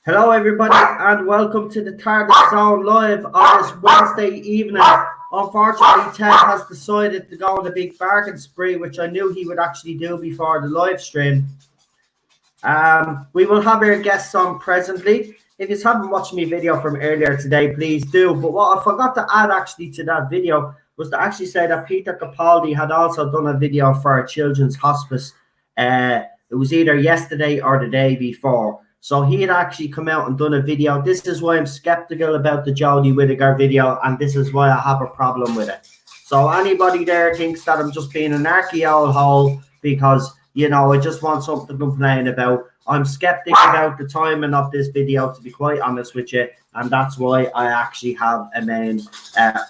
Hello, everybody, and welcome to the Tardis Zone live on this Wednesday evening. Unfortunately, Ted has decided to go on a big bargain spree, which I knew he would actually do before the live stream. We will have our guests on presently. If you haven't watched my video from earlier today, please do. But what I forgot to add actually to that video was to actually say that Peter Capaldi had also done a video for a children's hospice. It was either yesterday or the day before. So he had actually come out and done a video. This is why I'm skeptical about the Jodie Whittaker video, and this is why I have a problem with it. So anybody there thinks that I'm just being an archaeal hole because, you know, I just want something to complain about. I'm skeptic about the timing of this video, to be quite honest with you, and that's why I actually have a main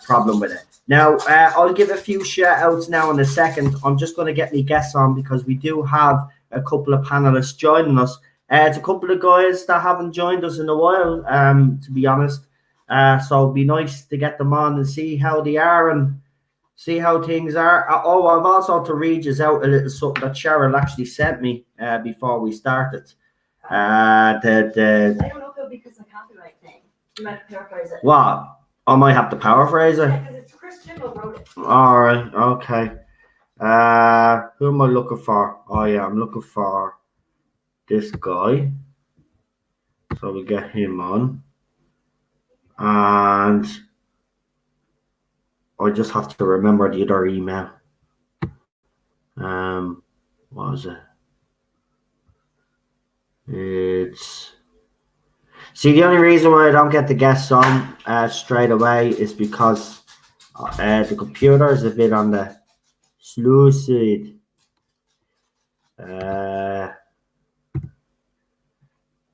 problem with it. Now, I'll give a few shout-outs now in a second. I'm just going to get my guests on because we do have a couple of panelists joining us. It's a couple of guys that haven't joined us in a while, to be honest. So it'd be nice to get them on and see how they are and see how things are. Oh, I've also to read you out a little something that Cheryl actually sent me before we started. I don't know if it'll be because of the copyright thing. You might paraphrase it. What? I might have to paraphrase it. Yeah, because it's Chris Chibnall wrote it. All right, okay. Who am I looking for? Oh, yeah, I'm looking for this guy, so we get him on, and I just have to remember the other email. What was it? It's the only reason why I don't get the guests on straight away is because the computer is a bit on the slow side.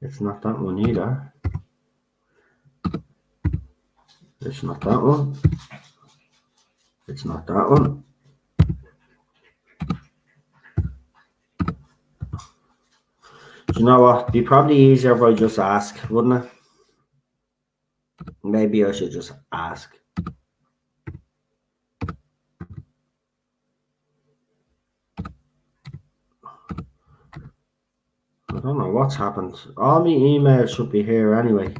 It's not that one either. It's not that one. It's not that one. Do you know what? It'd be probably easier if I just ask, wouldn't it? Maybe I should just ask. I don't know what's happened. All my emails should be here anyway.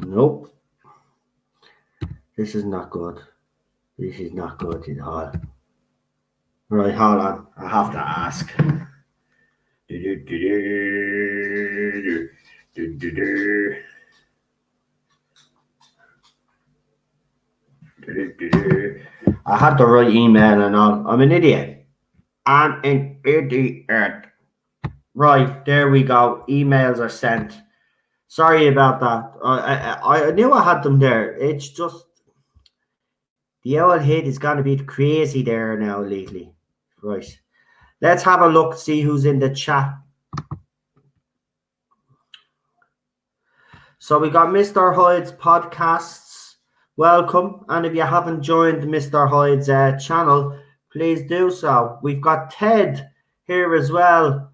Nope. This is not good. This is not good at all. Right, hold on. I have to ask. I had the right email and all. I'm an idiot. I'm an idiot. Right, there we go. Emails are sent. Sorry about that. I knew I had them there. It's just the old head is going to be crazy there now lately. Right. Let's have a look, see who's in the chat. So we got Mr. Hyde's podcasts. Welcome. And if you haven't joined Mr. Hyde's channel, please do so. We've got Ted here as well.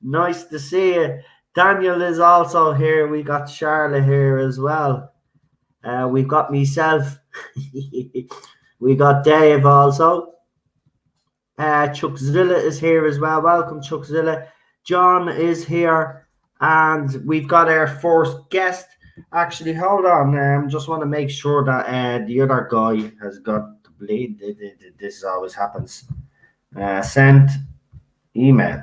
Nice to see you. Daniel is also here. We got Charlotte here as well. We've got myself. We got Dave also. Chuckzilla is here as well. Welcome, Chuckzilla. John is here. And we've got our first guest. Actually, hold on. Just want to make sure that the other guy has got the bleed. This always happens. Sent email.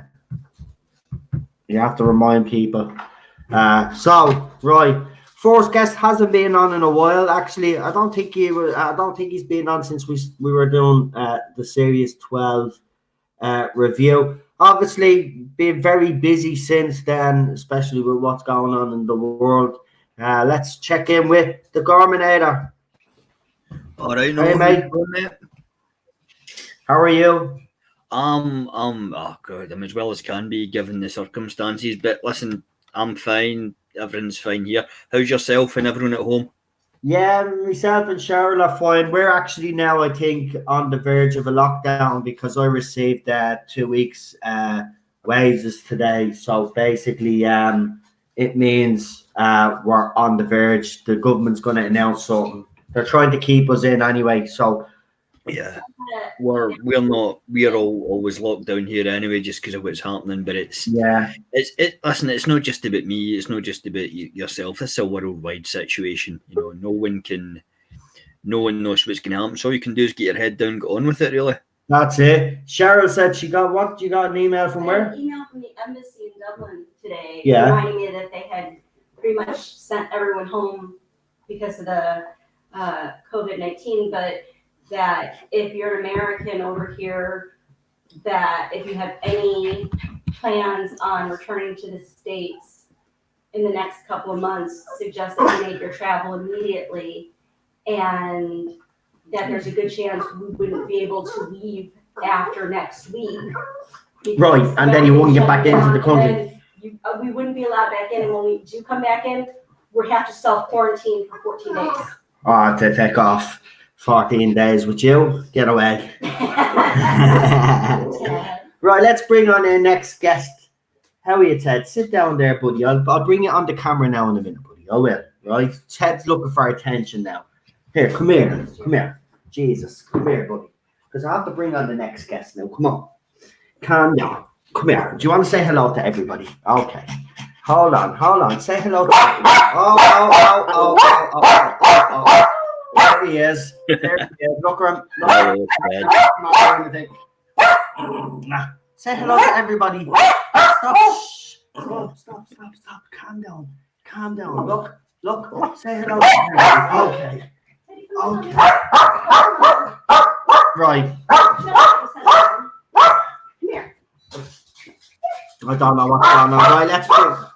You have to remind people. So, right. First guest hasn't been on in a while. Actually, I don't think he's been on since we were doing the Series 12 review. Obviously, been very busy since then, especially with what's going on in the world. Let's check in with the Gorminator. All right, no, Hey, mate. mate. How are you? Oh God, I'm as well as can be given the circumstances. But listen, I'm fine. Everything's fine here. How's yourself and everyone at home? Yeah, myself and Cheryl are fine. We're actually now, I think, on the verge of a lockdown because I received 2 weeks wages today. So basically, it means we're on the verge. The government's going to announce something. They're trying to keep us in anyway. So yeah, we're all always locked down here anyway, just because of what's happening. But listen, it's not just about me. It's not just about yourself. It's a worldwide situation. No one knows what's going to happen. So all you can do is get your head down, get on with it. Really. That's it. Cheryl said she got what? You got an email from where? An email from the embassy in Dublin today, reminding me that they had pretty much sent everyone home because of the COVID-19, but that if you're an American over here, that if you have any plans on returning to the States in the next couple of months, suggest that you make your travel immediately, and that there's a good chance we wouldn't be able to leave after next week. Right, and then you won't get back into the country. We wouldn't be allowed back in, and when we do come back in, we have to self-quarantine for 14 days. Oh, to take off 14 days with you. Get away. Right, let's bring on our next guest. How are you, Ted? Sit down there, buddy. I'll bring you on the camera now in a minute, buddy. I will, right? Ted's looking for attention now. Here, come here. Come here. Jesus, come here, buddy. Because I have to bring on the next guest now. Come on. Calm down. Come here. Do you want to say hello to everybody? Okay. Hold on. Say hello to everybody. Oh. There he is. Look around. Say hello to everybody. Stop. Calm down. Look. Say hello to everybody. Okay. Right. Here. I don't know what's going on. Right, let's go.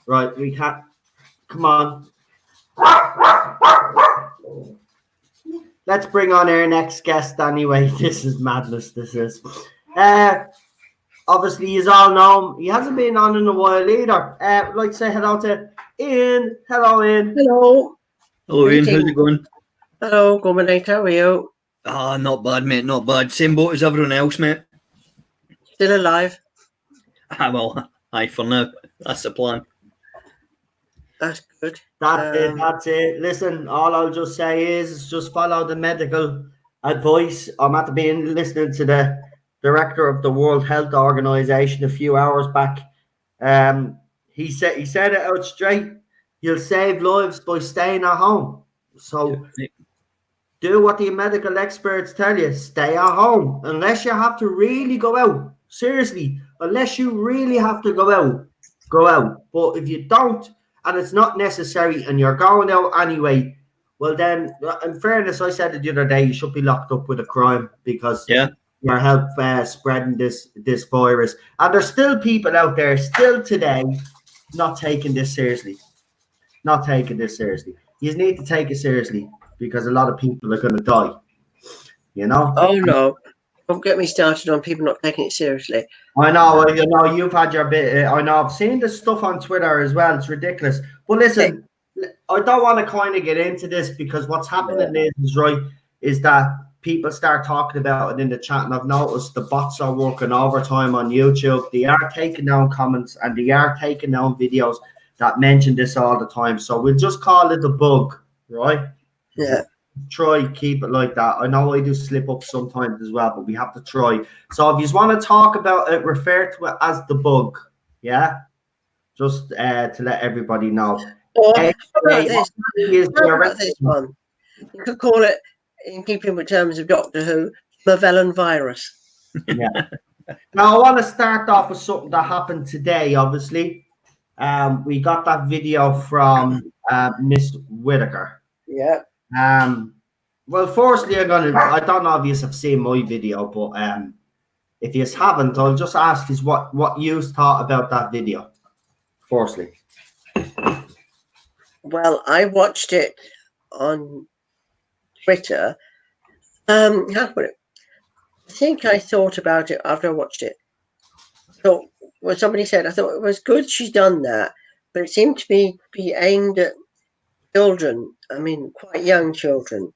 Right, we can't. Come on. Let's bring on our next guest anyway. This is madness, this is. Obviously, you all know him. He hasn't been on in a while either. I'd like to say hello to Ian. Hello, Ian. Hello. Hello, Ian. How's it going? Hello, Gorminator. How are you? Not bad, mate. Not bad. Same boat as everyone else, mate. Still alive? Well, aye, for now. That's the plan. That's good. That's it. Listen, all I'll just say is just follow the medical advice. I'm at being listening to the director of the World Health Organization a few hours back. He said it out straight. You'll save lives by staying at home. So do what the medical experts tell you. Stay at home unless you have to really go out. Seriously, unless you really have to go out, go out. But if you don't, and it's not necessary, and you're going out anyway, well then, in fairness, I said it the other day, you should be locked up with a crime because you're help spreading this virus. And there's still people out there, still today, not taking this seriously. You need to take it seriously because a lot of people are going to die. You know? Oh no! Don't get me started on people not taking it seriously. I know, you've had your bit. I know, I've seen this stuff on Twitter as well. It's ridiculous. But listen, I don't want to kind of get into this because what's happening is that people start talking about it in the chat, and I've noticed the bots are working overtime on YouTube. They are taking down comments and they are taking down videos that mention this all the time. So we'll just call it a bug, right? Yeah. Try keep it like that. I know I do slip up sometimes as well, but we have to try. So if you want to talk about it, refer to it as the bug. Yeah, just to let everybody know. Or how about this one? You could call it, in keeping with terms of Doctor Who, Magellan virus. Yeah. Now I want to start off with something that happened today. Obviously, we got that video from Miss Whittaker. Yeah. Well, firstly, I don't know if you have seen my video, but if you haven't, I'll just ask is what you thought about that video. Firstly, Well, I watched it on Twitter. How to put it? I think I thought about it after I watched it. Thought well, somebody said I thought it was good she's done that, but it seemed to be aimed at children. I mean, quite young children.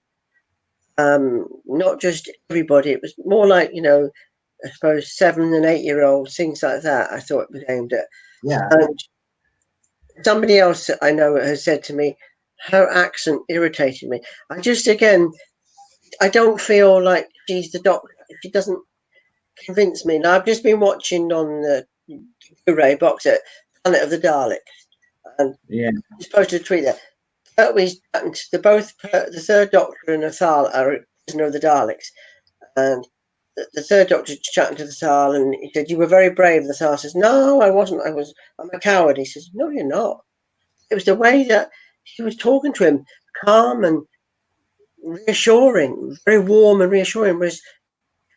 Not just everybody. It was more like I suppose 7 and 8 year olds, things like that. I thought it was aimed at. Yeah. And somebody else I know has said to me, her accent irritated me. I don't feel like she's the doctor. She doesn't convince me. Now, I've just been watching on the Blu-ray box set Planet of the Daleks, and I'm supposed to tweet that. They're both the third Doctor and Athal are prisoner of the Daleks, and the third Doctor chatting to the Thal, and he said, "You were very brave." The Thal says, "No, I wasn't. I'm a coward." He says, "No, you're not." It was the way that he was talking to him, calm and reassuring, very warm and reassuring. Whereas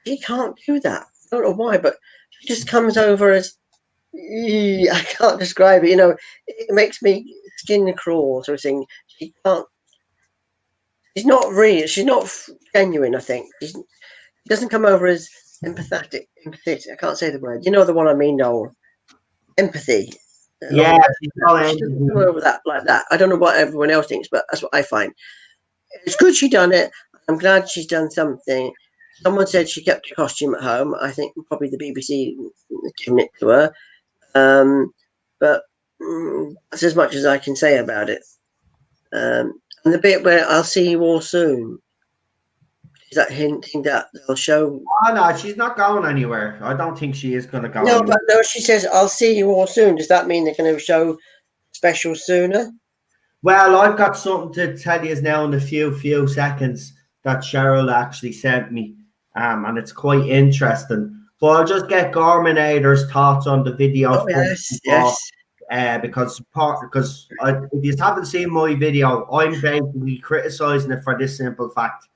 she can't do that. I don't know why, but she just comes over as I can't describe it. It makes me skin crawl sort of thing. She can't. She's not real. She's not genuine. I think she doesn't come over as empathetic. I can't say the word. You know the one I mean, Noel. Empathy. Yeah, she doesn't come over that like that. I don't know what everyone else thinks, but that's what I find. It's good she done it. I'm glad she's done something. Someone said she kept her costume at home. I think probably the BBC giving it to her. But that's as much as I can say about it. And the bit where I'll see you all soon, is that hinting that they'll show? Oh no, she's not going anywhere. I don't think she is going to go. No, but no, she says I'll see you all soon. Does that mean they're going to show specials sooner? Well, I've got something to tell you now in a few seconds that Cheryl actually sent me, and it's quite interesting. But I'll just get Gorminator's thoughts on the video. Oh, yes. Because if you haven't seen my video, I'm basically criticizing it for this simple fact.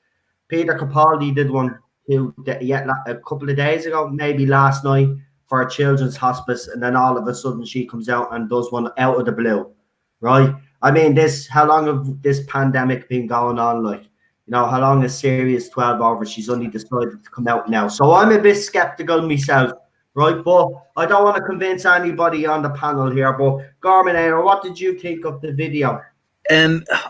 Peter Capaldi did one a couple of days ago, maybe last night, for a children's hospice, and then all of a sudden she comes out and does one out of the blue, right? I mean, how long have this pandemic been going on? Like, how long is Series 12 over? She's only decided to come out now. So I'm a bit skeptical myself, right? But I don't want to convince anybody on the panel here. But Gorminator, what did you think of the video?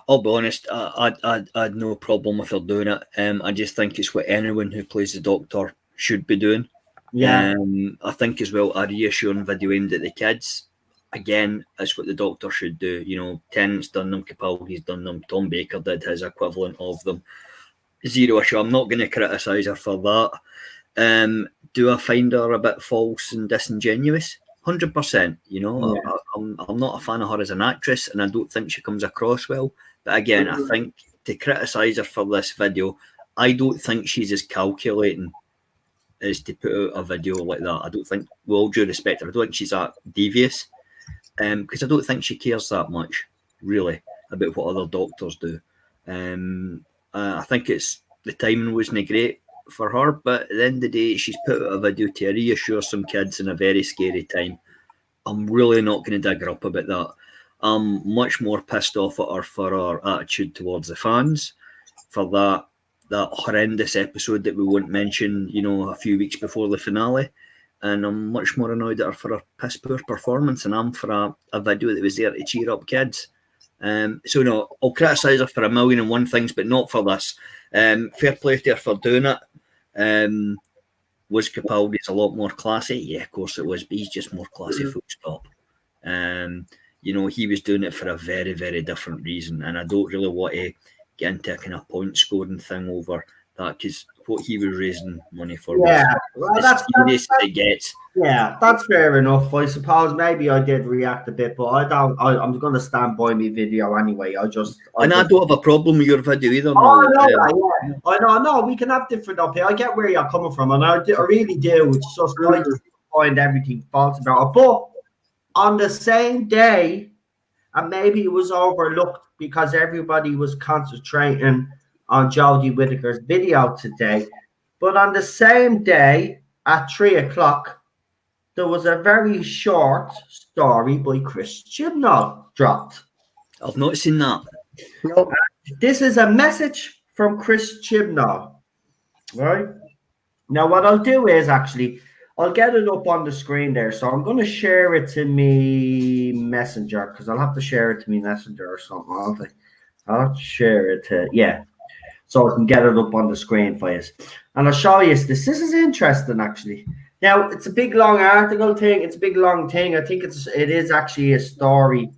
I'll be honest, I had no problem with her doing it. I just think it's what anyone who plays the Doctor should be doing. Yeah. I think as well a reassuring video aimed at the kids. Again, that's what the Doctor should do. Tennant's done them, Capaldi's done them, Tom Baker did his equivalent of them. Zero issue. I'm not going to criticise her for that. Do I find her a bit false and disingenuous? 100%. I'm not a fan of her as an actress, and I don't think she comes across well. But again, I think to criticise her for this video, I don't think she's as calculating as to put out a video like that. I don't think, with all due respect, I don't think she's that devious. Because I don't think she cares that much, really, about what other doctors do. I think the timing wasn't great for her, but at the end of the day, she's put out a video to reassure some kids in a very scary time. I'm really not going to dig her up about that. I'm much more pissed off at her for her attitude towards the fans, for that horrendous episode that we won't mention, a few weeks before the finale. And I'm much more annoyed at her for her piss poor performance, and I'm for a video that was there to cheer up kids. So no, I'll criticise her for a million and one things, but not for this. Fair play to her for doing it. Was Capaldi's a lot more classy? Yeah, of course it was, but he's just more classy, full stop. He was doing it for a very, very different reason, and I don't really want to get into a kind of point scoring thing over that, because what he was raising money for was as serious as it gets. Yeah, that's fair enough. I suppose maybe I did react a bit, but I'm going to stand by my video anyway. I don't have a problem with your video either. I know. We can have different opinions. I get where you're coming from, and I really do. It's just like to find everything false about it. But on the same day, and maybe it was overlooked because everybody was concentrating on Jodie Whittaker's video today. But on the same day at 3:00, there was a very short story by Chris Chibnall dropped. I've not seen that. No. This is a message from Chris Chibnall, right? Now, what I'll do is actually, I'll get it up on the screen there. So I'm going to share it to me Messenger because I'll have to share it to me Messenger or something. I'll share it to, yeah, so I can get it up on the screen for you. And I'll show you this. This is interesting, actually. Now, it's a big, long article thing. It's a big, long thing. I think it is actually a story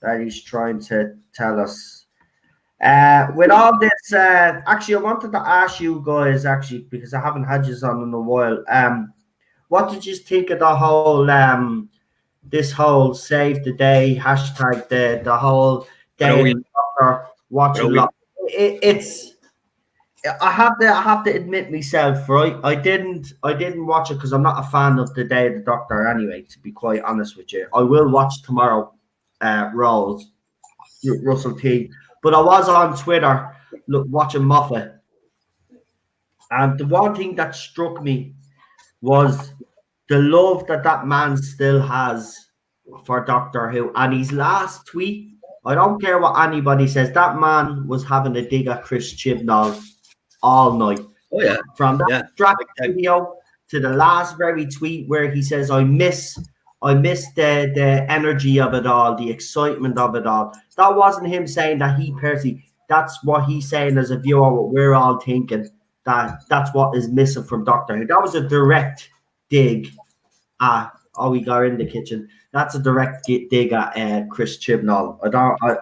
that he's trying to tell us. With all this, actually, I wanted to ask you guys, actually, because I haven't had you on in a while. What did you think of the whole, this whole save the day hashtag, the whole day after watching? It's. I have to admit myself, right? I didn't watch it because I'm not a fan of the Day of the Doctor anyway. To be quite honest with you, I will watch tomorrow. Rolls, Russell T. But I was on Twitter watching Moffat, and the one thing that struck me was the love that man still has for Doctor Who. And his last tweet, I don't care what anybody says, that man was having a dig at Chris Chibnall all night. Oh yeah, from that video to the last very tweet where he says, I miss the energy of it all, the excitement of it all. That wasn't him saying that he personally, that's what he's saying as a viewer, what we're all thinking, that's what is missing from Doctor Who. That was a direct dig at, we got in the kitchen. That's a direct dig at Chris Chibnall.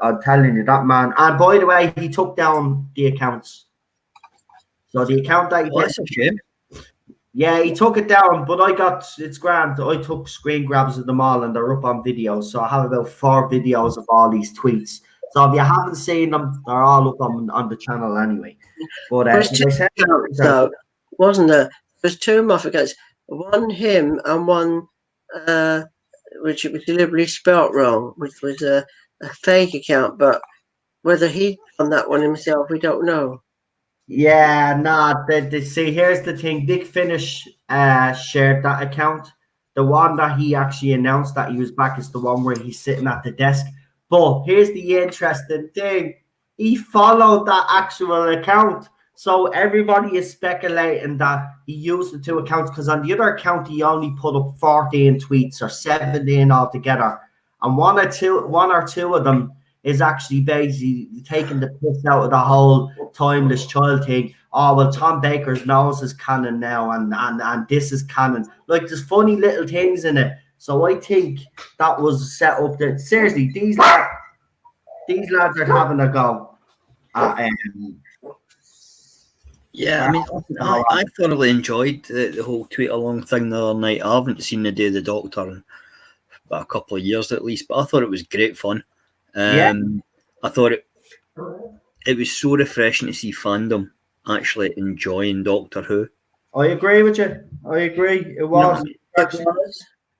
I'm telling you, that man, and by the way, he took down the accounts. So the account that he that's a shame. Yeah, he took it down, but it's grand. I took screen grabs of them all and they're up on videos. So I have about 4 videos of all these tweets. So if you haven't seen them, they're all up on the channel anyway. But wasn't there? There's 2 Moffat accounts. One him and one which was deliberately spelt wrong, which was a fake account, but whether he'd done that one himself, we don't know. Yeah, see, here's the thing. Big Finish shared that account. The one that he actually announced that he was back is the one where he's sitting at the desk. But here's the interesting thing. He followed that actual account. So everybody is speculating that he used the 2 accounts because on the other account, he only put up 14 tweets or 17 altogether. And one or two of them is actually basically taking the piss out of the whole timeless child thing. Oh, well, Tom Baker's nose is canon now, and this is canon. Like, there's funny little things in it. So I think that was set up there. Seriously, these lads are having a go. Yeah, I mean, I thoroughly enjoyed the whole tweet along thing the other night. I haven't seen the Day of the Doctor in about a couple of years at least, but I thought it was great fun. I thought it was so refreshing to see fandom actually enjoying Doctor Who. I agree with you. I agree. It was.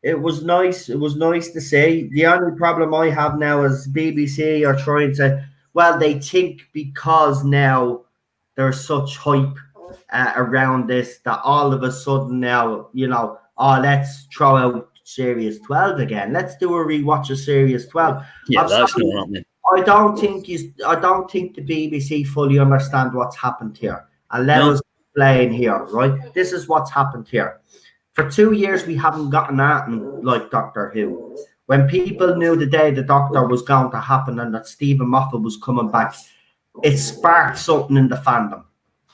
It was nice. It was nice to see. The only problem I have now is BBC are trying to. Well, they think because now there's such hype around this that all of a sudden now, let's throw out Series 12 again. Let's do a rewatch of Series 12. Yeah, that's not happening. I don't think the BBC fully understand what's happened here. And let us explain here, right? This is what's happened here. For 2 years, we haven't gotten at like Doctor Who. When people knew the Day the Doctor was going to happen and that Stephen Moffat was coming back, it sparked something in the fandom,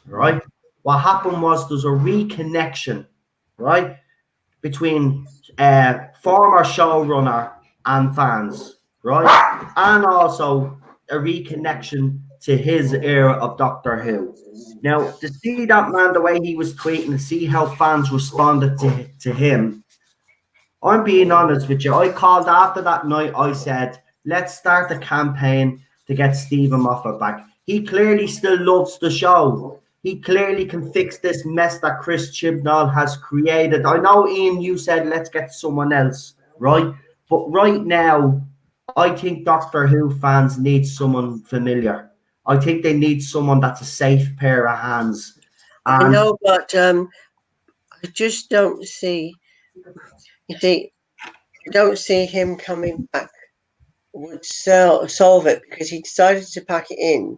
right? What happened was there's a reconnection, right, between former showrunner and fans, right? And also a reconnection to his era of Doctor Who. Now, to see that man, the way he was tweeting, to see how fans responded to him, I'm being honest with you. I called after that night, I said, let's start a campaign to get Stephen Moffat back. He clearly still loves the show. He clearly can fix this mess that Chris Chibnall has created. I know, Ian, you said let's get someone else, right? But right now, I think Doctor Who fans need someone familiar. I think they need someone that's a safe pair of hands. I know, but I just don't see. You see, I don't see him coming back would solve it because he decided to pack it in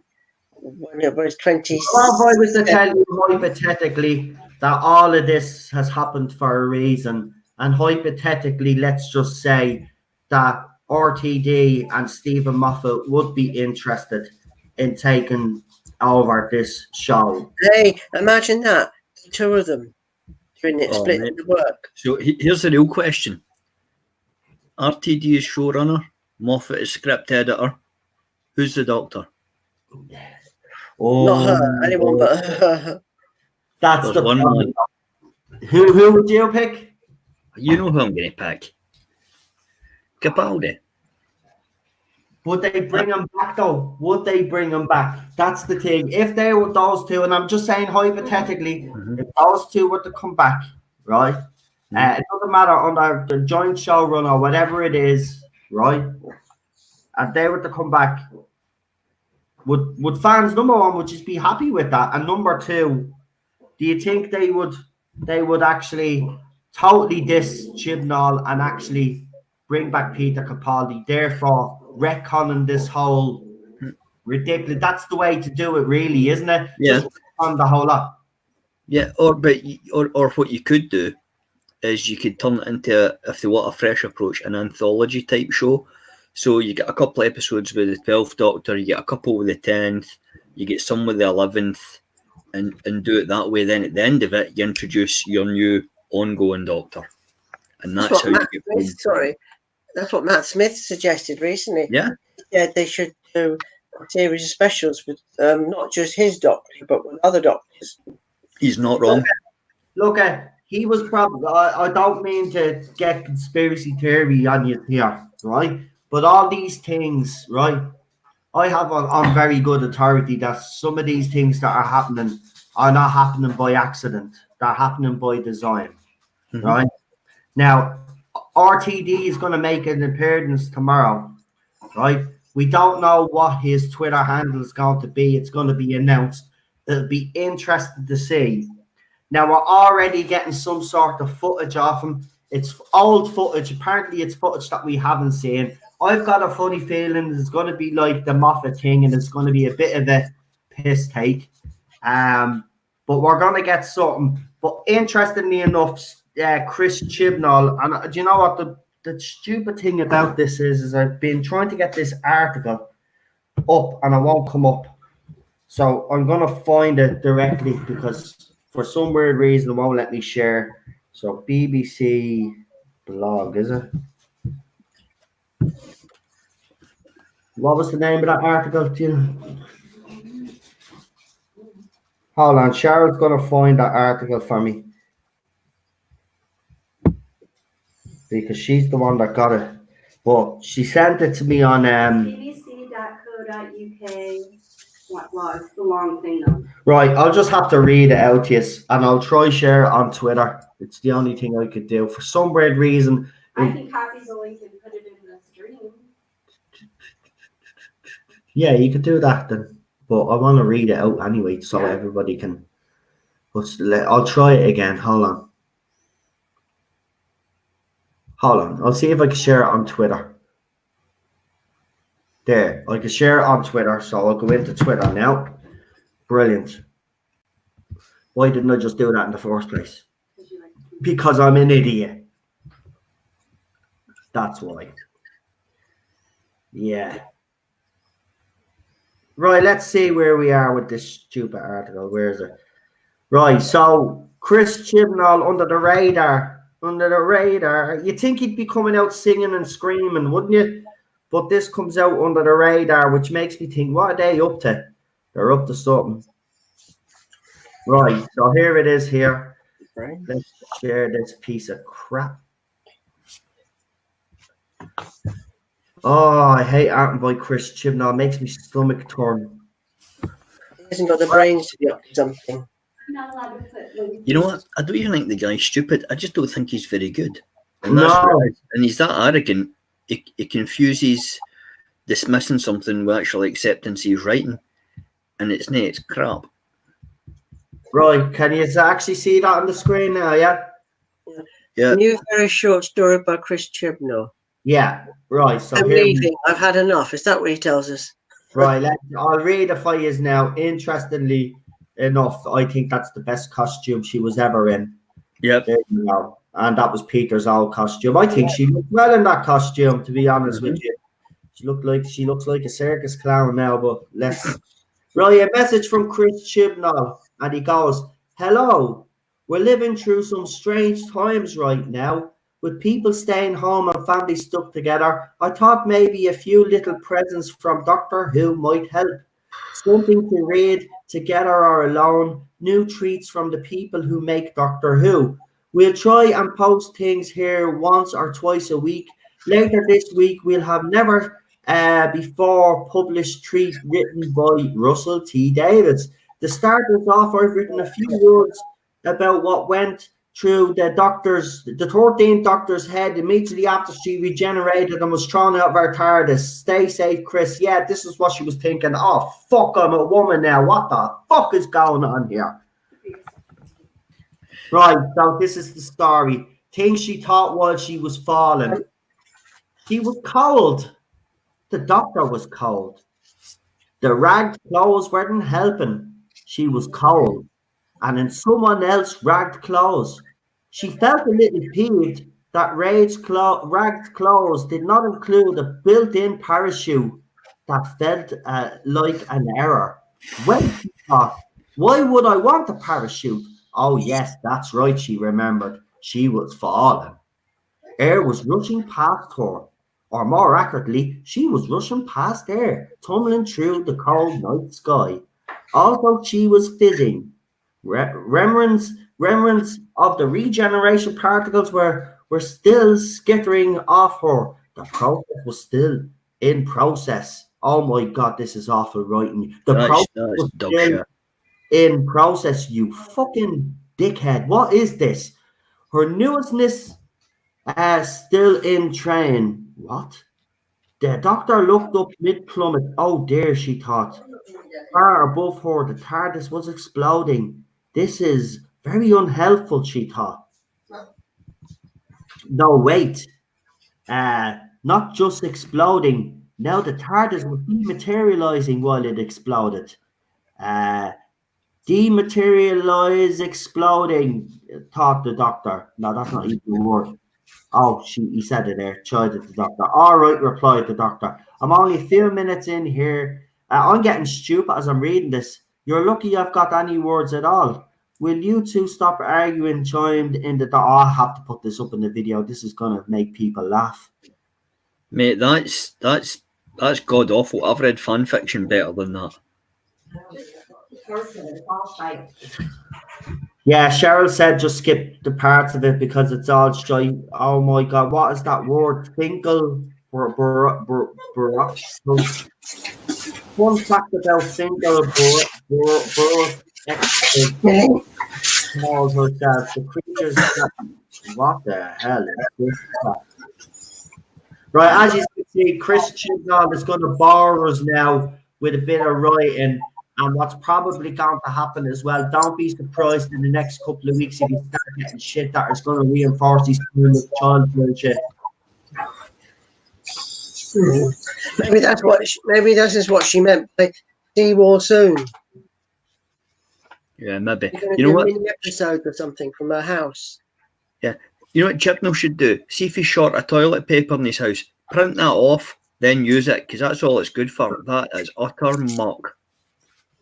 when it was 20. Well, if I was to tell you hypothetically that all of this has happened for a reason, and hypothetically, let's just say that RTD and Stephen Moffat would be interested in taking over this show. Hey, imagine that. The two of them doing it, splitting the work. So here's the real question. RTD is showrunner, Moffat is script editor. Who's the Doctor? Oh, Not her, anyone but her. That's There's the one point. man. Who would you pick? You know who I'm going to pick. Capaldi. Would they bring him back though? Would they bring him back? That's the thing. If they were those two, and I'm just saying hypothetically, if those two were to come back, right? It doesn't matter under the joint showrun or whatever it is, right? And they were to come back, would fans, number one, would just be happy with that? And number two, do you think they would actually totally diss Chibnall and actually bring back Peter Capaldi, therefore retconning this whole ridiculous? That's the way to do it, really, isn't it? Yeah. Just on the whole lot. Yeah, or what you could do is you could turn it into, if they want a fresh approach, an anthology type show. So you get a couple of episodes with the 12th Doctor, you get a couple with the 10th, you get some with the 11th, and do it that way. Then at the end of it, you introduce your new ongoing Doctor. And that's how you get Smith, sorry, that's what Matt Smith suggested recently. Yeah. Yeah, they should do a series of specials with not just his Doctor, but with other Doctors. He's not wrong. Look at, he was probably, I don't mean to get conspiracy theory on you here, right? But all these things, right? I have on very good authority that some of these things that are not happening by accident. They're happening by design, right? Now, RTD is going to make an appearance tomorrow, right? We don't know what his Twitter handle is going to be. It's going to be announced. It'll be interesting to see. Now, we're already getting some sort of footage of him. It's old footage. Apparently, it's footage that we haven't seen. I've got a funny feeling it's going to be like the Moffat thing, and it's going to be a bit of a piss take. But we're going to get something. But interestingly enough, Chris Chibnall, and do you know what the stupid thing about this is I've been trying to get this article up, and it won't come up. So I'm going to find it directly because for some weird reason it won't let me share. So BBC blog, is it? What was the name of that article? Do you know? Hold on, Cheryl's going to find that article for me. Because she's the one that got it. But she sent it to me on... bbc.co.uk blog. It's the long thing, though. Right, I'll just have to read it out to you. And I'll try share it on Twitter. It's the only thing I could do. For some weird reason... I can copy the link and put it in the stream. Yeah, you could do that then. But I want to read it out anyway so everybody can... I'll try it again. Hold on. I'll see if I can share it on Twitter. There, I can share it on Twitter. So I'll go into Twitter now. Brilliant. Why didn't I just do that in the first place? Because I'm an idiot. That's why. Yeah. Right, let's see where we are with this stupid article. Where is it? Right, so Chris Chibnall under the radar. You'd think he'd be coming out singing and screaming, wouldn't you? But this comes out under the radar, which makes me think, what are they up to? They're up to something. Right, so here it is here. Let's share this piece of crap. Oh, I hate art by Chris Chibnall. It makes me stomach turn. He hasn't got the brains to be up to something. I'm not allowed to put... You know what? I don't even think the guy's stupid. I just don't think he's very good. And and he's that arrogant. He confuses dismissing something with actually acceptance he's writing. And it's crap. Right, can you actually see that on the screen now, yeah? Yeah. A new very short story by Chris Chibnall. Yeah, right. So I'm here, leaving. I've had enough. Is that what he tells us? right. I'll read it for you now. Interestingly enough, I think that's the best costume she was ever in. Yep. There you go. And that was Peter's old costume. I think she looked well in that costume, to be honest with you. She looks like a circus clown now, but let's right, a message from Chris Chibnall, and he goes, "Hello, we're living through some strange times right now, with people staying home and families stuck together. I thought maybe a few little presents from Doctor Who might help. Something to read together or alone, new treats from the people who make Doctor Who. We'll try and post things here once or twice a week. Later this week, we'll have never before published treat written by Russell T. Davies. To start us off, I've written a few words about what went through the 13th Doctor's head immediately after she regenerated and was thrown out of her TARDIS. Stay safe, Chris. Yeah, this is what she was thinking. Oh, fuck, I'm a woman now. What the fuck is going on here? Right, so this is the story. Things she thought while she was falling. She was cold. The Doctor was cold. The ragged clothes weren't helping. She was cold. And in someone else's ragged clothes. She felt a little peeved that ragged clothes did not include a built-in parachute that felt like an error. Wait, she thought, why would I want a parachute? Oh yes, that's right, she remembered. She was falling. Air was rushing past her, or more accurately, she was rushing past air, tumbling through the cold night sky. Although she was fizzing, remnants of the regeneration particles were still skittering off her. The process was still in process. Oh my god, this is awful writing. The process was still in process, you fucking dickhead. What is this? Her newness still in train. What? The Doctor looked up mid-plummet. Oh dear, she thought. Far above her, the TARDIS was exploding. This is very unhelpful, she thought. No, wait. Not just exploding. Now the TARDIS was dematerializing while it exploded. Dematerialize exploding, thought the Doctor. No, that's not even a word. Oh, he said it there. Chided the Doctor. All right, replied the Doctor. I'm only a few minutes in here. I'm getting stupid as I'm reading this. You're lucky I've got any words at all. Will you two stop arguing? Chimed in the Doctor. Oh, I have to put this up in the video. This is going to make people laugh. Mate, that's god awful. I've read fan fiction better than that. Yeah, Cheryl said just skip the parts of it because it's all straight. Oh my god, what is that word? Finkel. One fact about Finkel calls herself the creatures. What the hell is this? Right, as you can see, Chris Chibnall is going to bore us now with a bit of writing. And what's probably going to happen as well, don't be surprised in the next couple of weeks if you start getting shit that is going to reinforce these child shit. Maybe that is what she meant by see war soon. Yeah, maybe. You know what? Mini episode or something from her house. Yeah. You know what Chibnall should do? See if he's short of toilet paper in his house. Print that off, then use it, because that's all it's good for. That is utter muck.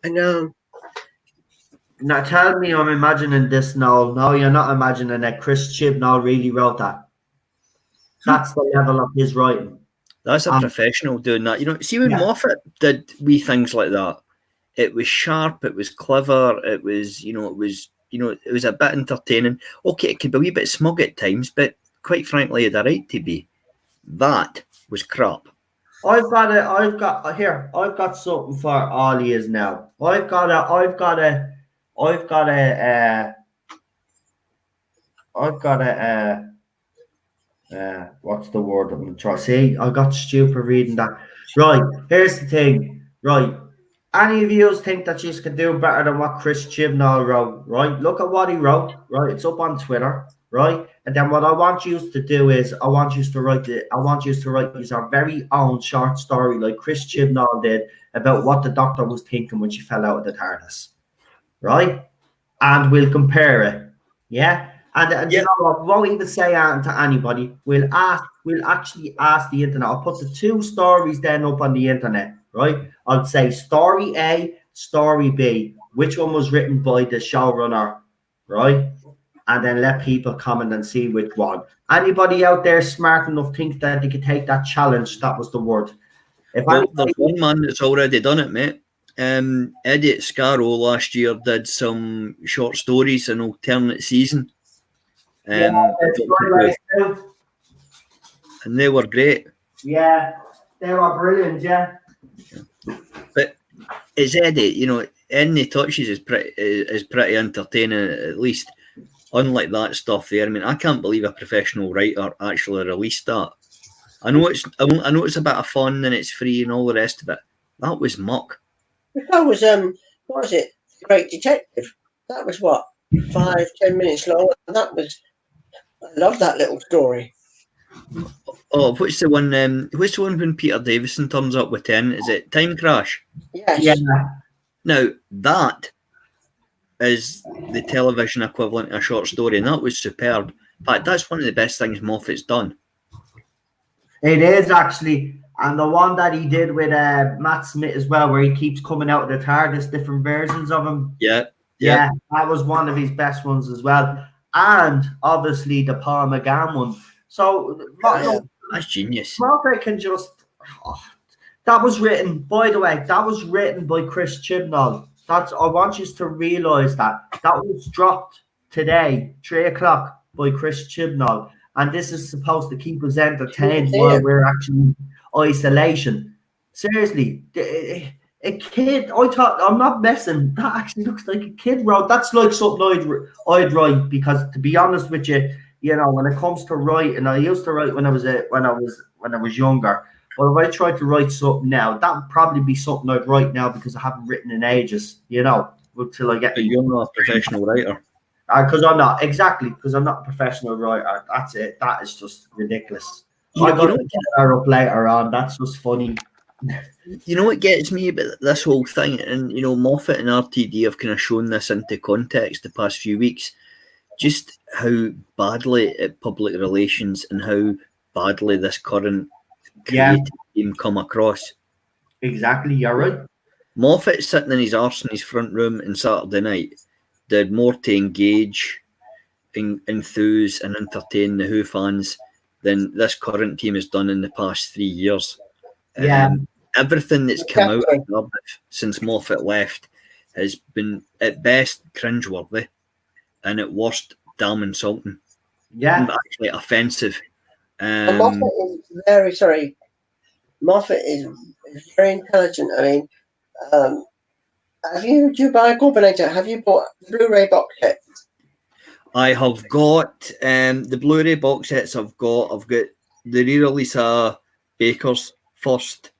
I know. Now tell me I'm imagining this now. No, you're not imagining that Chris Chibnall really wrote that. That's the level of his writing. That's a professional doing that. You know, see when Moffat did wee things like that, it was sharp, it was clever, it was a bit entertaining. Okay, it could be a wee bit smug at times, but quite frankly, it had a right to be. That was crap. I've got something for all yous now. I've got a what's the word I'm trying to say? I got stupid reading that. Right, here's the thing. Right, any of you think that you can do better than what Chris Chibnall wrote? Right, look at what he wrote. Right, it's up on Twitter. right? And then what I want you to do is I want you to write your very own short story like Chris Chibnall did about what the Doctor was thinking when she fell out of the TARDIS, right? And we'll compare it, yeah. And you know what? We won't even say that to anybody. We'll actually ask the internet. I'll put the 2 stories then up on the internet, right? I'll say story A, story B. Which one was written by the showrunner, right? And then let people comment and see which one. Anybody out there smart enough think that they could take that challenge? That was the word. There's one man that's already done it, mate. Idiot Scarrow last year did some short stories in alternate season. And they were great. Yeah, they were brilliant, yeah. But it's Eddie, you know, any touches is pretty entertaining, at least. Unlike that stuff there, I mean, I can't believe a professional writer actually released that. I know it's a bit of fun and it's free and all the rest of it. That was muck. That was what was it? Great Detective. That was what, 5-10 minutes long. And I love that little story. Oh, what's the one when Peter Davison turns up with 10? Is it Time Crash? Yes. Yeah. Now that is the television equivalent of a short story, and that was superb. In fact, that's one of the best things Moffat's done. It is actually, and the one that he did with Matt Smith as well, where he keeps coming out of the TARDIS, different versions of him. Yeah, that was one of his best ones as well, and obviously the Paul McGann one. So that's genius. Moffat can just. That was written, by the way. That was written by Chris Chibnall. I want you to realise that was dropped today, 3:00 by Chris Chibnall. And this is supposed to keep us entertained while we're actually in isolation. Seriously, a kid, I'm not messing. That actually looks like a kid wrote. That's like something I'd write, because to be honest with you, you know, when it comes to writing, I used to write when I was younger. But if I tried to write something now, that would probably be something I'd write now, because I haven't written in ages, you know, until I get. But you're not a professional writer. Because I'm not a professional writer. That's it. That is just ridiculous. I got to get her up later on. That's just funny. You know what gets me about this whole thing, and you know, Moffat and RTD have kind of shown this into context the past few weeks, just how badly at public relations and how badly this current creative team come across. Exactly, you're right. Moffat sitting in his arse in his front room on Saturday night did more to engage, enthuse and entertain the Who fans than this current team has done in the past 3 years. Everything that's come out of Tardis since Moffat left has been at best cringeworthy and at worst damn insulting. Yeah, and actually offensive. Moffat is very intelligent. I mean, do you buy a Gorbinator? Have you bought the Blu-ray box set? I have got the Blu-ray box sets. I've got the re-release of Baker's first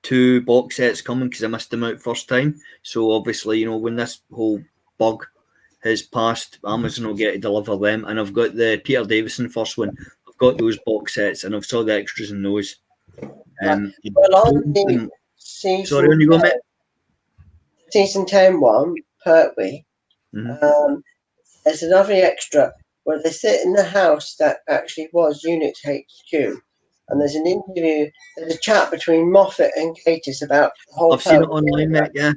2 box sets coming because I missed them out first time. So obviously, you know, when this whole bug has passed, Amazon will get to deliver them. And I've got the Peter Davison first one. I've got those box sets, and I've saw the extras in those. On the sorry, on you go, mate. Season 10 one, Pertwee. There's another extra where they sit in the house that actually was Unit HQ. And there's an interview, there's a chat between Moffat and Gatiss about the whole. I've seen it online, mate. Yeah,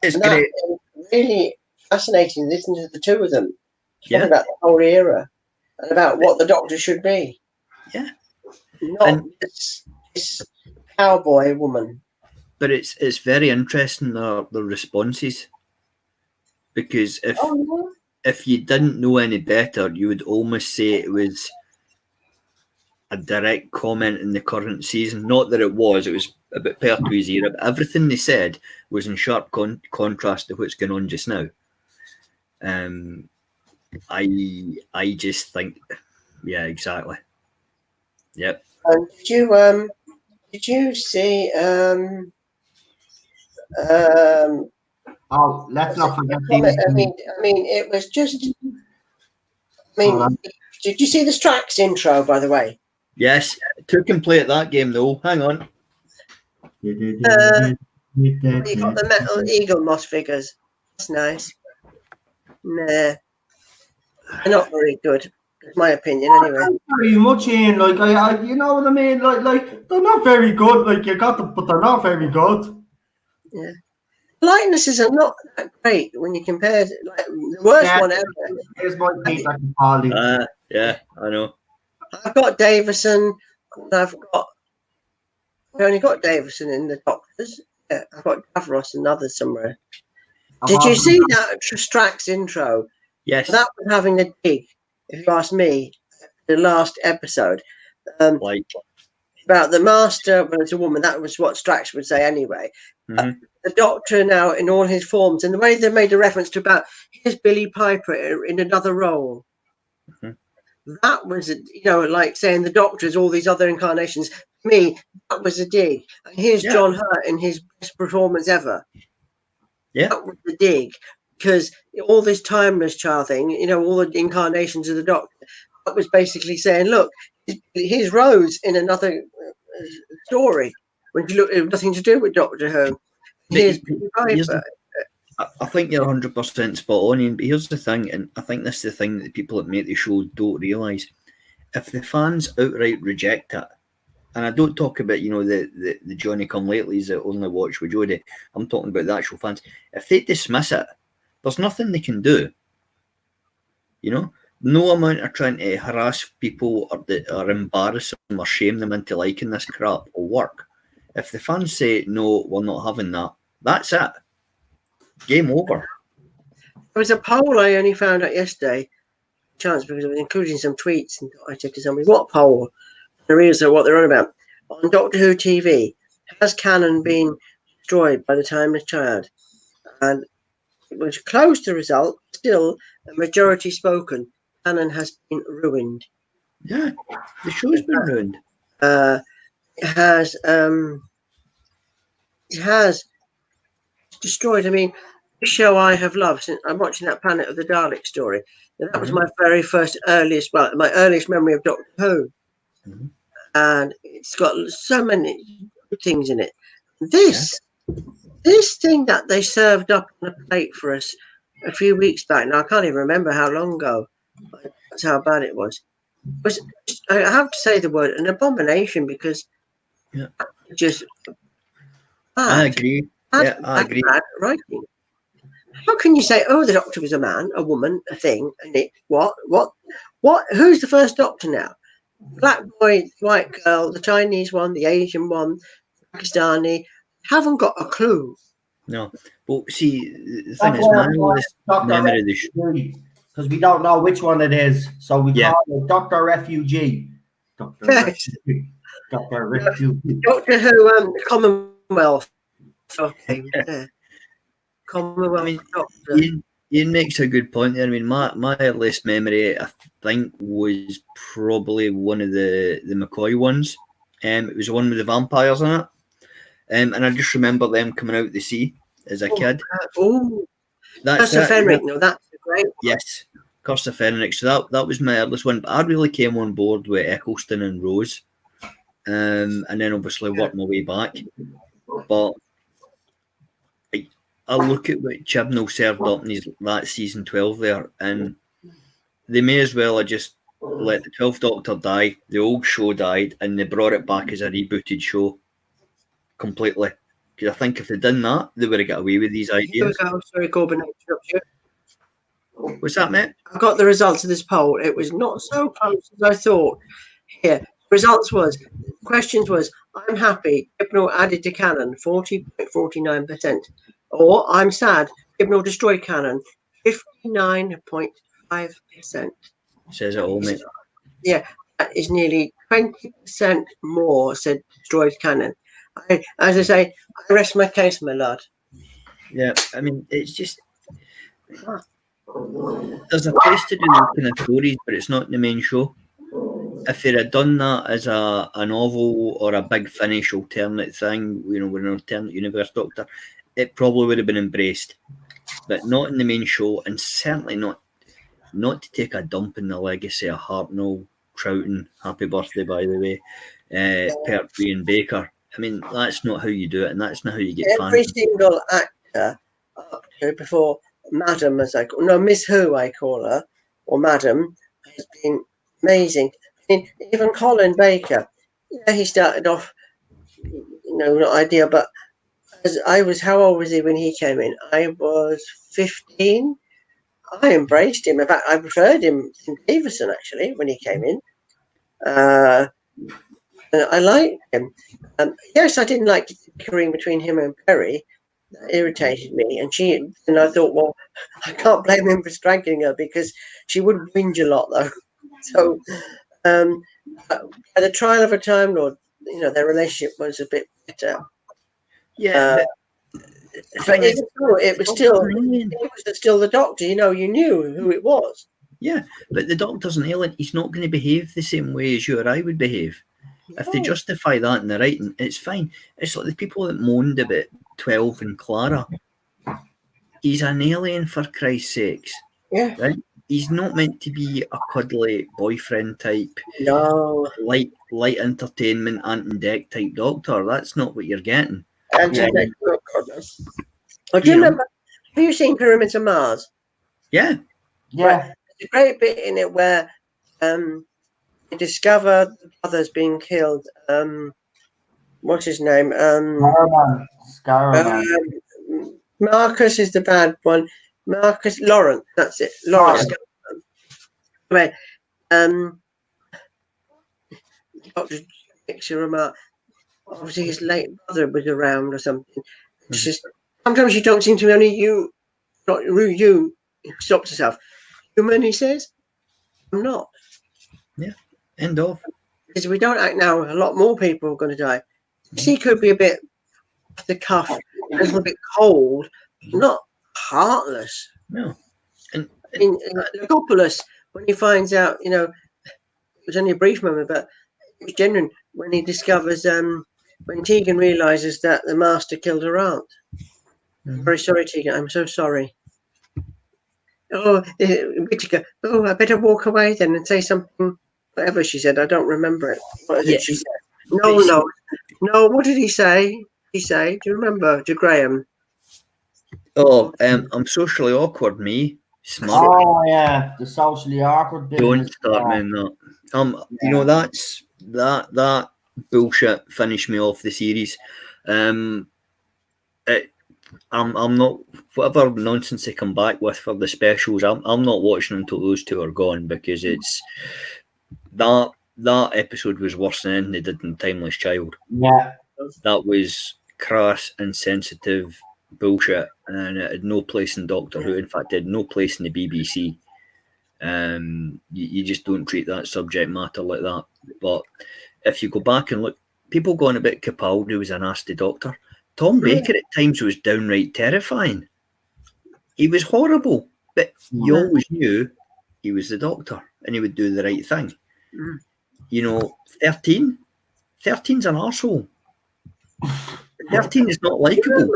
it's great. Really fascinating listening to the two of them talking about the whole era and about what the Doctor should be. Yeah, not this cowboy woman. But it's very interesting the responses, because if you didn't know any better, you would almost say it was a direct comment in the current season. Not that it was a bit Pertwee's era, but everything they said was in sharp contrast to what's going on just now. I just think, yeah, exactly. Yep. And did you see let's not forget. I mean, it was just I mean, did you see the Strax intro, by the way? Yes, took and play at that game though. Hang on. You got the metal eagle moss figures. That's nice. Nah, they're not very good. In my opinion, anyway. Very much in, like I, you know what I mean. Like they're not very good. Like you got them, but they're not very good. Yeah, likenesses are not that great when you compare. Like, the worst one ever. Here's my Peter Capaldi. Yeah, I know. I've got Davison. And I only got Davison in the Doctors. Yeah, I've got Davros and others somewhere. Did you see that Strax intro? Yes. That was having a dig, if you ask me, the last episode. Like about the master, well, it's a woman, that was what Strax would say anyway. Mhm. The Doctor now in all his forms, and the way they made a reference to about here's Billy Piper in another role. Mhm. That was, like saying the Doctor is all these other incarnations. To me, that was a dig. And here's John Hurt in his best performance ever. Yeah. That was the dig. Because all this timeless child thing, all the incarnations of the Doctor, that was basically saying, look, here's Rose in another story. When you look, it had nothing to do with Doctor Who. Here's Piper. I think you're 100% spot on, Ian, but here's the thing, and I think this is the thing that the people that make the show don't realise. If the fans outright reject it, and I don't talk about, the Johnny Come Latelys that only watch with Jodie, I'm talking about the actual fans. If they dismiss it, there's nothing they can do. No amount of trying to harass people or embarrass them or shame them into liking this crap will work. If the fans say, no, we're not having that, that's it. Game over. There was a poll I only found out yesterday, chance because I was including some tweets, and I said to somebody, what poll? The reason what they're on about. On Doctor Who TV, has Canon been destroyed by the Timeless Child? And it was close to the result, still a majority spoken. Canon has been ruined. Yeah, the show's been ruined. It has destroyed. I mean, the show I have loved since I'm watching that Planet of the Dalek story. That was my very first my earliest memory of Doctor Who. Mm-hmm. And it's got so many things in it. This thing that they served up on a plate for us a few weeks back, now I can't even remember how long ago. That's how bad it was. I have to say the word an abomination, because just bad. I agree. I agree. Bad writing. How can you say, oh, the Doctor was a man, a woman, a thing, and it what? Who's the first Doctor now? Black boy, white girl, the Chinese one, the Asian one, Pakistani, haven't got a clue. No. Well, see, the thing is, my oldest memory of the show, because we don't know which one it is, so we call it Dr. Refugee. Dr. Refugee. Dr. Refugee. Doctor Who, Commonwealth. Okay, Commonwealth. I mean, Doctor. Ian makes a good point there. I mean, my earliest memory, I think, was probably one of the McCoy ones. It was the one with the vampires in it. And I just remember them coming out to sea as a kid. Oh, that's a Fenric. No, that's a great one. Yes, Curse of Fenric. So that was my earliest one. But I really came on board with Eccleston and Rose. And then obviously worked my way back. But I look at what Chibnall served up in that season 12 there, and they may as well have just let the 12th Doctor die, the old show died, and they brought it back as a rebooted show completely. Because I think if they'd done that, they would have got away with these ideas. Sorry, Corbin. What's that, mate? I got the results of this poll. It was not so close as I thought. Here, questions was, I'm happy, Chibnall added to Canon, 40.49%. Or, I'm sad, Chibnall destroyed Canon, 59.5%. Says it all, mate. Yeah, that is nearly 20% more said destroyed Canon. As I say, I rest my case, my lad. Yeah, I mean, it's just... There's a place to do those kind of stories, but it's not the main show. If they'd have done that as a novel or a big finish alternate thing, with an alternate universe Doctor, it probably would have been embraced. But not in the main show, and certainly not. not to take a dump in the legacy of Hartnell, Troughton, happy birthday by the way, Pertwee and Baker. I mean, that's not how you do it, and that's not how you get every fans. single actor up to before Madam, as I call, no, Miss Who I call her, or Madam, has been amazing. I mean, even Colin Baker, yeah, he started off, not ideal, but how old was he when he came in? I was 15. I embraced him. In fact, I preferred him to Davison actually when he came in. I liked him. Yes, I didn't like the bickering between him and Perry. That irritated me. And I thought, well, I can't blame him for striking her because she would whinge a lot though. So, by the trial of a Time Lord, their relationship was a bit better. Yeah, but even so, it was still the Doctor. You knew who it was. Yeah, but the Doctor's an alien. He's not going to behave the same way as you or I would behave. If they justify that in the writing, it's fine. It's like the people that moaned about 12 and Clara. He's an alien, for Christ's sakes. Yeah. Right? He's not meant to be a cuddly boyfriend type. No. Light entertainment, Ant-and-Dec type Doctor. That's not what you're getting. Ant-and-Dec. Oh, do you remember? Have you seen Pyramids of Mars? Yeah. Right. There's a great bit in it where they discover the brother's being killed. What's his name? Scarman. Marcus is the bad one. Lawrence, that's it. Lawrence. Right. Doctor makes a remark. Obviously, his late brother was around or something. It's just sometimes you don't seem to only you, not you. He stops himself. Human, he says. I'm not. Yeah. End of. Because if we don't act now, a lot more people are going to die. She could be a bit off the cuff, a little bit cold, not heartless. No. And Legopoulos, when he finds out, it was only a brief moment, but it was genuine when he discovers, when Tegan realises that the Master killed her aunt. I'm very sorry, Tegan. I'm so sorry. Oh, Whittaker. Oh, I better walk away then and say something. Whatever she said, I don't remember it. What is it she said? No. What did he say? Do you remember? To Graham. Oh, I'm socially awkward, me. Smart. Oh yeah, the socially awkward business. Don't start me on that. That's that bullshit finished me off the series. I'm not, whatever nonsense they come back with for the specials. I'm not watching until those two are gone, because it's that episode was worse than anything they did in Timeless Child. Yeah, that was crass, insensitive bullshit, and it had no place in Doctor Who. In fact, it had no place in the BBC. You just don't treat that subject matter like that. But if you go back and look, people going about Capaldi was a nasty Doctor. Tom Baker at times was downright terrifying. He was horrible, but you always knew he was the Doctor and he would do the right thing. 13's an arsehole. 13 is not likeable.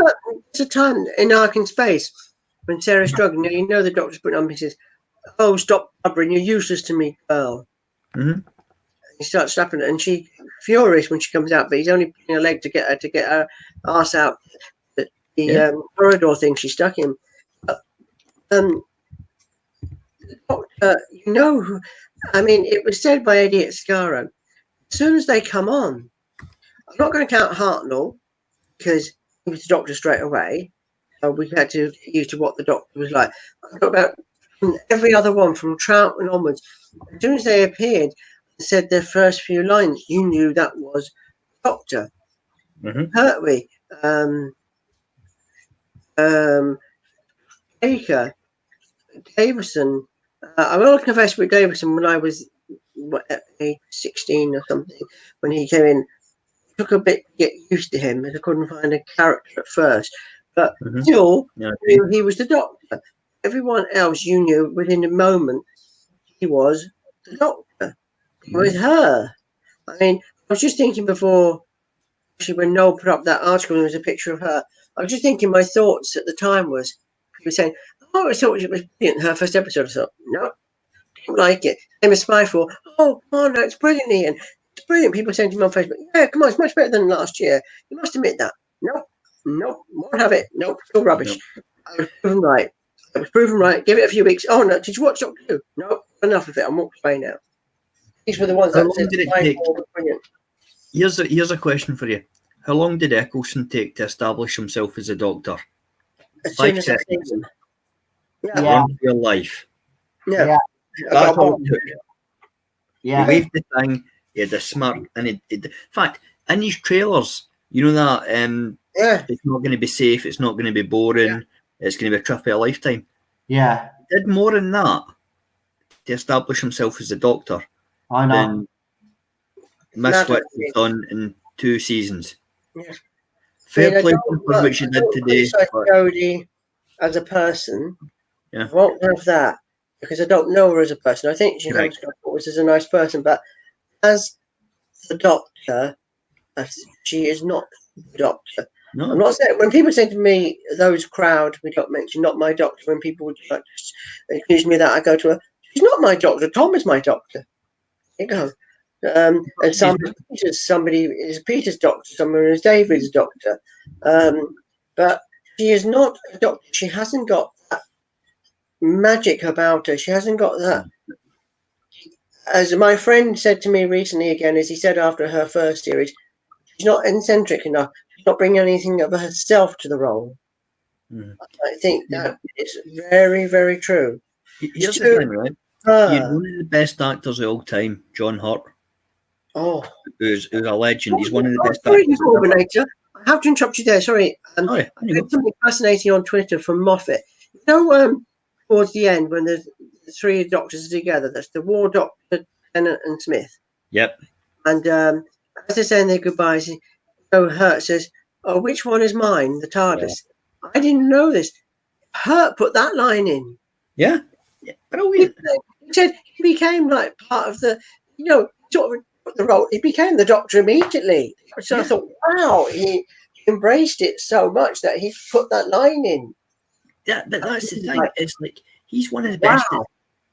There's a time in Ark in Space when Sarah's struggling. The Doctor's putting on. He says, "Oh, stop blubbering! You're useless to me, girl." Mm-hmm. He starts slapping her, and she's furious when she comes out. But he's only putting her leg to get her arse out the corridor thing she's stuck in. Doctor, it was said by Eddie at Skaro. As soon as they come on, I'm not going to count Hartnell because he was the Doctor straight away. We had to get used to what the Doctor was like. I talk about every other one from Troughton onwards. As soon as they appeared and said their first few lines, you knew that was Doctor. Pertwee, Baker, Davison. I will confess with Davison when I was age 16 or something, when he came in, it took a bit to get used to him, as I couldn't find a character at first. But still, knew he was the Doctor. Everyone else you knew within a moment he was the Doctor. It was her. I mean, I was just thinking before, actually, when Noel put up that article and there was a picture of her, I was just thinking my thoughts at the time was, he was saying, "Oh, I thought it was brilliant, her first episode." I thought, no, don't like it. Same as Spyfall. Oh, come on, no, it's brilliant, Ian. It's brilliant. People saying to me on Facebook, yeah, come on, it's much better than last year. You must admit that. Nope, won't have it. Nope, still rubbish. Nope. I was proven right. Give it a few weeks. Oh, no, did you watch Doctor Who? Nope, enough of it. I'm walking away now. These were the ones How that long said did it take? Spyfall was brilliant. Here's a question for you. How long did Eccleston take to establish himself as a doctor? As 5 soon as I see seconds. them. Yeah. One for your life. Yeah. That's all it took. Yeah. He waved the thing, he had a smirk, and in fact, in these trailers, you know that it's not going to be safe, it's not going to be boring, it's going to be a trip of a lifetime. Yeah. He did more than that to establish himself as a doctor I know. than Miss Switch has done in 2 seasons. Yeah. Fair play for what she did today. Jodie as a person, Yeah. I won't have that because I don't know her as a person. I think she comes across as a nice person, but as the doctor, she is not the doctor. No. I'm not saying when people say to me, "Those crowd," we don't mention not my doctor. When people would like accuse me of that, I go to her. She's not my doctor. Tom is my doctor. There you go. And somebody is Peter's doctor, someone is David's doctor. But she is not a doctor. She hasn't got that magic about her. She hasn't got that. As my friend said to me recently again, as he said after her first series, she's not eccentric enough. She's not bringing anything of herself to the role. I think that is very, very true. Here's the thing, right? You're one of the best actors of all time, John Hurt. Oh, who's a legend. He's one of the best actors. I have to interrupt you there. Sorry. I read something fascinating on Twitter from Moffat. You know, towards the end when the 3 doctors are together, that's the War Doctor, Tennant, and Smith. Yep. And as they're saying their goodbyes, Hurt says, "Oh, which one is mine? The Tardis." Yeah. I didn't know this. Hurt put that line in. Yeah. Brilliant. He said he became like part of the, sort of the role. He became the Doctor immediately. So I thought, wow, he embraced it so much that he put that line in. Yeah, but that's the thing. It's like he's one of the best that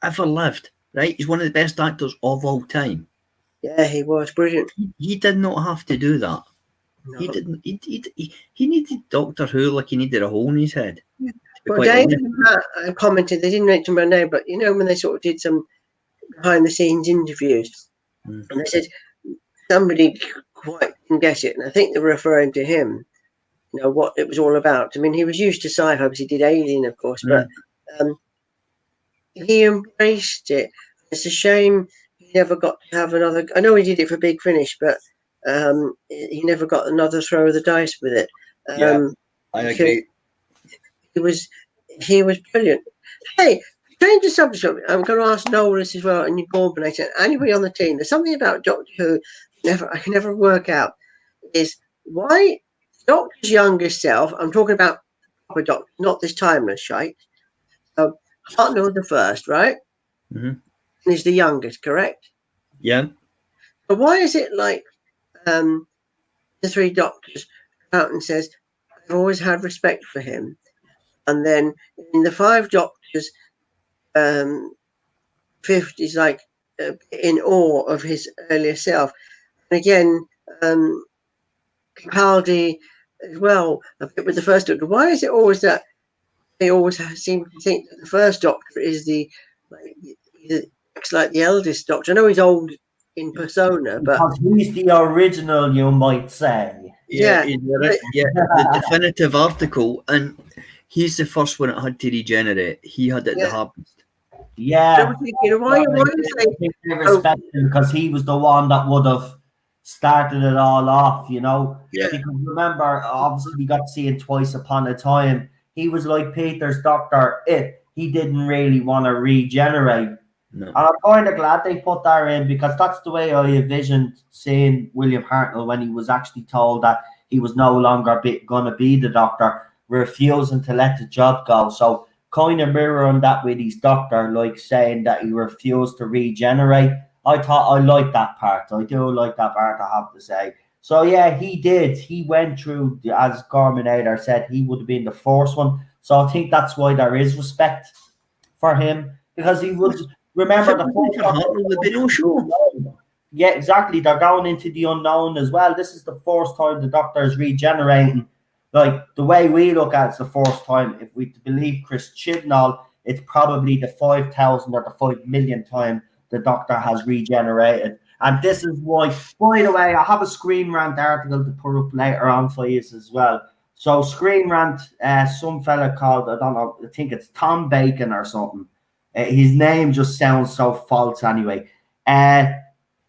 ever lived, right? He's one of the best actors of all time. Yeah, he was brilliant. He did not have to do that. No. He didn't. He needed Doctor Who like he needed a hole in his head. Yeah. Well, David and Matt commented, they didn't mention my name, but when they sort of did some behind the scenes interviews, and they said somebody quite didn't get it, and I think they were referring to him, what it was all about. I mean, he was used to sci-fi because he did Alien, of course, but he embraced it. It's a shame he never got to have another. I know he did it for Big Finish, but he never got another throw of the dice with it. I agree. He was brilliant. Hey, change the subject. I'm going to ask Noel this as well, and you Gorban. I said, anybody on the team, there's something about Doctor Who I can never work out is why Doctor's younger self. I'm talking about proper Doctor, not this timeless shite. Hartnell the first, right? Mm-hmm. And he's the youngest, correct? Yeah. But why is it like the 3 Doctors out and says, I've always had respect for him, and then in the 5 Doctors, 5th is like in awe of his earlier self, and again Capaldi as well, a bit with the first Doctor. Why is it always that they always seem to think that the first Doctor is like the eldest Doctor? I know he's old in persona, but because he's the original, you might say. Yeah, the definitive article, and he's the first one that had to regenerate. He had it the hardest. Yeah, why they respect him because he was the one that would have started it all off, Yeah. Because remember, obviously, we got to see it twice upon a time. He was like Peter's Doctor. He didn't really want to regenerate. No. And I'm kind of glad they put that in because that's the way I envisioned seeing William Hartnell when he was actually told that he was no longer going to be the Doctor, refusing to let the job go. So kind of mirroring that with his Doctor, like saying that he refused to regenerate. I liked that part. I do like that part, I have to say. So yeah, he did. He went through, as Gorminator said, he would have been the first one. So I think that's why there is respect for him, because he was remember the would be no show. Yeah, exactly. They're going into the unknown as well. This is the first time the Doctor is regenerating. Like the way we look at it's the first time. If we believe Chris Chibnall, it's probably the 5,000 or the 5 million time the Doctor has regenerated. And this is why, by the way, I have a Screen Rant article to put up later on for you as well. So Screen Rant, some fella called, I don't know, I think it's Tom Bacon or something. His name just sounds so false anyway.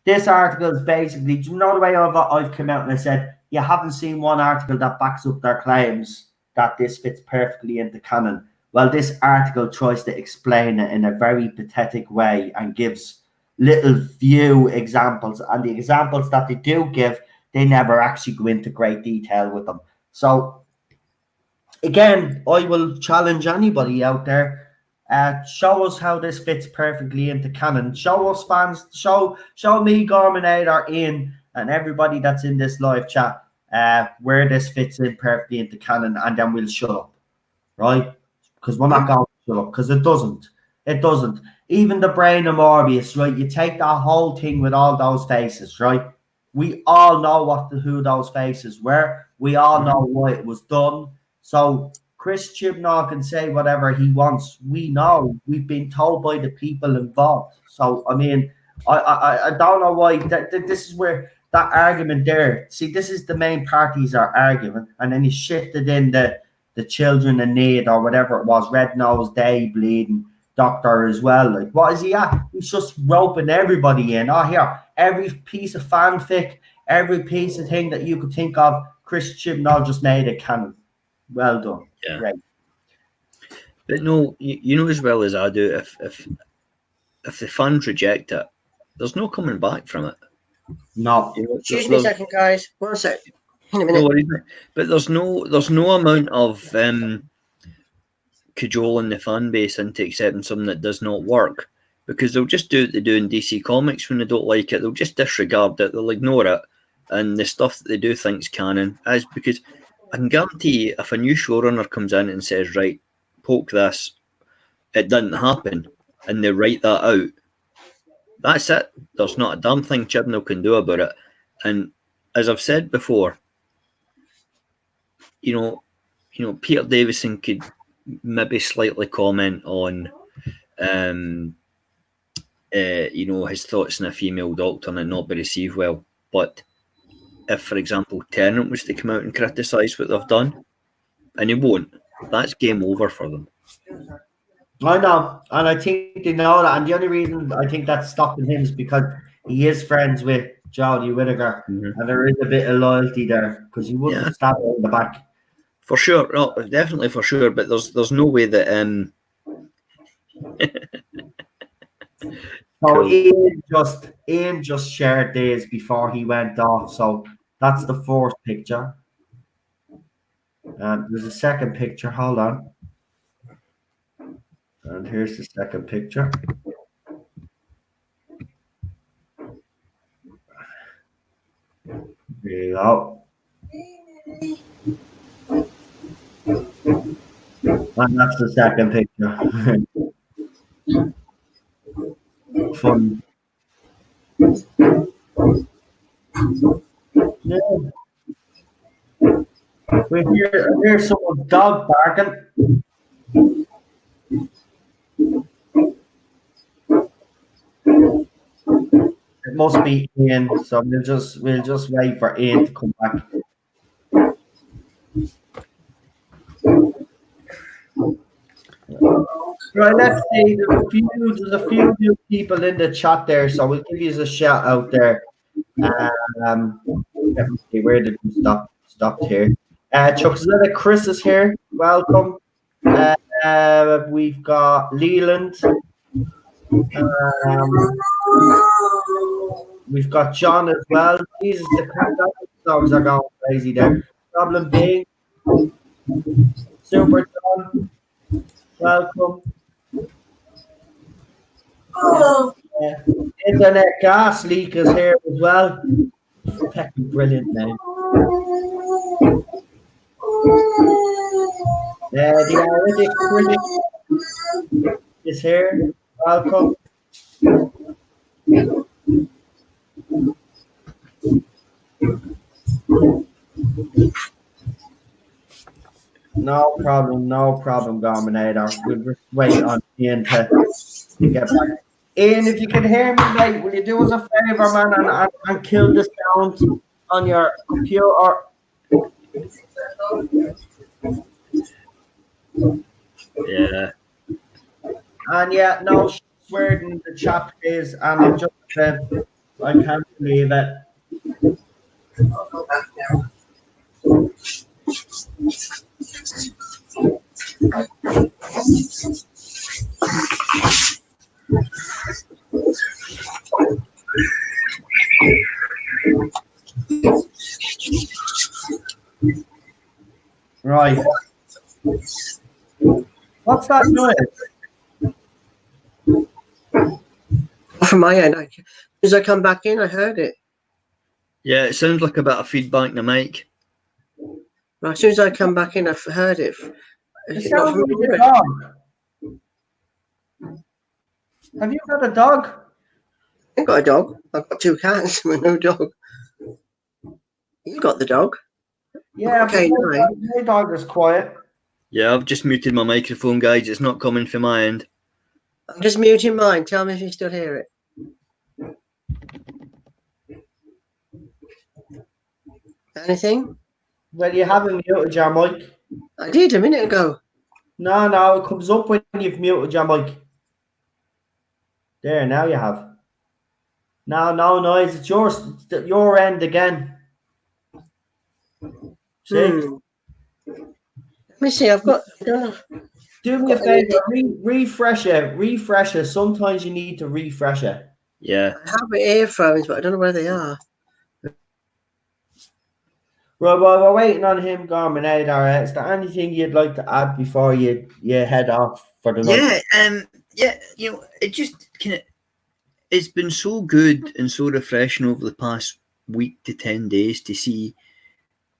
This article is basically, do you know the way I've come out and I said, you haven't seen one article that backs up their claims that this fits perfectly into canon. Well, this article tries to explain it in a very pathetic way and gives little few examples. And the examples that they do give, they never actually go into great detail with them. So, again, I will challenge anybody out there. Show us how this fits perfectly into canon. Show us fans, show me, Gorminator, Ian, and everybody that's in this live chat where this fits in perfectly into canon, and then we'll shut up, right? Because we're not going to shut up, because it doesn't. It doesn't. Even the brain of Morbius, right? You take that whole thing with all those faces, right? We all know who those faces were. We all know why it was done. So Chris Chibnall can say whatever he wants. We know. We've been told by the people involved. So, I mean, I don't know why. This is where that argument there. See, this is the main parties are arguing. And then he shifted in the children in need or whatever it was. Red Nose Day, Bleeding Doctor as well. Like, what is he at? He's just roping everybody in. Oh, here, every piece of fanfic, every piece of thing that you could think of, Chris Chibnall just made it canon. Well done. Yeah. Right. But no, you know as well as I do, if the fans reject it, there's no coming back from it. No. You know, Excuse me a second, guys. 1 sec. In a minute. No worries, but there's no amount of cajoling the fan base into accepting something that does not work, because they'll just do what they do in DC Comics when they don't like it. They'll just disregard it. They'll ignore it, and the stuff that they do think's canon is because I can guarantee you, if a new showrunner comes in and says, right, poke this, it didn't happen, and they write that out, that's it. There's not a damn thing Chibnall can do about it. And as I've said before, you know, Peter Davison could maybe slightly comment on, you know, his thoughts on a female Doctor and it not be received well. But if, for example, Tennant was to come out and criticise what they've done, and he won't, that's game over for them. I know, and I think they know that. And the only reason I think that's stopping him is because he is friends with Jodie Whittaker, and there is a bit of loyalty there because he wouldn't stab her in the back. For sure, no, definitely for sure. But there's no way that. So Ian just shared these before he went off. So that's the fourth picture. There's a second picture. Hold on. And here's the second picture. There you go. And that's the second picture. Fun. Yeah. We hear someone's dog barking. It must be Ian, so we'll just wait for Ian to come back. Right, let's see. There's a few new people in the chat there, so we'll give you a shout out there. Let me see, where did we stop here? Chuck Zilla, Chris is here. Welcome. We've got Leland. We've got John as well. Jesus, the dogs are going crazy there. Problem being, Super John, welcome. Internet gas leak is here as well. Fucking brilliant name. The Arabic critic is here. Welcome. No problem, Dominator. We'll just wait on Ian to get back. Ian, if you can hear me, mate, will you do us a favour, man, and kill the sound on your computer? Yeah. And yeah, no swearing in the chat, please. And I'm just, I can't believe it. Right. What's that noise? From my end, as I come back in, I heard it. Yeah, it sounds like a bit of feedback in the mic. As soon as I come back in, I've heard it. It sounds like a dog. Have you got a dog? I've got a dog. I've got 2 cats with no dog. You got the dog? Yeah, okay. My dog is quiet. Yeah, I've just muted my microphone, guys. It's not coming from my end. I'm just muting mine. Tell me if you still hear it. Anything? Well, you haven't muted your mic. I did a minute ago. No, it comes up when you've muted your mic. There, now you have. No noise. It's yours. It's your end again. See? Let me see. I've got. Do me a favor. Refresh it. Sometimes you need to refresh it. Yeah. I have earphones, but I don't know where they are. Right, well, we're waiting on him, Garminator. Is there anything you'd like to add before you head off for the night? Yeah, you know, it just kind of, it's been so good and so refreshing over the past week to 10 days to see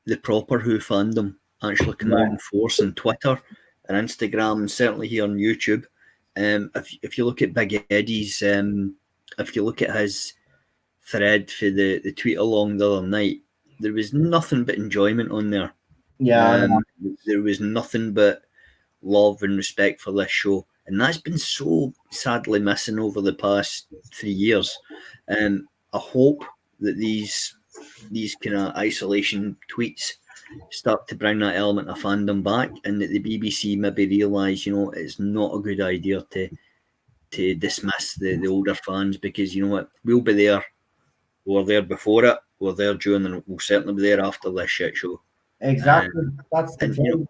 the proper Who fandom actually come out in force on Twitter and Instagram, and certainly here on YouTube. If you look at Big Eddie's, if you look at his thread for the tweet along the other night, there was nothing but enjoyment on there. Yeah. There was nothing but love and respect for this show, and that's been so sadly missing over the past 3 years. I hope that these kind of isolation tweets start to bring that element of fandom back, and that the BBC maybe realise, you know, it's not a good idea to dismiss the older fans, because you know what, we'll be there. We were there before it, we're there during, and we'll certainly be there after this shit show. Exactly. That's the thing. You know,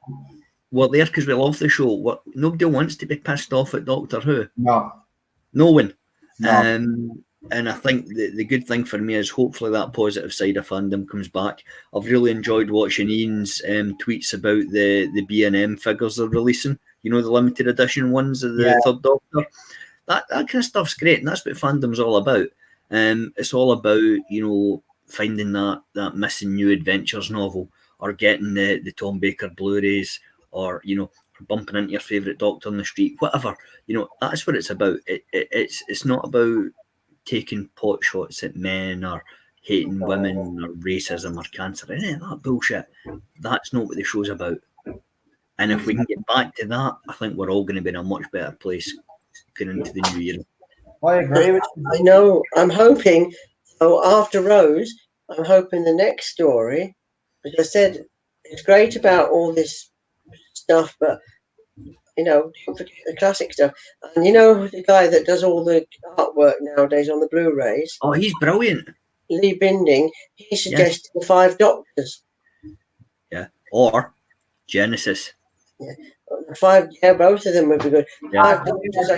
we're there because we love the show. Nobody wants to be pissed off at Doctor Who. No one. No. And I think the good thing for me is hopefully that positive side of fandom comes back. I've really enjoyed watching Ian's tweets about the B&M figures they're releasing. You know, the limited edition ones of the Third Doctor. That kind of stuff's great, and that's what fandom's all about. It's all about, you know, finding that missing New Adventures novel, or getting the Tom Baker Blu-rays, or, you know, bumping into your favourite Doctor on the street, whatever. You know, that's what it's about. It's not about taking pot shots at men, or hating women, or racism, or cancer, any of that bullshit. That's not what the show's about. And if we can get back to that, I think we're all going to be in a much better place going into the new year. I agree with you. I know. I'm hoping. So after Rose, I'm hoping the next story, as I said, it's great about all this stuff, but you know, don't forget the classic stuff. And you know, the guy that does all the artwork nowadays on the Blu-rays. Oh, he's brilliant. Lee Binding. He suggested the 5 Doctors. Yeah, or Genesis. Yeah. 5, both of them would be good. Yeah. They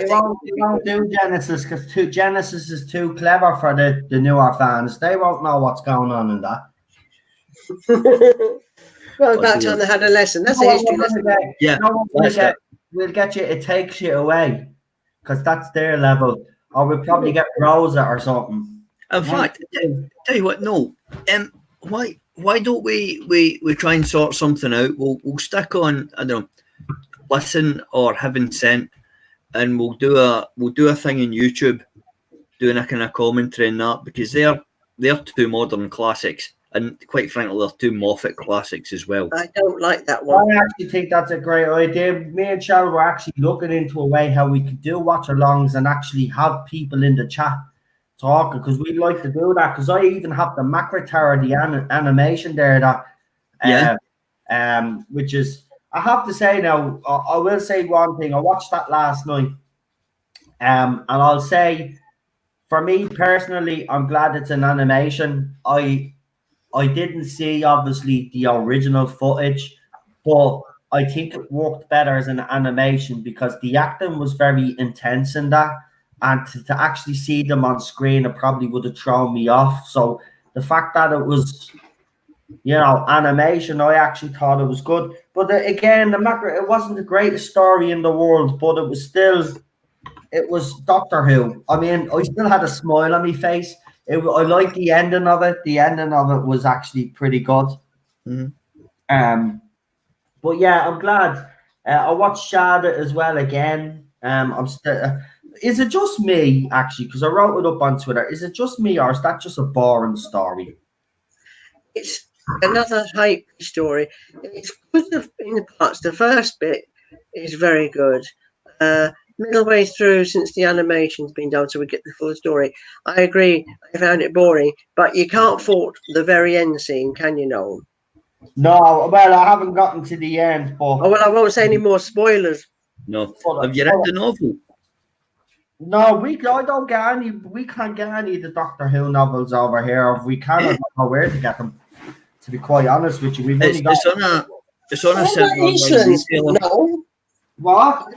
won't do Genesis, because Genesis is too clever for the newer fans. They won't know what's going on in that. Well, that time they had a lesson. That's a history lesson. We'll get you. It takes you away, because that's their level. Or we'll probably get Rosa or something. In fact, tell you what, no. Why don't we try and sort something out? We'll stick on, I don't know, Listen or Heaven Sent, and we'll do a thing on YouTube doing a kind of commentary on that, because they're two modern classics, and quite frankly, they're two Moffat classics as well. I don't like that one. I actually think that's a great idea. Me and Cheryl were actually looking into a way how we could do watch-alongs and actually have people in the chat talking, because we'd like to do that, because I even have the macro tower, the animation there, that which is, I have to say now, I will say one thing. I watched that last night, and I'll say, for me personally, I'm glad it's an animation. I didn't see, obviously, the original footage, but I think it worked better as an animation because the acting was very intense in that, and to actually see them on screen, it probably would have thrown me off. So the fact that it was, animation, I actually thought it was good. But again, it wasn't the greatest story in the world, but it was Doctor Who. I mean, I still had a smile on my face. I like the ending of it. The ending of it was actually pretty good. Mm-hmm. But yeah, I'm glad. I watched Shada as well again. I'm still. Is it just me actually? Because I wrote it up on Twitter. Is it just me, or is that just a boring story? It's another hype story. It's good in parts. The first bit is very good. Middle way through, since the animation's been done, so we get the full story. I agree. I found it boring, but you can't fault the very end scene, can you, Noel? No, well, I haven't gotten to the end, but I won't say any more spoilers. No, have you read the novel? No, we don't get any. We can't get any of the Doctor Who novels over here. If we can, I don't know where to get them. To be quite honest with you, we've only got. It's on a central Eastlands. No. What?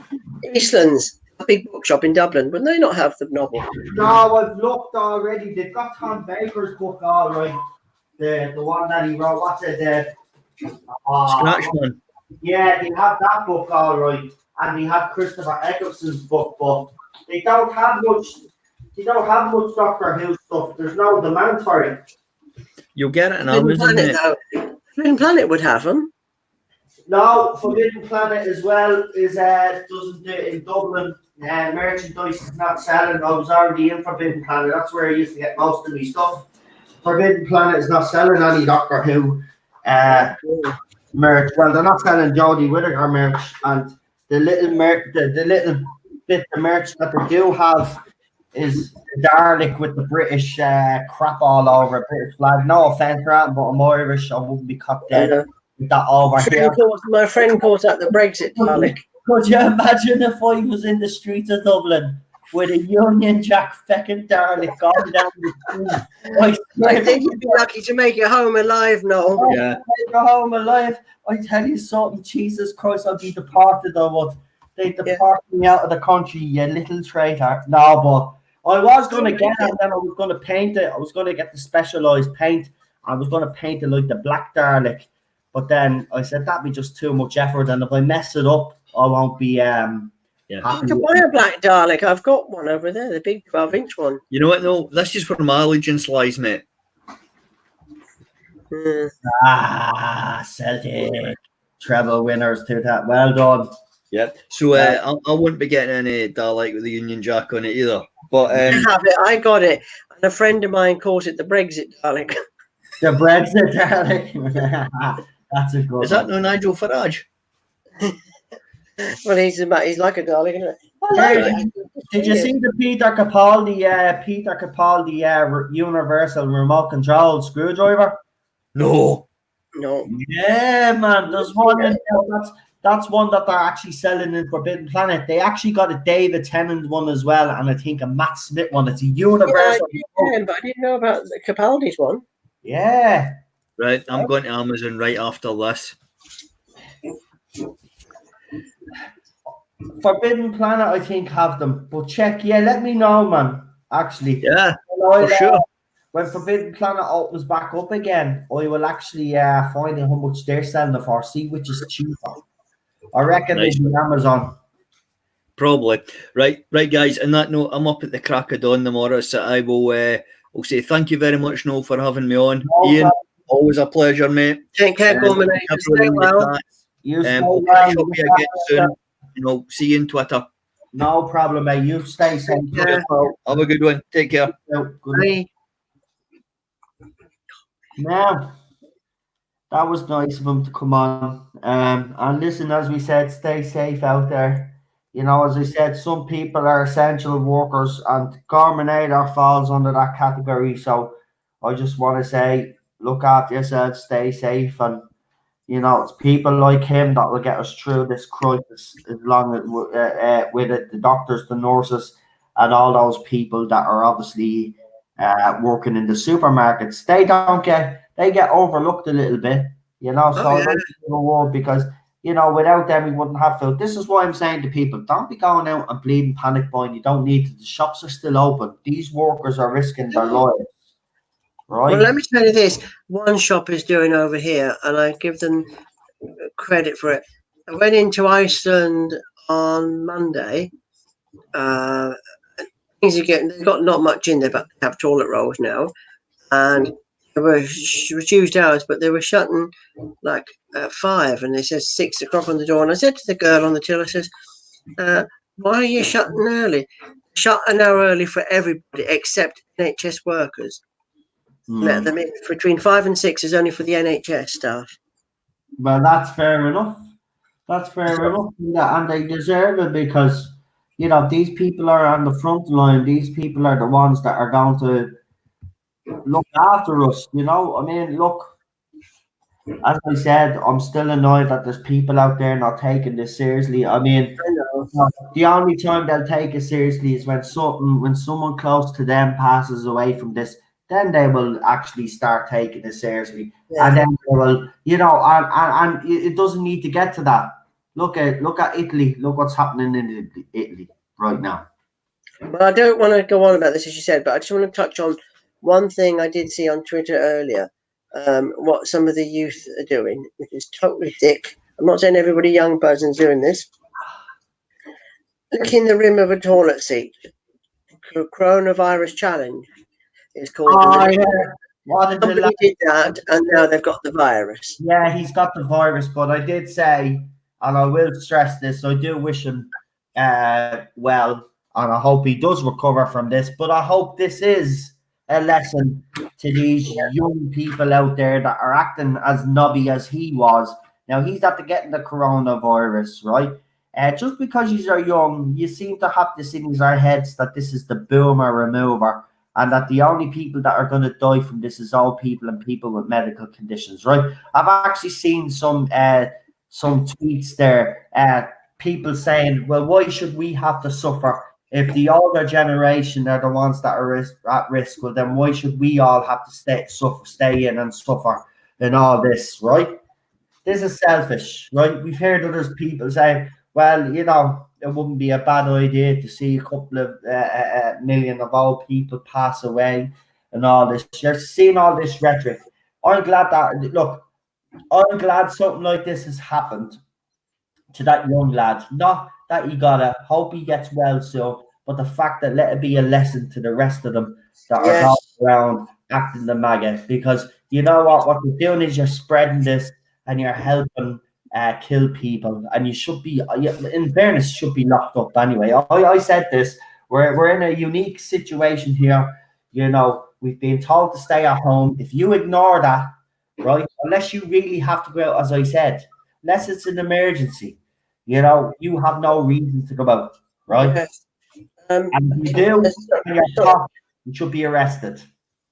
Eastlands, a big bookshop in Dublin. Would they not have the novel? No, I've looked already. They've got Tom Baker's book, all right. The one that he wrote. What's it? Scratchman. Yeah, they have that book, all right, and they have Christopher Eccleston's book, but they don't have much. They don't have much Doctor Who stuff. There's no demand for it. You'll get it in Forbidden Amazon. Planet, Forbidden Planet would have them. No, Forbidden Planet as well is doesn't do it in Dublin. Merchandise is not selling. I was already in Forbidden Planet. That's where I used to get most of my stuff. Forbidden Planet is not selling any Doctor Who merch. Well, they're not selling Jodie Whittaker merch, and the little bit of merch that they do have is the Dalek with the British crap all over a British flag. No offense, right, but I'm Irish. I wouldn't be cut dead with that over here. My friend calls that the Brexit Dalek. Could you imagine if I was in the streets of Dublin with a Union Jack fecking Dalek going down the street? I think you'd be lucky to make it home alive, no. Yeah. Make it home alive. I tell you something, Jesus Christ, I'll be deported. I would. They deport me out of the country, you little traitor. No, but I was going to get it, and then I was going to paint it. I was going to get the specialised paint. I was going to paint it like the Black Dalek. But then I said that'd be just too much effort, and if I mess it up, I won't be happy. You can buy a Black Dalek. I've got one over there, the big 12-inch one. You know what, though? That's just where my allegiance lies, mate. Celtic. Treble winners to that. Well done. Yep. So I wouldn't be getting any Dalek with the Union Jack on it either. But I have it. I got it. And a friend of mine calls it the Brexit Dalek. The Brexit Dalek. That's a good. Is that no Nigel Farage? Well, he's like a Dalek, isn't it? Did you see the Peter Capaldi Universal remote control screwdriver? No. Yeah, man. There's one in there. That's one that they're actually selling in Forbidden Planet. They actually got a David Tennant one as well, and I think a Matt Smith one. It's a universal. Yeah, but I didn't know about the Capaldi's one. Yeah. Right, I'm going to Amazon right after this. Forbidden Planet, I think, have them. But check, let me know, man. Actually. Yeah, for sure. When Forbidden Planet opens back up again, I will actually find out how much they're selling it for, see which is cheaper. I reckon it's Amazon. Probably. Right, guys. On that note, I'm up at the crack of dawn tomorrow, so I will say thank you very much, Noel, for having me on. Ian, always a pleasure, mate. Take care, Coleman. Stay well. Hopefully I'll be again soon. See you on Twitter. No problem, mate. You stay safe. Yeah. Have a good one. Take care. Bye. Now, that was nice of him to come on. And listen, as we said, stay safe out there. You know, as I said, some people are essential workers, and Garminator falls under that category. So I just want to say, look after yourself, stay safe, and you know, it's people like him that will get us through this crisis, as long as with it, the doctors, the nurses, and all those people that are obviously working in the supermarkets. They get overlooked a little bit, you know. So Oh, I yeah. like to give a word because you know, without them, we wouldn't have food. This is why I'm saying to people, don't be going out and bleeding panic buying. You don't need to. The shops are still open. These workers are risking their lives, right? Well, let me tell you this. One shop is doing over here, and I give them credit for it. I went into Iceland on Monday. Things are getting, they've got not much in there, but they have toilet rolls now. And they were reduced hours, but they were shutting like at 5, and they said 6 o'clock on the door. And I said to the girl on the till, I says, why are you shutting early? Shut an hour early for everybody except NHS workers. Let them in between 5 and 6 is only for the NHS staff. Well, that's fair enough. That's fair enough. Yeah, and they deserve it because, you know, these people are on the front line. These people are the ones that are going to look after us. You know, I mean, look, as I said, I'm still annoyed that there's people out there not taking this seriously. I mean, I know. the only time they'll take it seriously is when someone close to them passes away from this. Then they will actually start taking it seriously, Yeah. and then they will, you know, and it doesn't need to get to that. Look at Italy. Look what's happening in Italy right now. Well, I don't want to go on about this, as you said, but I just want to touch on one thing I did see on Twitter earlier. What some of the youth are doing, which is totally thick. I'm not saying everybody young person's doing this. Licking the rim of a toilet seat. Coronavirus challenge is called. Oh, yeah. What did you Somebody like? did that, and now they've got the virus. Yeah, he's got the virus, but I did say, and I will stress this, I do wish him well, and I hope he does recover from this. But I hope this is a lesson to these young people out there that are acting as knobby as he was. Now, he's after getting the coronavirus, right? Just because you are young, you seem to have this in our heads that this is the boomer remover, and that the only people that are going to die from this is old people and people with medical conditions, right? I've actually seen some tweets there, people saying, well, why should we have to suffer if the older generation are the ones that are at risk? Well, then why should we all have to stay in and suffer in all this, right? This is selfish, right? We've heard others people say, well, you know, it wouldn't be a bad idea to see a couple of million of old people pass away and all this. You're seeing all this rhetoric. I'm glad something like this has happened to that young lad. Not that he gotta hope he gets well soon, but the fact that let it be a lesson to the rest of them that are going around acting the maggot. Because you know what you're doing is you're spreading this and you're helping kill people, and you should be, in fairness, should be locked up anyway. I said this. We're in a unique situation here. You know, we've been told to stay at home. If you ignore that, right, unless you really have to go out, as I said, unless it's an emergency, you know, you have no reason to go out, right? Yes. And if you do, and you're caught, you should be arrested.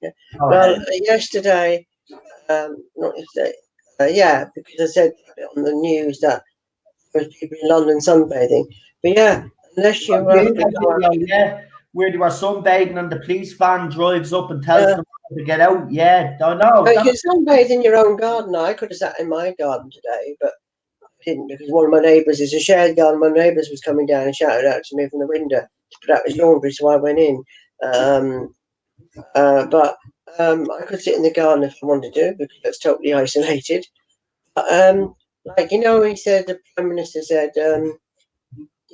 Yeah. Well, yesterday, not yesterday, because I said on the news that there was people in London sunbathing. But yeah, unless you where they were sunbathing and the police van drives up and tells them to get out. Yeah, don't know. You can sunbathe in your own garden. I could have sat in my garden today, but I didn't because one of my neighbours is a shared garden. My neighbours was coming down and shouted out to me from the window to put out his laundry, so I went in. But I could sit in the garden if I wanted to because it's totally isolated. But, like, you know, he said, the Prime Minister said, you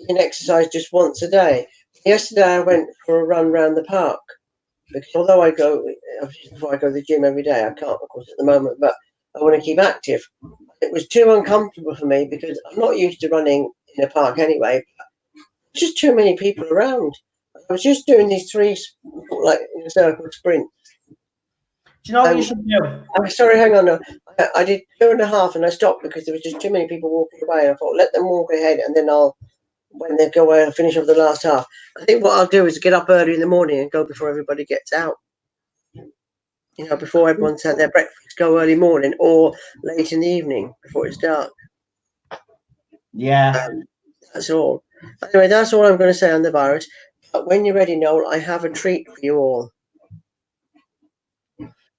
can exercise just once a day. Yesterday I went for a run around the park because although before I go to the gym every day, I can't, of course, at the moment, but I want to keep active. It was too uncomfortable for me because I'm not used to running in a park anyway. just too many people around. I was just doing these 3 like in a circle sprint. Do you know what you should do? I'm sorry, hang on. No. I did 2.5 and I stopped because there was just too many people walking away. I thought, let them walk ahead and then when they go away, I'll finish off the last half. I think what I'll do is get up early in the morning and go before everybody gets out. You know, before everyone's had their breakfast, go early morning or late in the evening before it's dark. Yeah. That's all. Anyway, that's all I'm going to say on the virus. But when you're ready, Noel, I have a treat for you all.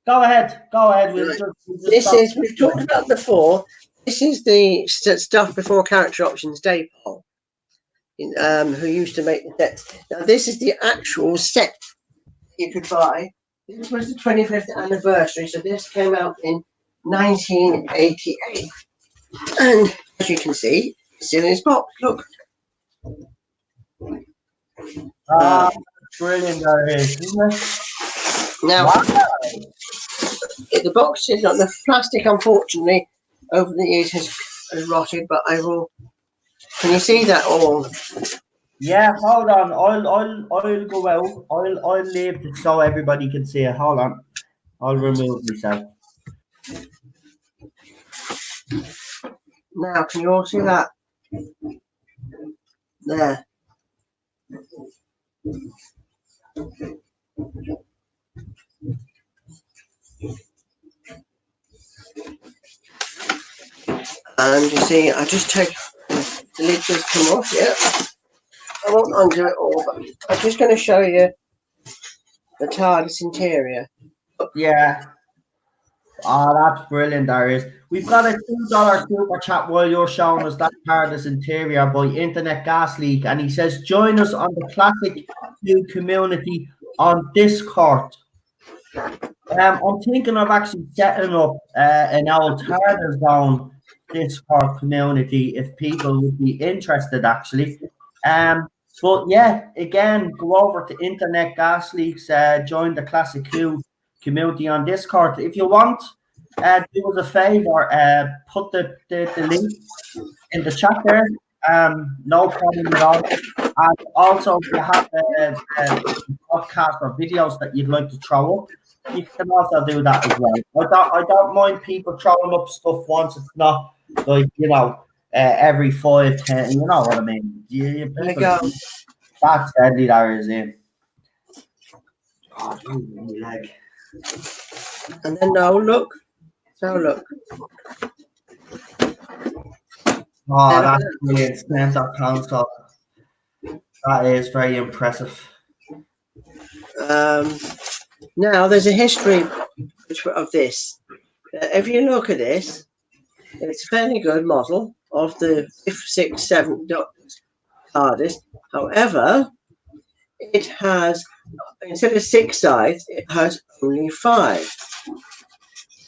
Go ahead. We've talked about before. This is the stuff before character options, Daypol, who used to make the sets. Now, this is the actual set you could buy. This was the 25th anniversary, so this came out in 1988. And as you can see, it's still in its box. Look. Brilliant, that is, isn't it? Now, wow. The box is not the plastic, unfortunately, over the years has rotted, but I will. Can you see that all? Yeah, hold on. I'll go out. I'll leave it so everybody can see it. Hold on. I'll remove myself. Now, can you all see that? There. And you see, I just take the lid does come off, yeah. I won't undo it all, but I'm just going to show you the TARDIS interior. Yeah. Oh, that's brilliant, Darius. We've got a $2 super chat while you're showing us that TARDIS interior by Internet Gas Leak, and he says, join us on the Classic 2 community on Discord. I'm thinking of actually setting up an old TARDIS Zone Discord community if people would be interested, actually. But yeah, again, go over to Internet Gas Leaks, join the Classic Q community on Discord. If you want, do us a favor, put the link in the chat there. No problem at all. And also, if you have a podcast or videos that you'd like to throw up, you can also do that as well. I don't mind people throwing up stuff once. It's not like, every 5, 10, you know what I mean? There you go. That's deadly, there is in. God, my leg. And then now look. Oh, that's brilliant. That console. That is very impressive. Now there's a history of this. If you look at this, it's a fairly good model of the 5th, 6th, 7th TARDIS. However, it has, instead of 6 sides, it has only 5.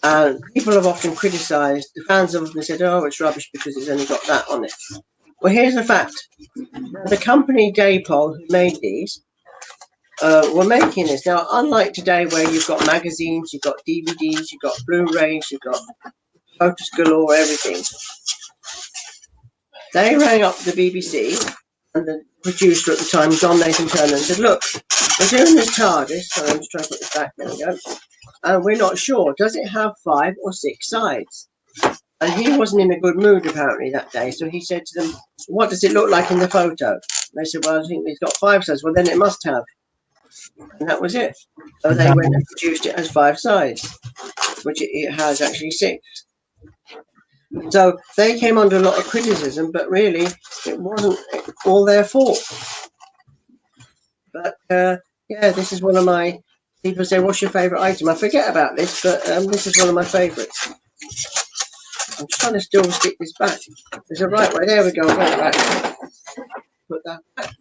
And people have often criticised, the fans have often said, oh, it's rubbish because it's only got that on it. Well, here's the fact. The company Daypol, who made these, were making this. Now, unlike today where you've got magazines, you've got DVDs, you've got Blu-rays, you've got photos galore, everything. They rang up the BBC and the producer at the time, John Nathan Turner, and said, look, we're doing this TARDIS, so I'm just trying to put this back, there we go. And we're not sure, does it have 5 or 6 sides? And he wasn't in a good mood apparently that day, so he said to them, what does it look like in the photo? And they said, well, I think it's got 5 sides. Well, then it must have. And that was it. So they went and produced it as 5 sides, which it has actually 6. So they came under a lot of criticism, but really it wasn't all their fault. But yeah, this is one of my, people say, what's your favourite item? I forget about this, but this is one of my favourites. I'm trying to still stick this back. There's a right way. There we go. Put that back.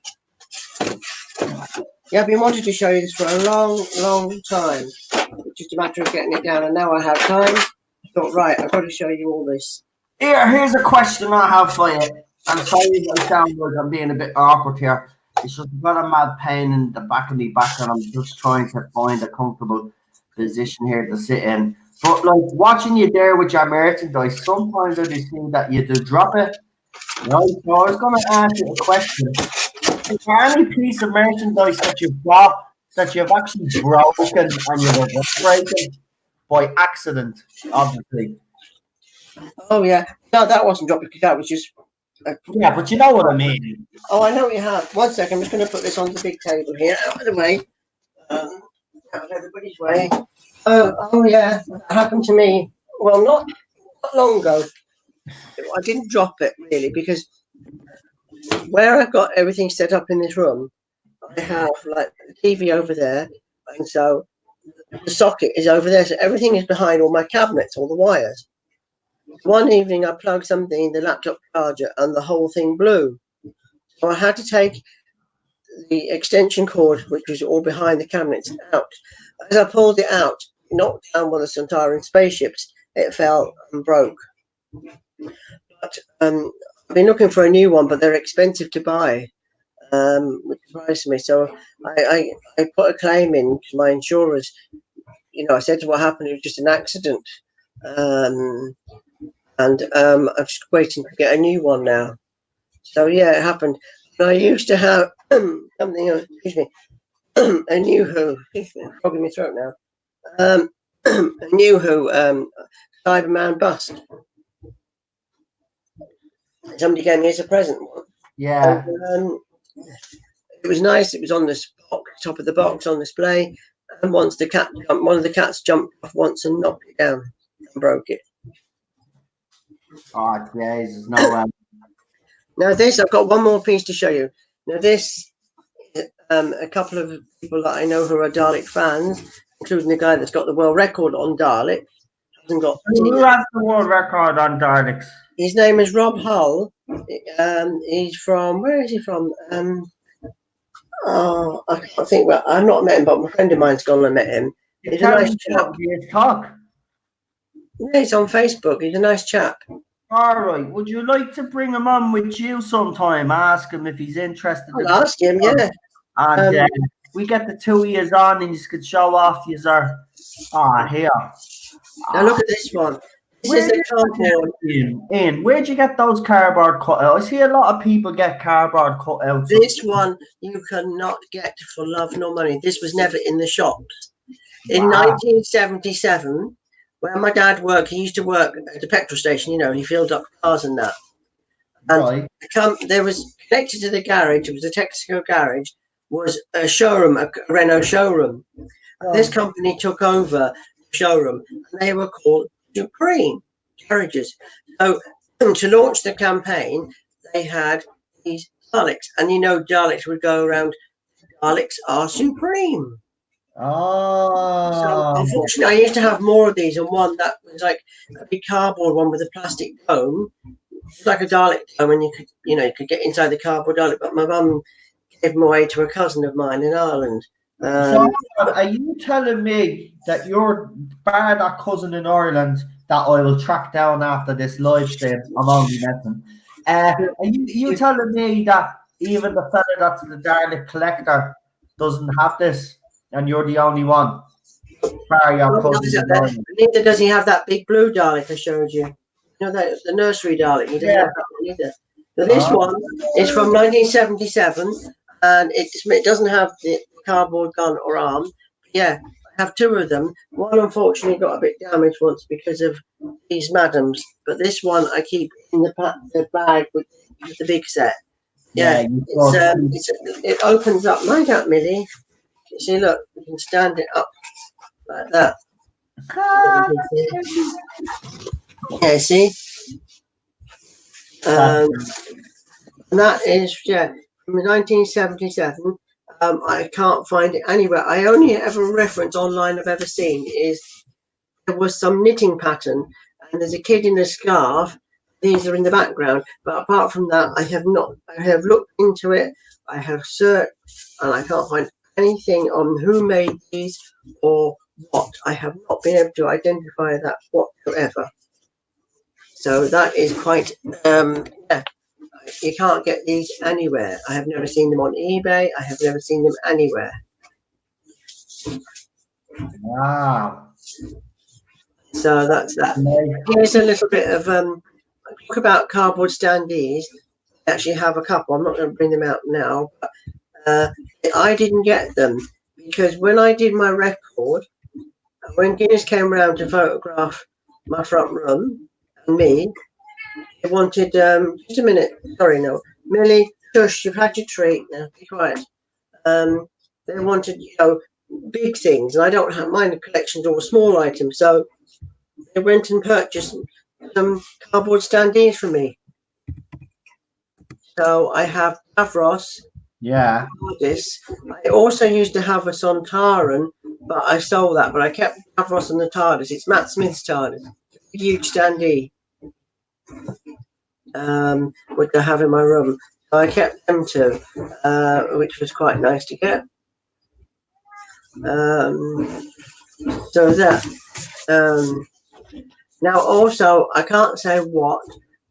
Yeah, I've been wanting to show you this for a long, long time. It's just a matter of getting it down, and now I have time. I thought, right, I've got to show you all this. Here's a question I have for you. I'm sorry if I sound like I'm being a bit awkward here. It's just I've got a mad pain in the back of my back, and I'm just trying to find a comfortable position here to sit in. But like watching you there with your merchandise, sometimes I just think that you do drop it. Right, so I was going to ask you a question. is there any piece of merchandise that you've got that you've actually broken and you've breaking by accident, obviously? Oh yeah, no, that wasn't dropped because that was just. Yeah, but you know what I mean. Oh, I know what you have. 1 second, I'm just going to put this on the big table here, out of the way. Out of everybody's way. Oh yeah, that happened to me. Well, not long ago. I didn't drop it really because where I've got everything set up in this room, I have like the TV over there, and so the socket is over there. So everything is behind all my cabinets, all the wires. One evening, I plugged something in the laptop charger, and the whole thing blew. So I had to take the extension cord, which was all behind the cabinets, out. As I pulled it out, knocked down one of the Centaurian spaceships, it fell and broke. But I've been looking for a new one, but they're expensive to buy, which surprised me. So I put a claim in to my insurers. You know, I said what happened, it was just an accident. And I'm just waiting to get a new one now. So yeah, it happened. And I used to have something, excuse me, a new Who, fogging my throat now, a new Who, Cyberman bust. Somebody gave me as a present one. Yeah. And, it was nice. It was on the top of the box on display. And once the cat, one of the cats jumped off once and knocked it down and broke it. Oh, Jesus, no. Now this, I've got one more piece to show you. Now this, a couple of people that I know who are Dalek fans, including the guy that's got the world record on Dalek, hasn't got. Who has the world record on Daleks? His name is Rob Hull. He's from, where is he from? Oh, I can't think. Well, I've not met him, but my friend of mine's gone and met him. He's a nice chap. Talk. Yeah, he's on Facebook. He's a nice chap. All right. Would you like to bring him on with you sometime? Ask him if he's interested. I'll ask him, yeah. And we get the 2 years on and you could show off you, sir. Here. Now look at this one. This is a cardboard. Ian, where'd you get those cardboard cutouts? I see a lot of people get cardboard cutouts. This one you cannot get for love nor money. This was never in the shops. In 1977, where my dad worked, he used to work at a petrol station, you know, he filled up cars and that. And there was connected to the garage, it was a Texaco garage, was a showroom, a Renault showroom. This company took over the showroom and they were called Supreme Garages. So to launch the campaign, they had these Daleks, and you know Daleks would go around, Daleks are supreme. So unfortunately, I used to have more of these, and one that was like a big cardboard one with a plastic dome. It's like a Dalek dome, and you could get inside the cardboard Dalek. But my mum gave them away to a cousin of mine in Ireland. So are you telling me that you're that cousin in Ireland that I will track down after this live stream? I'm only messing. Are you telling me that even the fella that's the Dalek collector doesn't have this, and you're the only one? Neither does he have that big blue Dalek I showed you. You know, that the nursery Dalek. He doesn't have that one either. So this one is from 1977, and it doesn't have the cardboard gun or arm. Yeah, I have two of them. One unfortunately got a bit damaged once because of these madams, but this one I keep in the bag with the big set. Yeah, it opens up like that, Millie. You see, look, you can stand it up like that. Yeah, see? And that is, from 1977. I can't find it anywhere. I only ever reference online I've ever seen is there was some knitting pattern and there's a kid in a scarf. These are in the background, but apart from that, I have not. I have looked into it. I have searched, and I can't find anything on who made these or what. I have not been able to identify that whatsoever. So that is quite. You can't get these anywhere. I have never seen them on eBay. I have never seen them anywhere. Wow. So that's that. Here's a little bit of talk about cardboard standees. actually have a couple. I'm not going to bring them out now, but I didn't get them because when I did my record, when Guinness came round to photograph my front room and me, they wanted, just a minute, sorry, no, Millie, shush, you've had your treat now, be quiet. They wanted, big things, and I don't have mine. The collection's all small items, so they went and purchased some cardboard standees for me. So I have Davros. Yeah. Tardis. I also used to have a Sontaran, but I sold that. But I kept Davros and the Tardis. It's Matt Smith's Tardis, huge standee, which I have in my room. So I kept them too, which was quite nice to get. So that. Now also, I can't say what,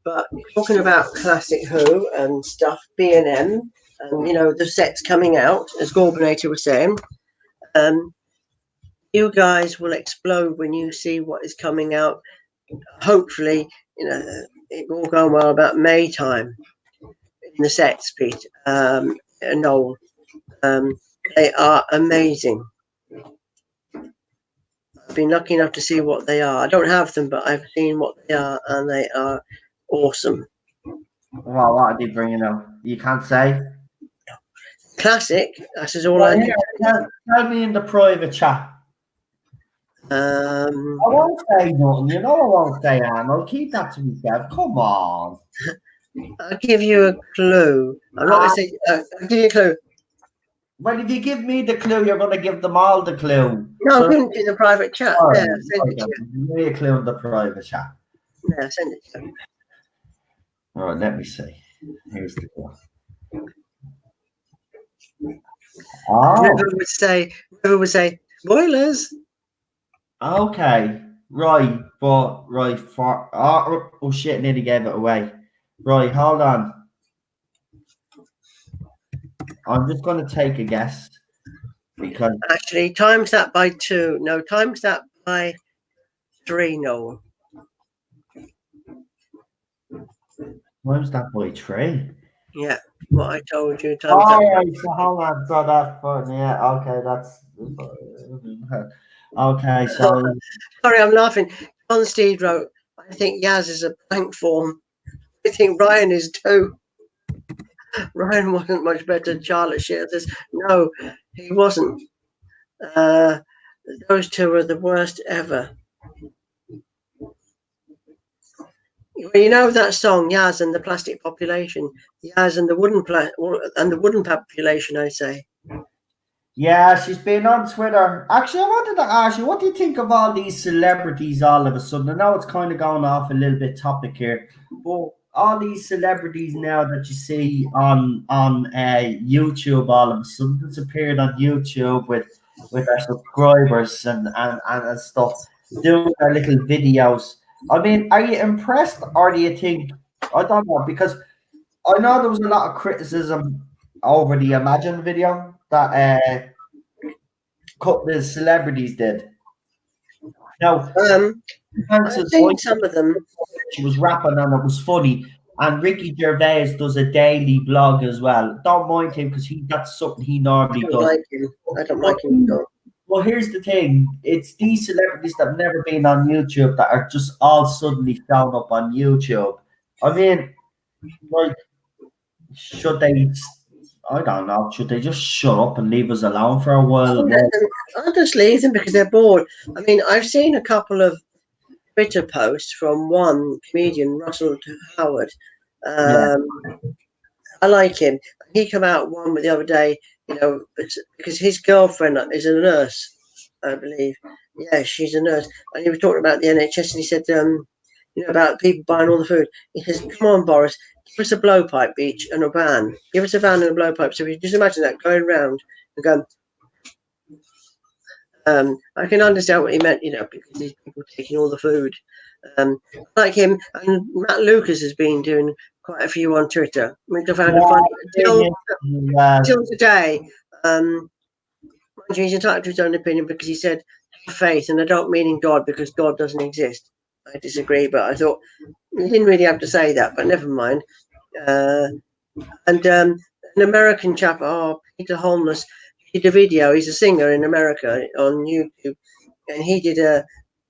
but talking about classic Who and stuff, B&M, and the sets coming out, as Gorbinator was saying, you guys will explode when you see what is coming out. Hopefully, it will go well about May time in the sets, Pete, and Noel. They are amazing. I've been lucky enough to see what they are. I don't have them, but I've seen what they are, and they are awesome. Well, what are they bringing out? You can't say. Classic. That is all I need. Tell me in the private chat. I won't say nothing. I won't say Anne. I'll keep that to myself. Come on. I'll give you a clue. I'm not going to say. I'll give you a clue. Well, if you give me the clue, you're going to give them all the clue. No, I'm going to do the private chat. Oh, Send it to you. Give me a clue in the private chat. Yeah, send it to you. All right, let me see. Here's the clue. Oh. Whoever would say spoilers. Okay, right, for oh shit, nearly gave it away. Right, hold on. I'm just going to take a guess because Actually, times that by 2. No, times that by 3. No. times that by 3. Yeah, what I told you. Oh, right, so hold on, so that's fun. Yeah, okay, that's okay. So sorry, I'm laughing. John Steed wrote, "I think Yaz is a blank form. I think Ryan is too." Ryan wasn't much better than Charlotte Shears says, no, he wasn't. Those two are the worst ever. Well, you know that song, Yaz and the Plastic Population, Yaz and the wooden population, I say. yeah, she's been on Twitter. Actually, I wanted to ask you, what do you think of all these celebrities all of a sudden? I know it's kind of going off a little bit topic here, but all these celebrities now that you see on YouTube all of a sudden disappeared on YouTube with their subscribers and stuff, doing their little videos. I mean, are you impressed, or do you think, I don't know, because I know there was a lot of criticism over the Imagine video that the celebrities did. Now, I've seen some of them. She was rapping and it was funny. And Ricky Gervais does a daily blog as well. Don't mind him because that's something he normally does. I don't like him. Well, here's the thing. It's these celebrities that have never been on YouTube that are just all suddenly found up on YouTube. I mean, like, should they, I don't know, should they just shut up and leave us alone for a while? I'll just leave them because they're bored. I mean, I've seen a couple of Twitter posts from one comedian, Russell Howard. I like him. He came out one with the other day, because his girlfriend is a nurse, I believe. Yeah, she's a nurse. And he was talking about the NHS, and he said, about people buying all the food. He says, come on, Boris, give us a blowpipe each and a van. Give us a van and a blowpipe. So you just imagine that going round and going, I can understand what he meant, because these people taking all the food. Like him, and Matt Lucas has been doing quite a few on Twitter, which I found funny until today. Mind you, he's entitled to his own opinion because he said have faith, and I don't mean in God because God doesn't exist. I disagree, but I thought he didn't really have to say that, but never mind. And an American chap, Peter Holness, he did a video. He's a singer in America on YouTube, and he did a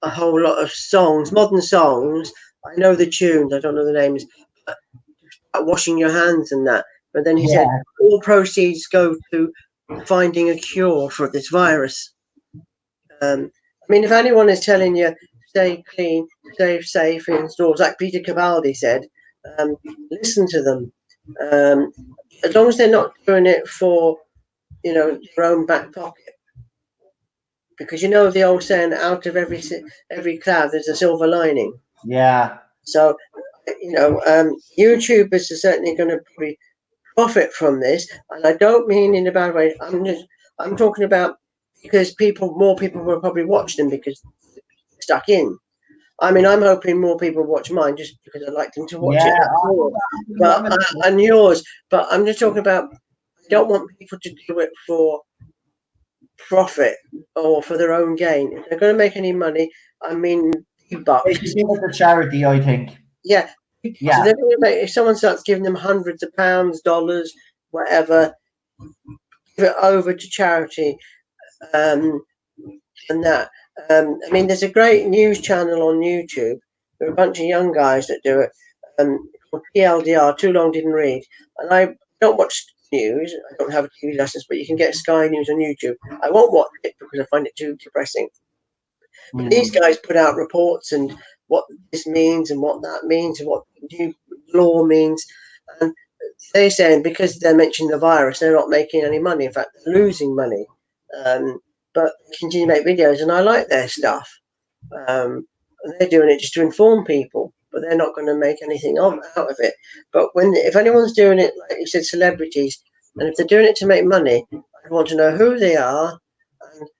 whole lot of songs, modern songs. I know the tunes, I don't know the names. Washing your hands and that. But then he said all proceeds go to finding a cure for this virus. I mean, if anyone is telling you stay clean, stay safe in stores, like Peter Capaldi said, listen to them. As long as they're not doing it for, their own back pocket. Because the old saying, out of every cloud there's a silver lining. Yeah. So, YouTubers are certainly going to probably profit from this, and I don't mean in a bad way. I'm talking about because more people will probably watch them because they're stuck in. I mean, I'm hoping more people watch mine just because I like them to watch it. And yours, but I'm just talking about. I don't want people to do it for profit or for their own gain. If they're going to make any money, I mean, bucks. They should give it to charity, I think. Yeah. So they're going to make, if someone starts giving them hundreds of pounds, dollars, whatever, give it over to charity, and that. I mean, there's a great news channel on YouTube. There are a bunch of young guys that do it. Called TLDR, Too Long Didn't Read. And I don't watch news. I don't have a TV license, but you can get Sky News on YouTube. I won't watch it because I find it too depressing. But these guys put out reports and what this means and what that means and what new law means. And they're saying because they're mentioning the virus, they're not making any money. In fact, they're losing money. But continue to make videos, and I like their stuff. They're doing it just to inform people, but they're not going to make anything out of it. But if anyone's doing it, like you said, celebrities, and if they're doing it to make money, I want to know who they are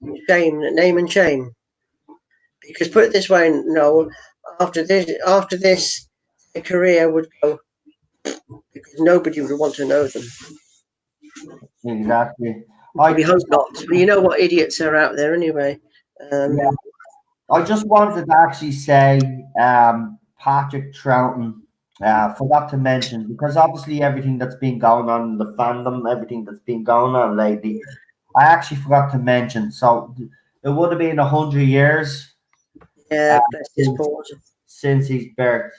and name and shame. Because put it this way, no, after this, their career would go because nobody would want to know them. Exactly. We hope not. But you know what idiots are out there anyway. I just wanted to actually say Patrick Troughton, forgot to mention, because obviously everything that's been going on in the fandom, everything that's been going on lately, I actually forgot to mention. So it would have been 100 years since his birth.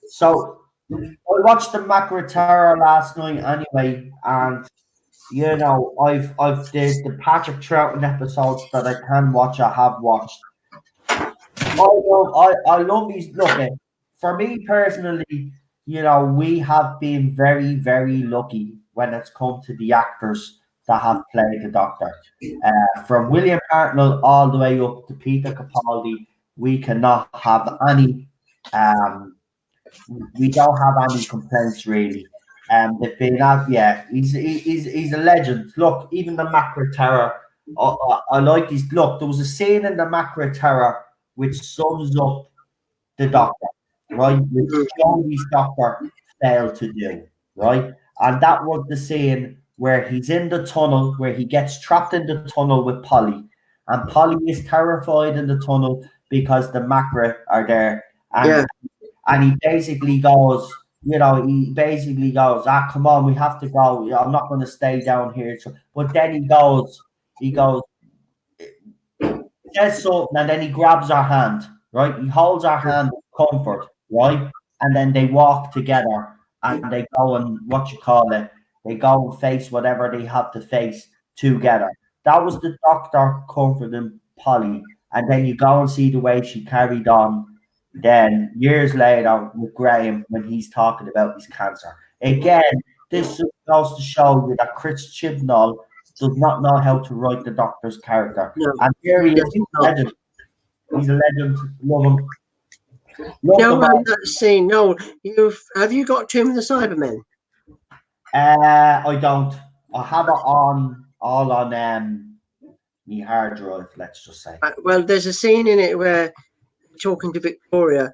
So I watched the Macra Terror last night anyway, and I've the Patrick Troughton episodes that I can watch, I have watched. I love his look. For me personally, we have been very, very lucky when it's come to the actors that have played the Doctor. From William Hartnell all the way up to Peter Capaldi, we cannot have any. We don't have any complaints really. They've been out. Yeah, he's a legend. Look, even the Macra Terror. I like these. Look, there was a scene in the Macra Terror which sums up the Doctor, right? Which Jodie's Doctor failed to do, right? And that was the scene where he's in the tunnel, where he gets trapped in the tunnel with Polly, and Polly is terrified in the tunnel because the Macra are there, and he basically goes. Come on, we have to go. I'm not going to stay down here. But then he says something, and then he grabs our hand, right? He holds our hand with comfort, right? And then they walk together, and they go and they go and face whatever they have to face together. That was the Doctor comforting Polly, and then you go and see the way she carried on. Then years later with Graham when he's talking about his cancer. Again, this goes to show you that Chris Chibnall does not know how to write the Doctor's character. No. And here he is, he's a legend. He's a legend. Love him. That scene. No, have you got Tomb of the Cybermen? I don't. I have it all on my hard drive, let's just say. Well, there's a scene in it where talking to Victoria,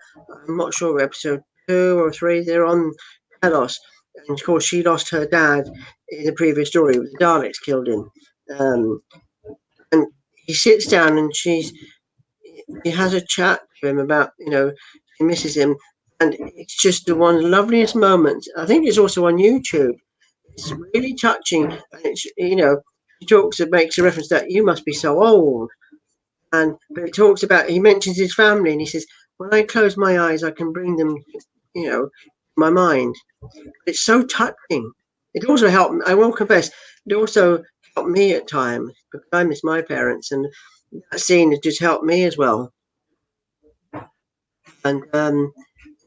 I'm not sure, episode 2 or 3, they're on Telos, and of course she lost her dad in the previous story with the Daleks killed him, and he sits down and she has a chat to him about she misses him, and it's just the one of the loveliest moments. I think it's also on YouTube. It's really touching, and it's, you know, it makes a reference that you must be so old, but it talks about, he mentions his family, and he says, when I close my eyes, I can bring them, you know, my mind. It's so touching. It also helped me, I will confess, it also helped me at times because I miss my parents, and that scene has just helped me as well. And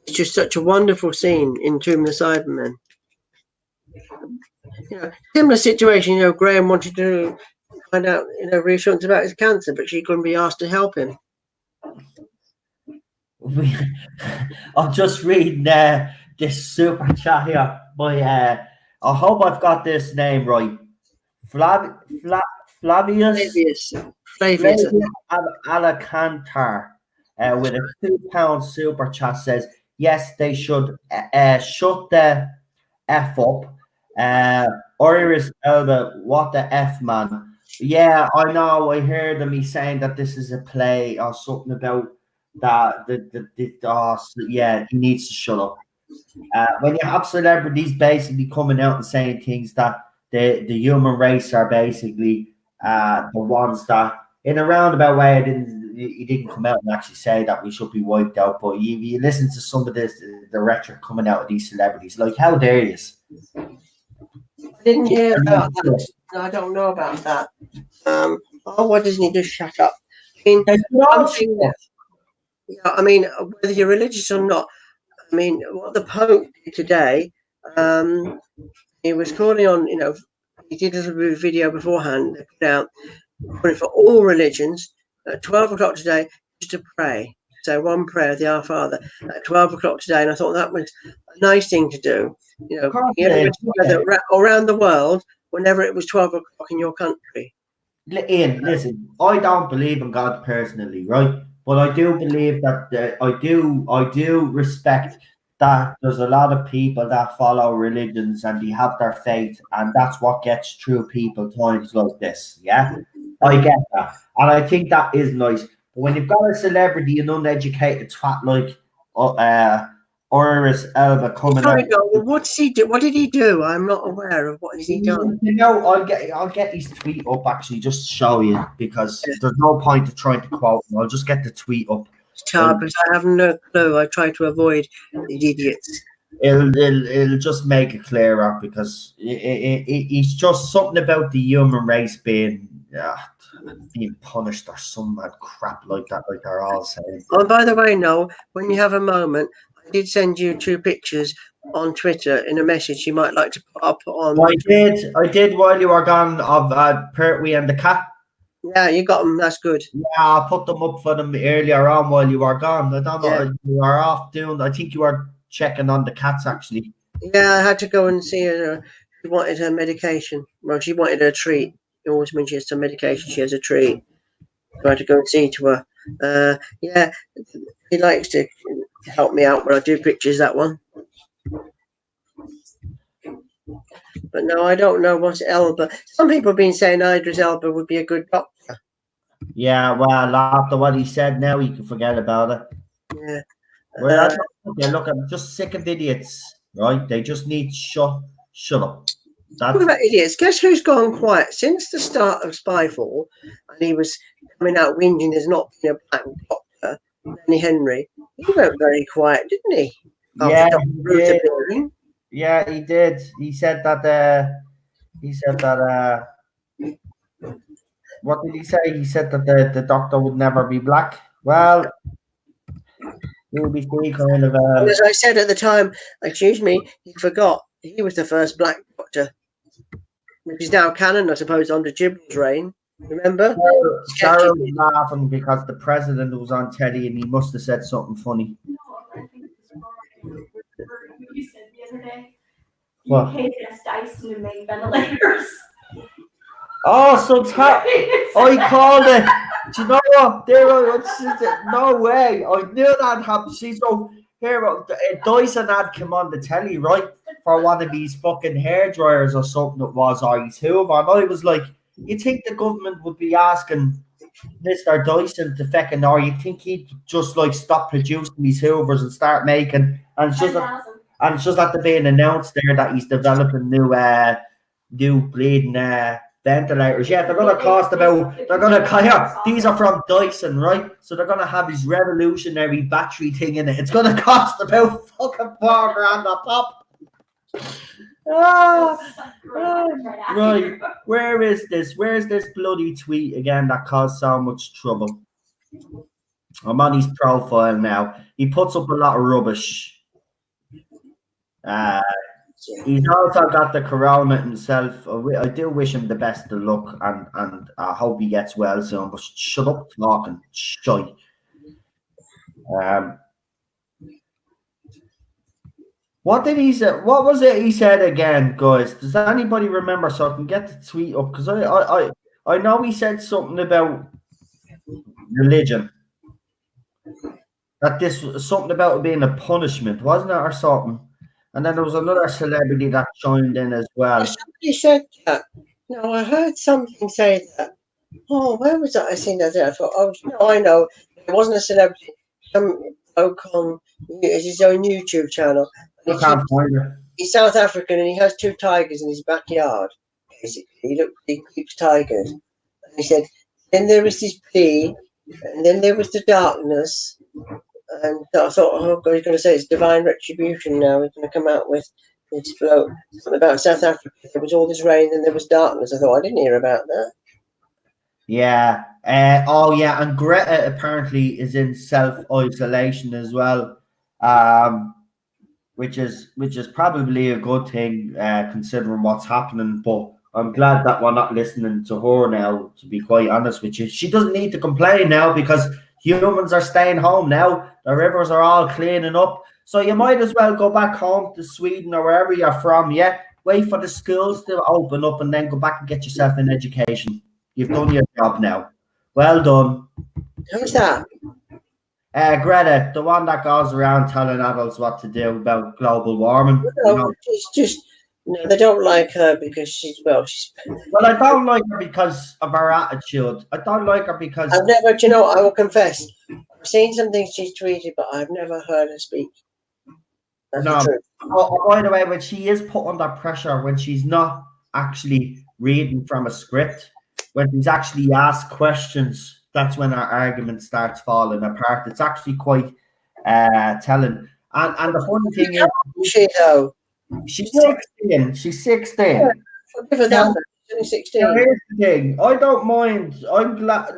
it's just such a wonderful scene in Tomb of the Cybermen. You know, similar situation, you know, Graham wanted to find out, you know, reassurance about his cancer, but she couldn't be asked to help him. I'm just reading this super chat here by I hope I've got this name right. Flavius Alacantar with a £2 super chat says, yes, they should shut the F up. Iris Elba, what the F, man? Yeah, I know. I heard him. He's saying that this is a play or something about that. Yeah, he needs to shut up. When you have celebrities basically coming out and saying things that the human race are basically the ones that, in a roundabout way, he didn't come out and actually say that we should be wiped out. But you listen to some of this, the rhetoric coming out of these celebrities, like, how dare you? I didn't hear about that. No, I don't know about that. Why doesn't he just shut up? I mean, whether you're religious or not, I mean, what the Pope did today, he was calling on, you know, he did a little video beforehand, put out for all religions at 12 o'clock today, just to pray. So one prayer, the Our Father, at 12 o'clock today. And I thought that was a nice thing to do. You know, everybody together around the world whenever it was 12 o'clock in your country. Ian, listen, I don't believe in God personally, right? But I do believe that I do respect that there's a lot of people that follow religions and they have their faith, and that's what gets through people times like this. Yeah, I get that, and I think that is nice. But when you've got a celebrity, an uneducated twat like Iris Elba coming out, what's he do? What did he do? I'm not aware of what has he done. You know, I'll get his tweet up actually, just to show you, because there's no point of trying to quote him. I'll just get the tweet up. Because I have no clue. I try to avoid these idiots. It'll just make it clearer, because it's just something about the human race being punished or some mad crap like that, like they're all saying. Oh, by the way, Noel, when you have a moment, I did send you 2 pictures on Twitter in a message you might like to put up on. I did while you were gone, of Pertwee and the cat. Yeah, you got them. That's good. Yeah, I put them up for them earlier on while you were gone. I don't know. You were off doing. I think you were checking on the cats actually. Yeah, I had to go and see her. She wanted her medication. Well, she wanted her treat. Always when she has some medication, she has a treat. So I had to go and see to her. Yeah, he likes to help me out when I do pictures. That one. But no, I don't know what's Elba. Some people have been saying Idris Elba would be a good doctor. Yeah, well, after what he said, now you can forget about it. Yeah. Well, look, I'm just sick of idiots, right? They just need to shut up. Talk about idiots. Guess who's gone quiet since the start of Spyfall? And he was coming out whinging there's not been a black doctor, Danny Henry. He went very quiet, didn't he? Yeah, he did. He said that. What did he say? He said that the doctor would never be black. Well, he would be kind of. As I said at the time, excuse me, he forgot he was the first black doctor, which is now canon, I suppose, under Chibnall's reign. Remember? Sarah was laughing because the president was on telly and he must have said something funny. No, I think you said the other day. What? KS Dyson to make ventilators. Oh, so I called it. Do you know what? No way. I knew that happened. See, so here, Dyson had come on the telly, right, for one of these fucking hair dryers or something it was, or his Hoover. And I was like, you think the government would be asking Mr. Dyson to feckin' or you think he'd just like stop producing these Hoovers and start making and it's just after being announced there that he's developing new bleeding ventilators. Yeah, they're gonna cost these are from Dyson, right? So they're gonna have this revolutionary battery thing in it. It's gonna cost about fucking $4,000 a pop. Right. Where is this? Where's this bloody tweet again that caused so much trouble? I'm on his profile now. He puts up a lot of rubbish. He's also got the corona himself. I do wish him the best of luck and I hope he gets well soon. But shut up talking shite. What did he say? What was it he said again, guys? Does anybody remember so I can get the tweet up? Because I know he said something about religion. That this was something about it being a punishment, wasn't it, or something? And then there was another celebrity that joined in as well. Somebody said that. No, I heard something say that. Oh, where was that? I seen that there. I thought, oh, no, I know. It wasn't a celebrity. Some bloke on his own YouTube channel. I can't find it. He's South African and he has 2 tigers in his backyard. Basically, he keeps tigers. And he said, then there was this plea, and then there was the darkness. And I thought, oh God, he's going to say it's divine retribution now. He's going to come out with this bloke something about South Africa. There was all this rain and there was darkness. I thought, I didn't hear about that. Yeah. And Greta apparently is in self-isolation as well. Which is probably a good thing considering what's happening. But I'm glad that we're not listening to her now, to be quite honest with you. She doesn't need to complain now because humans are staying home now. The rivers are all cleaning up. So you might as well go back home to Sweden or wherever you're from, yeah? Wait for the schools to open up and then go back and get yourself an education. You've done your job now. Well done. Who's that? Greta, the one that goes around telling adults what to do about global warming. No, it's just no, they don't like her because she's Well, I don't like her because of her attitude. I don't like her because I've never. Do you know? I will confess, I've seen some things she's tweeted, but I've never heard her speak. That's the truth. By the way, when she is put under pressure, when she's not actually reading from a script, when she's actually asked questions, that's when our argument starts falling apart. It's actually quite telling. And the funny thing is, she's 16. She's 16. Yeah, now, she's 16. Now here's the thing. I don't mind. I'm glad.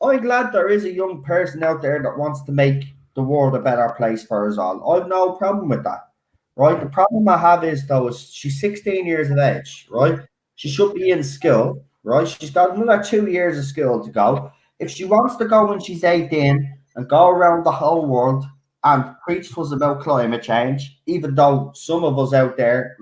I'm glad there is a young person out there that wants to make the world a better place for us all. I've no problem with that. Right. The problem I have is she's 16 years of age. Right. She should be in school. Right. She's got another 2 years of school to go. If she wants to go when she's 18 and go around the whole world and preach to us about climate change, even though some of us out there,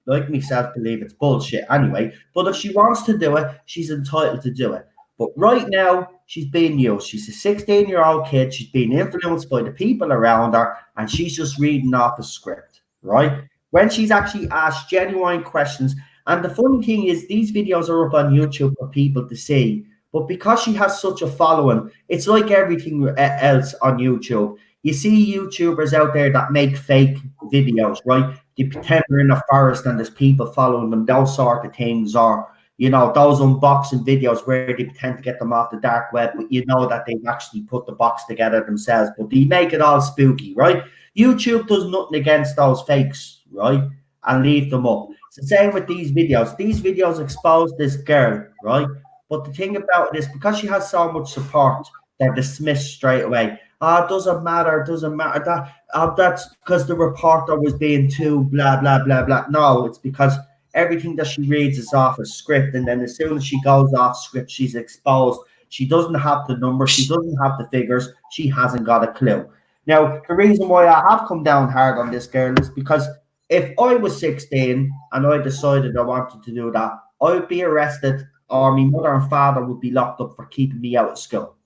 like myself, believe it's bullshit anyway, but if she wants to do it, she's entitled to do it. But right now, she's being used. She's a 16-year-old kid. She's being influenced by the people around her, and she's just reading off a script, right? When she's actually asked genuine questions, and the funny thing is these videos are up on YouTube for people to see, but because she has such a following, it's like everything else on YouTube. You see YouTubers out there that make fake videos, right? They pretend they're in a forest and there's people following them, those sort of things, or, you know, those unboxing videos where they pretend to get them off the dark web, but you know that they've actually put the box together themselves, but they make it all spooky, right? YouTube does nothing against those fakes, right? And leave them up. It's the same with these videos. These videos expose this girl, right? But the thing about it is because she has so much support, they're dismissed straight away. It doesn't matter. That's because the reporter was being too blah, blah, blah, blah. No, it's because everything that she reads is off a script. And then as soon as she goes off script, she's exposed. She doesn't have the numbers. She doesn't have the figures. She hasn't got a clue. Now, the reason why I have come down hard on this girl is because if I was 16 and I decided I wanted to do that, I would be arrested or my mother and father would be locked up for keeping me out of school,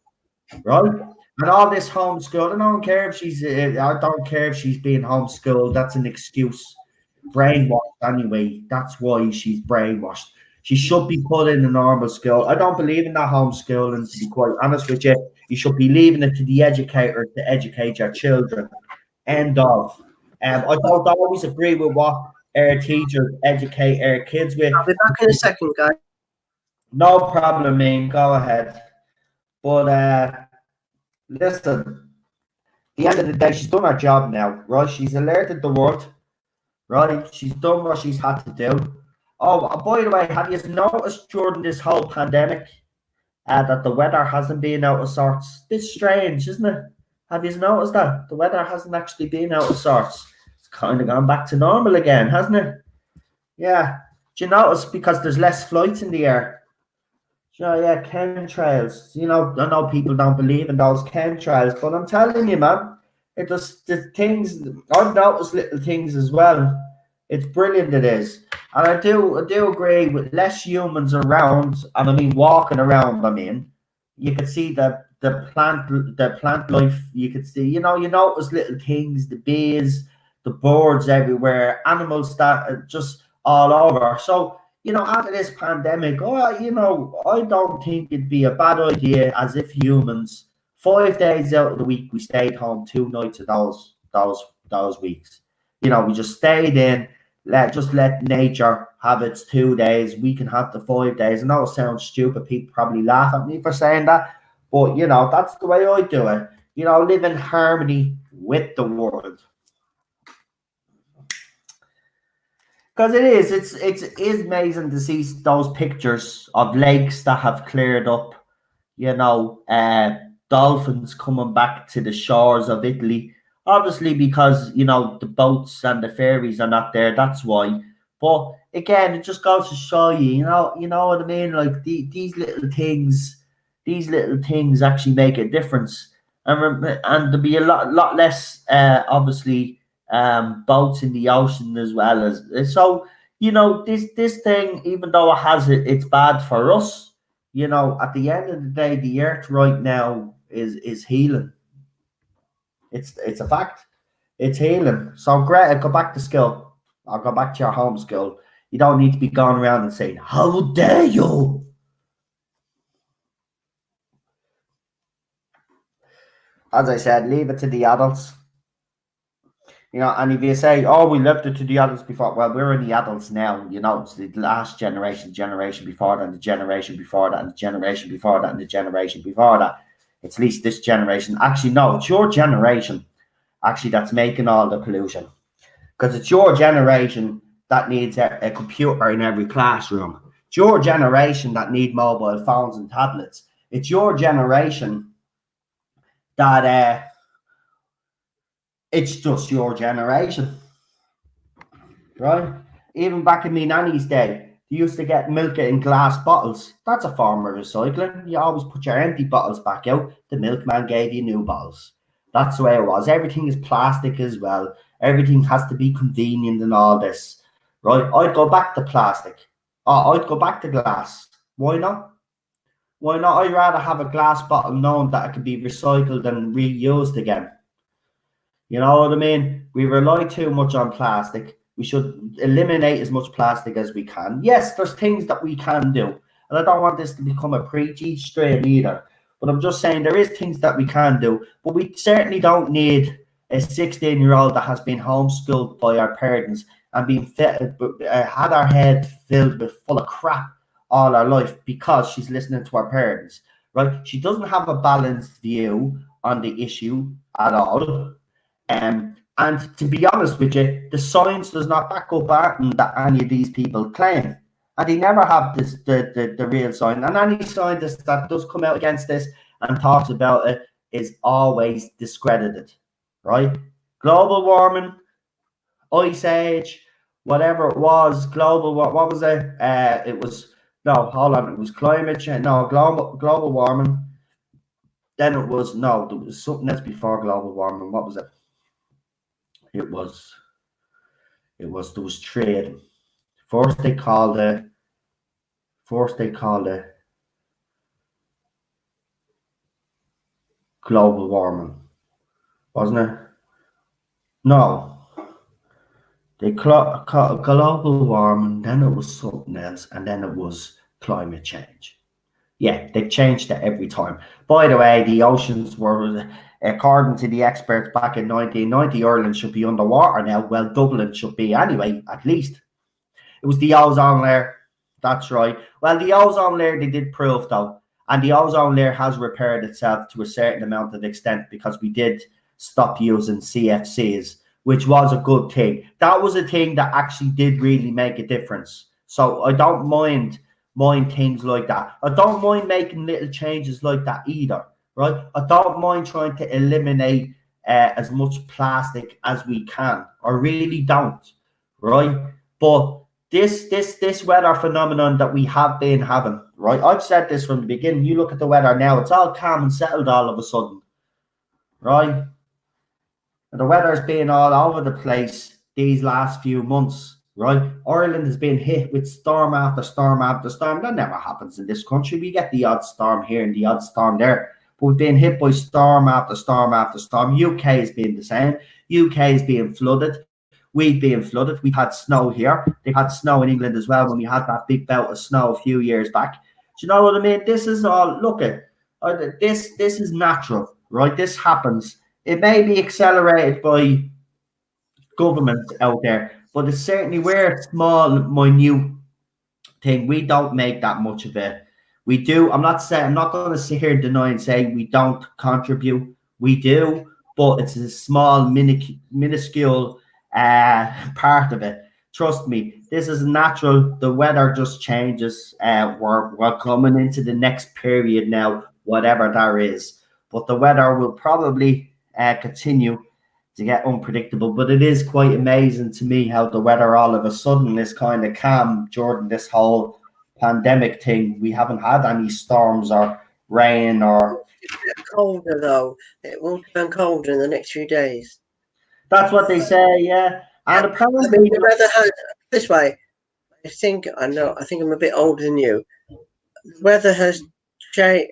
right? And all this homeschool, I don't care if she's being homeschooled. That's an excuse. Brainwashed anyway. That's why she's brainwashed. She should be put in a normal school. I don't believe in that homeschooling, to be quite honest with you. You should be leaving it to the educator to educate your children. End of. I don't always agree with what our teachers educate our kids with. I'll be back in a second, guys. No problem, man. Go ahead. But listen, at the end of the day, she's done her job now, right? She's alerted the world, right? She's done what she's had to do. Oh, by the way, have you noticed during this whole pandemic that the weather hasn't been out of sorts? It's strange, isn't it? Have you noticed that? The weather hasn't actually been out of sorts. It's kind of gone back to normal again, hasn't it? Yeah. Do you notice? Because there's less flights in the air. Yeah, chemtrails. You know, I know people don't believe in those chemtrails, but I'm telling you, man, it does the things. I've noticed little things as well. It's brilliant, it is. And I do agree with less humans around, and I mean walking around, I mean, you could see the plant life, you could see, you notice little things, the bees, the birds everywhere, animals that are just all over. So, after this pandemic, I don't think it'd be a bad idea as if humans, 5 days out of the week, we stayed home 2 nights of those weeks. We just stayed in, let nature have its 2 days. We can have the 5 days. I know it sounds stupid. People probably laugh at me for saying that, but that's the way I do it. Live in harmony with the world. Because it is amazing to see those pictures of lakes that have cleared up. Dolphins coming back to the shores of Italy. Obviously, because the boats and the ferries are not there. That's why. But again, it just goes to show you. You know what I mean. Like these little things actually make a difference. And there'll be a lot less, obviously, boats in the ocean as well as so. This thing, even though it's bad for us. At the end of the day, the earth right now is healing. It's a fact. It's healing. So Greta, go back to school. I'll go back to your home school. You don't need to be going around and saying, "How dare you?" As I said, leave it to the adults. And if you say, "Oh, we left it to the adults before," well, we're in the adults now. It's the last generation before that, and the generation before that, and the generation before that, and the generation before that. It's at least this generation. Actually, no, it's your generation. Actually, that's making all the pollution, because it's your generation that needs a computer in every classroom. It's your generation that need mobile phones and tablets. It's your generation that it's just your generation, right? Even back in me nanny's day, you used to get milk in glass bottles. That's a form of recycling. You always put your empty bottles back out. The milkman gave you new bottles. That's the way it was. Everything is plastic as well. Everything has to be convenient and all this, right? I'd go back to plastic. I'd go back to glass. Why not? Why not? I'd rather have a glass bottle knowing that it can be recycled and reused again. You know what I mean? We rely too much on plastic. We should eliminate as much plastic as we can. Yes, there's things that we can do. And I don't want this to become a preachy stream either. But I'm just saying there is things that we can do. But we certainly don't need a 16-year-old that has been homeschooled by our parents and been had her head filled with full of crap all her life because she's listening to her parents. Right? She doesn't have a balanced view on the issue at all. And to be honest with you, the science does not back up that any of these people claim. And they never have the real science. And any scientist that does come out against this and talks about it is always discredited, right? Global warming, ice age, whatever it was, global, what was it? It was climate change, global warming. Then there was something else before global warming. What was it? There was trade. First they called it global warming, wasn't it? No. They global warming, then it was something else, and then it was climate change. Yeah, they've changed it every time. By the way, the oceans were, according to the experts back in 1990, Ireland should be underwater now. Well, Dublin should be anyway, at least. It was the ozone layer. That's right. Well, the ozone layer, they did prove, though. And the ozone layer has repaired itself to a certain amount of extent because we did stop using CFCs, which was a good thing. That was a thing that actually did really make a difference. So I don't mind things like that. I don't mind making little changes like that either, right? I don't mind trying to eliminate as much plastic as we can. I really don't, right? But this weather phenomenon that we have been having, right? I've said this from the beginning. You look at the weather now; it's all calm and settled all of a sudden, right? And the weather's been all over the place these last few months, right? Ireland has been hit with storm after storm after storm. That never happens in this country. We get the odd storm here and the odd storm there, but we've been hit by storm after storm after storm. UK has been the same. UK is being flooded. We've been flooded. We've had snow here. They've had snow in England as well when we had that big bout of snow a few years back. Do you know what I mean? This is all, look at this is natural, right? This happens. It may be accelerated by governments out there, but it's certainly, we're a small, minute thing. We don't make that much of it. We do. I'm not going to sit here and deny and say we don't contribute. We do, but it's a small, minuscule part of it. Trust me, this is natural. The weather just changes. We're coming into the next period now, whatever that is. But the weather will probably continue to get unpredictable. But it is quite amazing to me how the weather all of a sudden is kind of calm during this whole pandemic thing. We haven't had any storms or rain or. It's colder though. It will turn colder in the next few days. That's what they say, yeah. And apparently, I mean, the weather has this way. I think I'm a bit older than you. The weather has changed.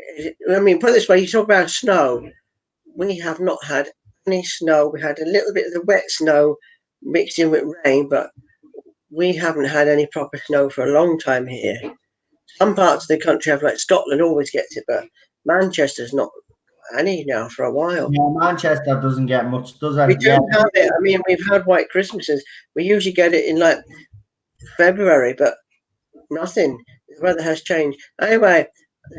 I mean, put it this way: you talk about snow. We have not had any snow. We had a little bit of the wet snow mixed in with rain, but we haven't had any proper snow for a long time here. Some parts of the country have, like Scotland always gets it, but Manchester's not any now for a while. Yeah, Manchester doesn't get much, does it? We do have it. I mean, we've had white Christmases. We usually get it in like February, but nothing. The weather has changed. Anyway,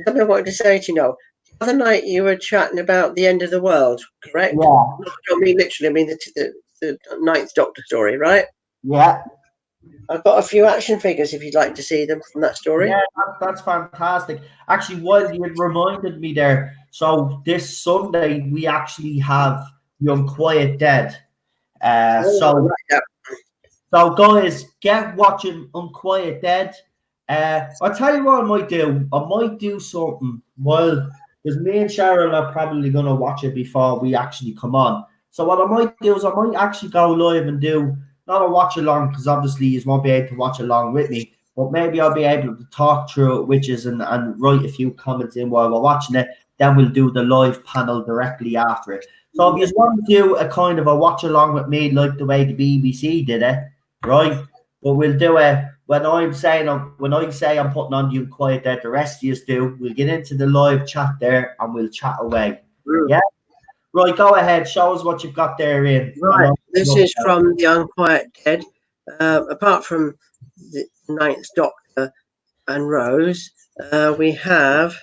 something I wanted to say to you know. The other night you were chatting about the end of the world, correct? Yeah. I don't mean literally, I mean the Ninth Doctor story, right? Yeah. I've got a few action figures if you'd like to see them from that story. Yeah, that's fantastic. Actually, while you reminded me there, so this Sunday we actually have The Unquiet Dead. So guys, get watching Unquiet Dead. I'll tell you what I might do. I might do something because me and Cheryl are probably going to watch it before we actually come on. So what I might do is I might actually go live and do, not a watch along, because obviously you won't be able to watch along with me, but maybe I'll be able to talk through it, witches, and write a few comments in while we're watching it. Then we'll do the live panel directly after it. So if you want to do a kind of a watch along with me, like the way the BBC did it, right? But we'll do it when I say I'm putting on You Quiet Dead, the rest of you do. We'll get into the live chat there and we'll chat away. Yeah. Right, go ahead. Show us what you've got there in. Right, this is from The Unquiet Dead. Apart from the Ninth Doctor and Rose, we have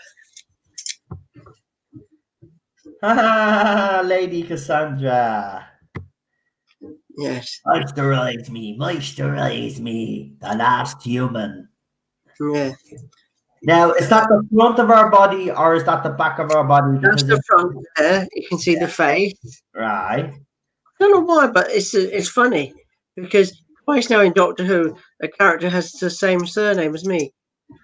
Lady Cassandra. Yes. Moisturize me, the last human. Yeah. Now, is that the front of our body or is that the back of our body? That's the front there. You can see the face. Right. I don't know why, but it's funny because twice now in Doctor Who, a character has the same surname as me.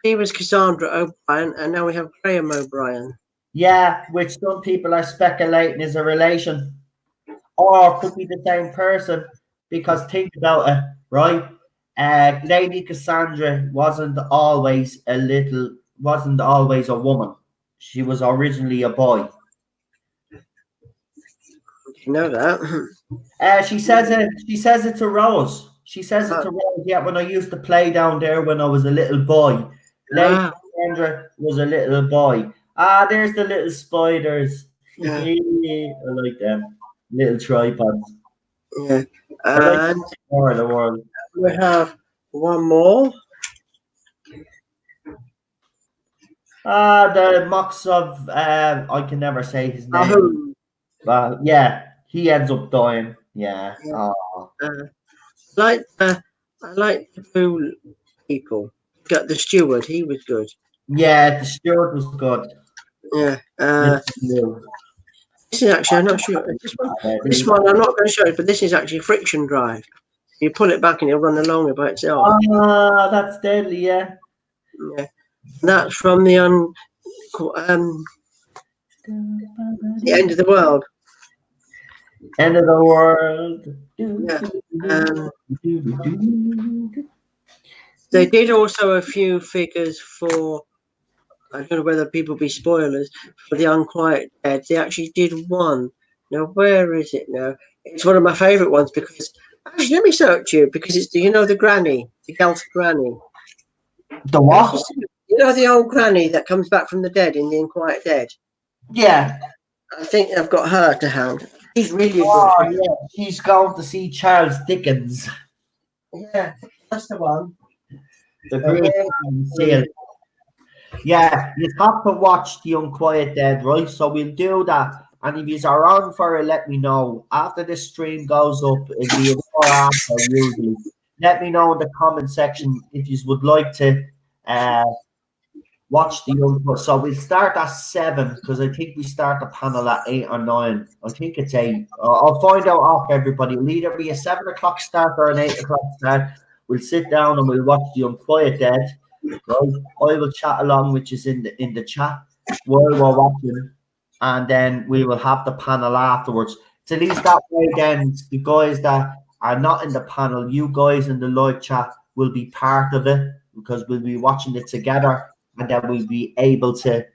He was Cassandra O'Brien, and now we have Graham O'Brien. Yeah, which some people are speculating is a relation, or could be the same person. Because think about it, right? Lady Cassandra wasn't always a woman. She was originally a boy. You know that? She says it to Rose. She says it to Rose. Yeah, when I used to play down there when I was a little boy. Lady Sandra was a little boy. Ah, there's the little spiders. Yeah. I like them. Little tripods. Yeah. I like And the world. we have one more. The Mox of I can never say his name. But yeah, he ends up dying. Yeah. I like the blue people. Got the steward, he was good. Yeah, the steward was good. Yeah. Blue. This is actually, I'm not sure. This one I'm not going to show you, but this is actually friction drive. You pull it back and it'll run along by itself. Ah, that's deadly, yeah. Yeah. That's from the end of the world. End of the world. Yeah. They did also a few figures for, I don't know whether people be spoilers, for the Unquiet Dead. They actually did one. Now, where is it now? It's one of my favourite ones because, actually, let me search you, because it's, the granny, the Celtic granny. The what? You know the old granny that comes back from the dead in the Unquiet Dead? Yeah. I think I've got her to hand. She's really good. Oh, yeah. She's going to see Charles Dickens. Yeah, that's the one. The great seal. Yeah, you have to watch The Unquiet Dead, right? So we'll do that. And if you are on for it, let me know. After this stream goes up, it'll be an hour after usually. Let me know in the comment section if you would like to watch the Unquiet. So we'll start at 7 because I think we start the panel at 8 or 9. I think it's 8. I'll find out after everybody. It'll either be a 7 o'clock start or an 8 o'clock start. We'll sit down and we'll watch The Unquiet Dead. Right? I will chat along, which is in the chat while we're watching, and then we will have the panel afterwards. It's at least that way. Then the guys that are not in the panel, you guys in the live chat will be part of it because we'll be watching it together, and then we'll be able to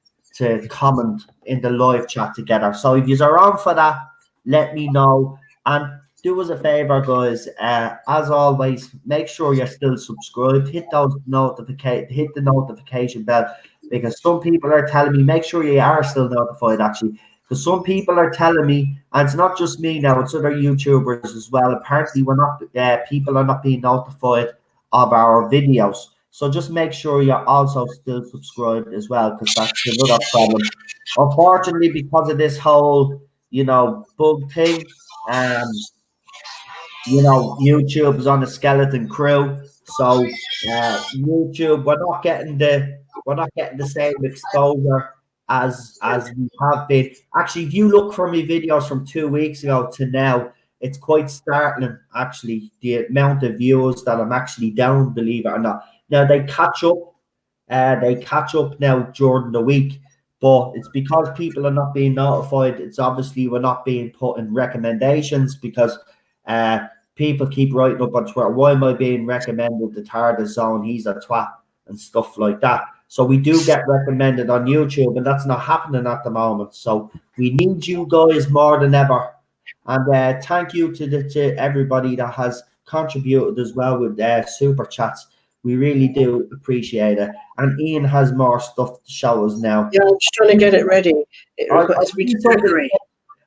comment in the live chat together. So if you're around for that, let me know. And do us a favor, guys. As always, make sure you're still subscribed. Hit those hit the notification bell, because some people are telling me make sure you are still notified. Actually, because some people are telling me, and it's not just me now; it's other YouTubers as well. Apparently, we're not. People are not being notified of our videos. So just make sure you're also still subscribed as well, because that's another problem. Unfortunately, because of this whole bug thing, YouTube is on a skeleton crew, so YouTube we're not getting the same exposure as we have been. Actually, if you look for me videos from 2 weeks ago to now, it's quite startling. Actually, the amount of views that I'm actually down, believe it or not. Now they catch up. Now during the week, but it's because people are not being notified. It's obviously we're not being put in recommendations because people keep writing up on Twitter, why am I being recommended the Tardis Zone? He's a twat and stuff like that. So we do get recommended on YouTube, and that's not happening at the moment. So we need you guys more than ever. And thank you to everybody that has contributed as well with super chats. We really do appreciate it. And Ian has more stuff to show us now. Yeah, I'm just trying to get it ready.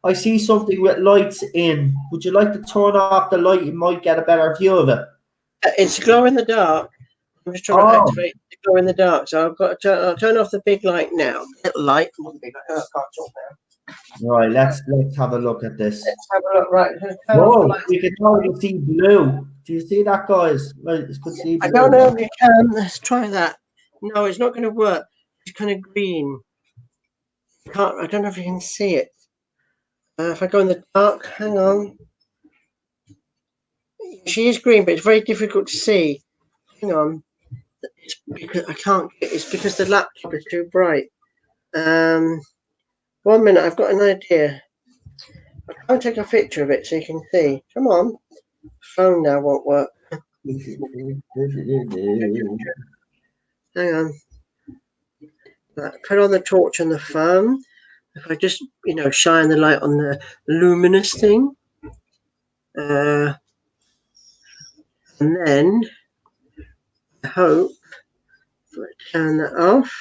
I see something with lights in. Would you like to turn off the light? You might get a better view of it. It's glow in the dark. I'm just trying to activate the glow in the dark. So I've got to I'll turn off the big light now. Little light. Right, let's have a look at this. Let's have a look. Right. Whoa, we can totally see blue. Do you see that, guys? See I don't know if you can. Let's try that. No, it's not going to work. It's kind of green. I don't know if you can see it. If I go in the dark, hang on. She is green, but it's very difficult to see. Hang on. It's because I can't. It's because the laptop is too bright. 1 minute. I've got an idea. I'll take a picture of it so you can see. Come on. Phone now won't work. Hang on. Put on the torch on the phone. If I just, shine the light on the luminous thing. And then I hope if I turn that off.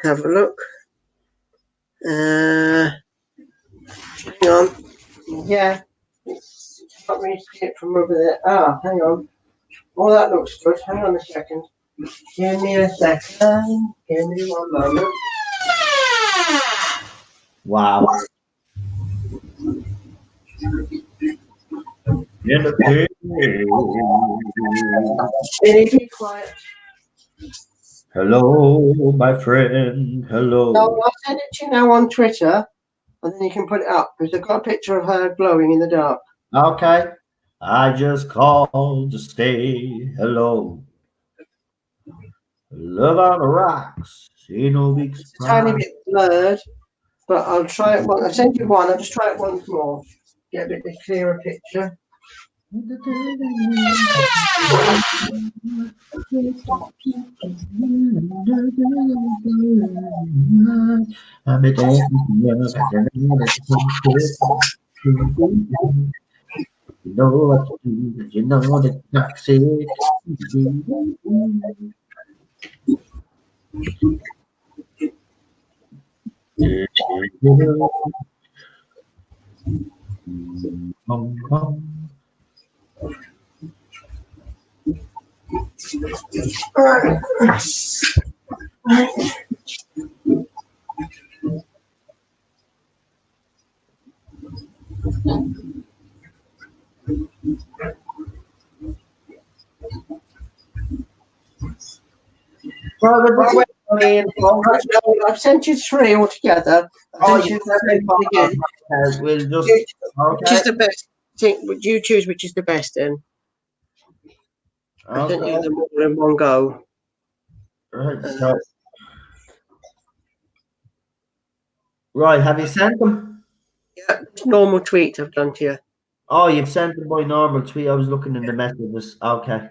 Have a look. Hang on. Yeah. It's not really see it from over there. Ah, hang on. Oh, that looks good. Hang on a second. Give me a second. Give me one moment. Wow. Billy, be quiet. Hello, my friend. Hello. No, I'll send it to you now on Twitter, and then you can put it up because I've got a picture of her glowing in the dark. Okay. I just called to say hello. Love on the rocks. Ain't no big It's a tiny surprise. bit blurred, but I'll try it. I'll send you one. I'll just try it once more. Get a bit of a clearer picture. You know what to do, you know the toxic. I've sent you 3 altogether. Oh, I've sent you again. We'll just Which is the best? Would you choose which is the best then? I sent you them all in one go. Right, have you sent them? Yeah, normal tweet I've done to you. Oh, you've sent them by normal tweet. I was looking in the messages. Okay.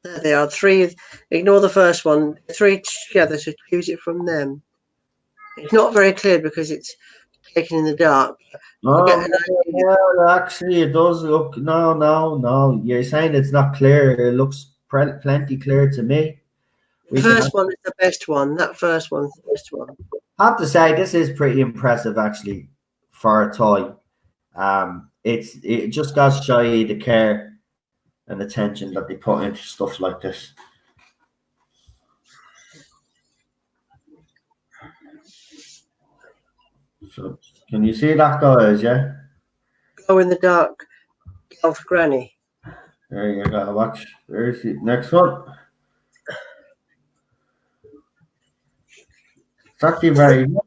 There they are. 3. Ignore the first one. 3 together, so choose it from them. It's not very clear because it's taken in the dark. Well, actually, it does look. No. You're saying it's not clear. It looks plenty clear to me. The first one is the best one. That first one's the best one. I have to say, this is pretty impressive, actually, for a toy. It just got shy the care and attention that they put into stuff like this. So, can you see that, guys? Yeah. Glow in the dark, Elf Granny. There you go. Watch. There's the next one. It's actually very good.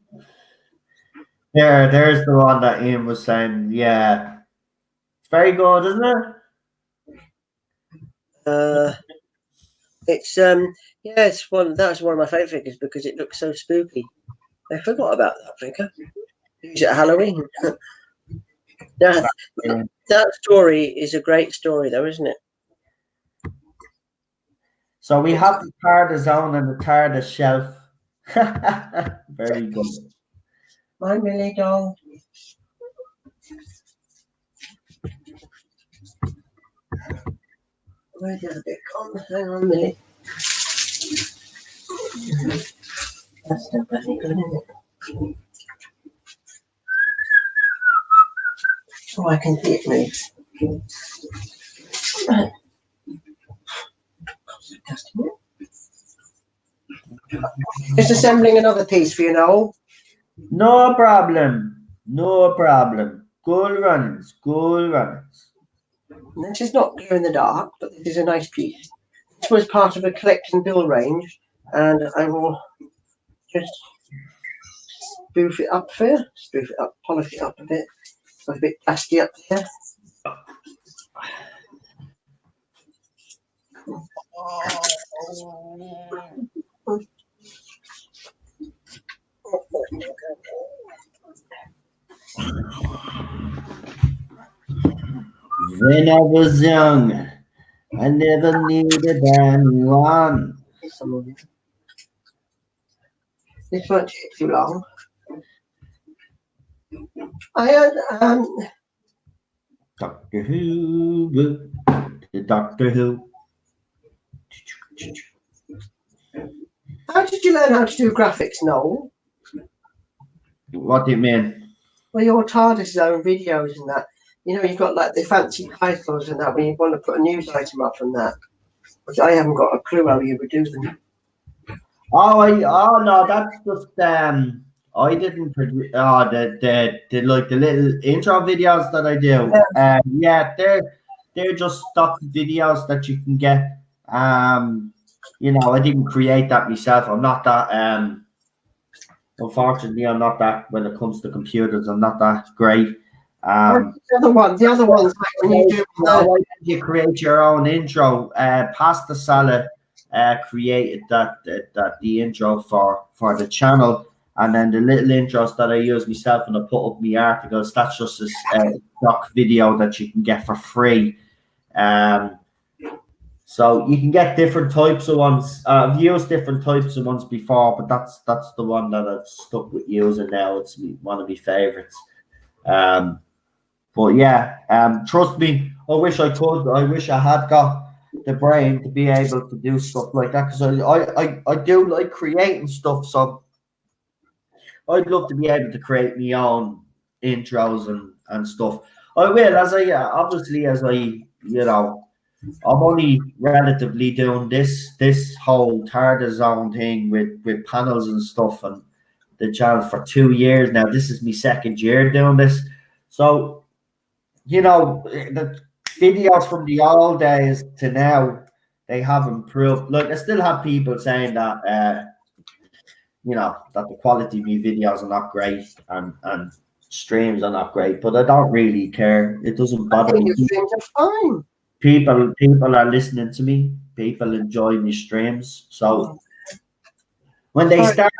There's the one that Ian was saying. Yeah. It's very good, isn't it? It's it's one. That's one of my favourite figures because it looks so spooky. I forgot about that figure. Use it at Halloween. That story is a great story, though, isn't it? So we have the Tardis zone and the Tardis shelf. Very good. My Millie doll. Where's the other bit gone? Hang on, Millie. That's still pretty good, isn't it? So I can see it move. Just assembling another piece for you, Noel. No problem. No problem. Good runnings. Good runnings. This is not glow in the dark, but this is a nice piece. This was part of a collect and bill range, and I will just spoof it up here. Spoof it up, polish it up a bit. It's a bit dusty up there. When I was young, I never needed anyone. This won't take too long. I had Doctor Who, the Doctor Who. how did you learn how to do graphics, Noel? What do you mean? Well, your Tardis own videos and that. You know, you've got like the fancy titles and that when you want to put a news item up from that. Which I haven't got a clue how you would do them. Oh no, that's just I didn't produce the like the little intro videos that I do. Yeah, they're just stock videos that you can get. You know, I didn't create that myself. I'm not that unfortunately I'm not that when it comes to computers, I'm not that great. The other ones like when you do why don't you create your own intro? Pasta Salad created the intro for the channel, and then the little intros that I use myself and I put up my articles, that's just a stock video that you can get for free. So you can get different types of ones. I've used different types of ones before, but that's the one that I've stuck with using now. It's one of my favorites. But yeah, trust me, I wish I could. I wish I had got the brain to be able to do stuff like that, because I do like creating stuff. So I'd love to be able to create my own intros and stuff. I will, as I obviously as I I'm only relatively doing this whole Tardis Zone thing with panels and stuff and the channel for 2 years now. This is my second year doing this, so the videos from the old days to now, they have improved. Look, I still have people saying that that the quality of my videos are not great and streams are not great, but I don't really care. It doesn't bother me. Your streams are fine. People are listening to me. People enjoy my streams. So when they start,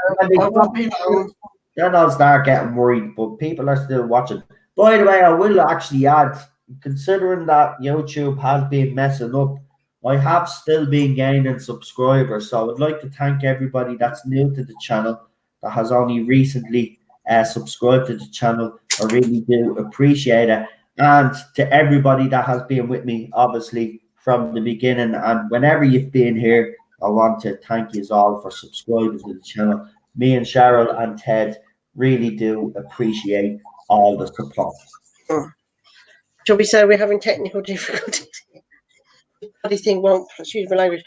then I'll start getting worried. But people are still watching. By the way, I will actually add, considering that YouTube has been messing up, I have still been gaining subscribers. So I'd like to thank everybody that's new to the channel, that has only recently subscribed to the channel. I really do appreciate it. And to everybody that has been with me, obviously, from the beginning. And whenever you've been here, I want to thank you all for subscribing to the channel. Me and Cheryl and Ted really do appreciate all the support. Shall we say we're having technical difficulties? The thing won't, excuse my language,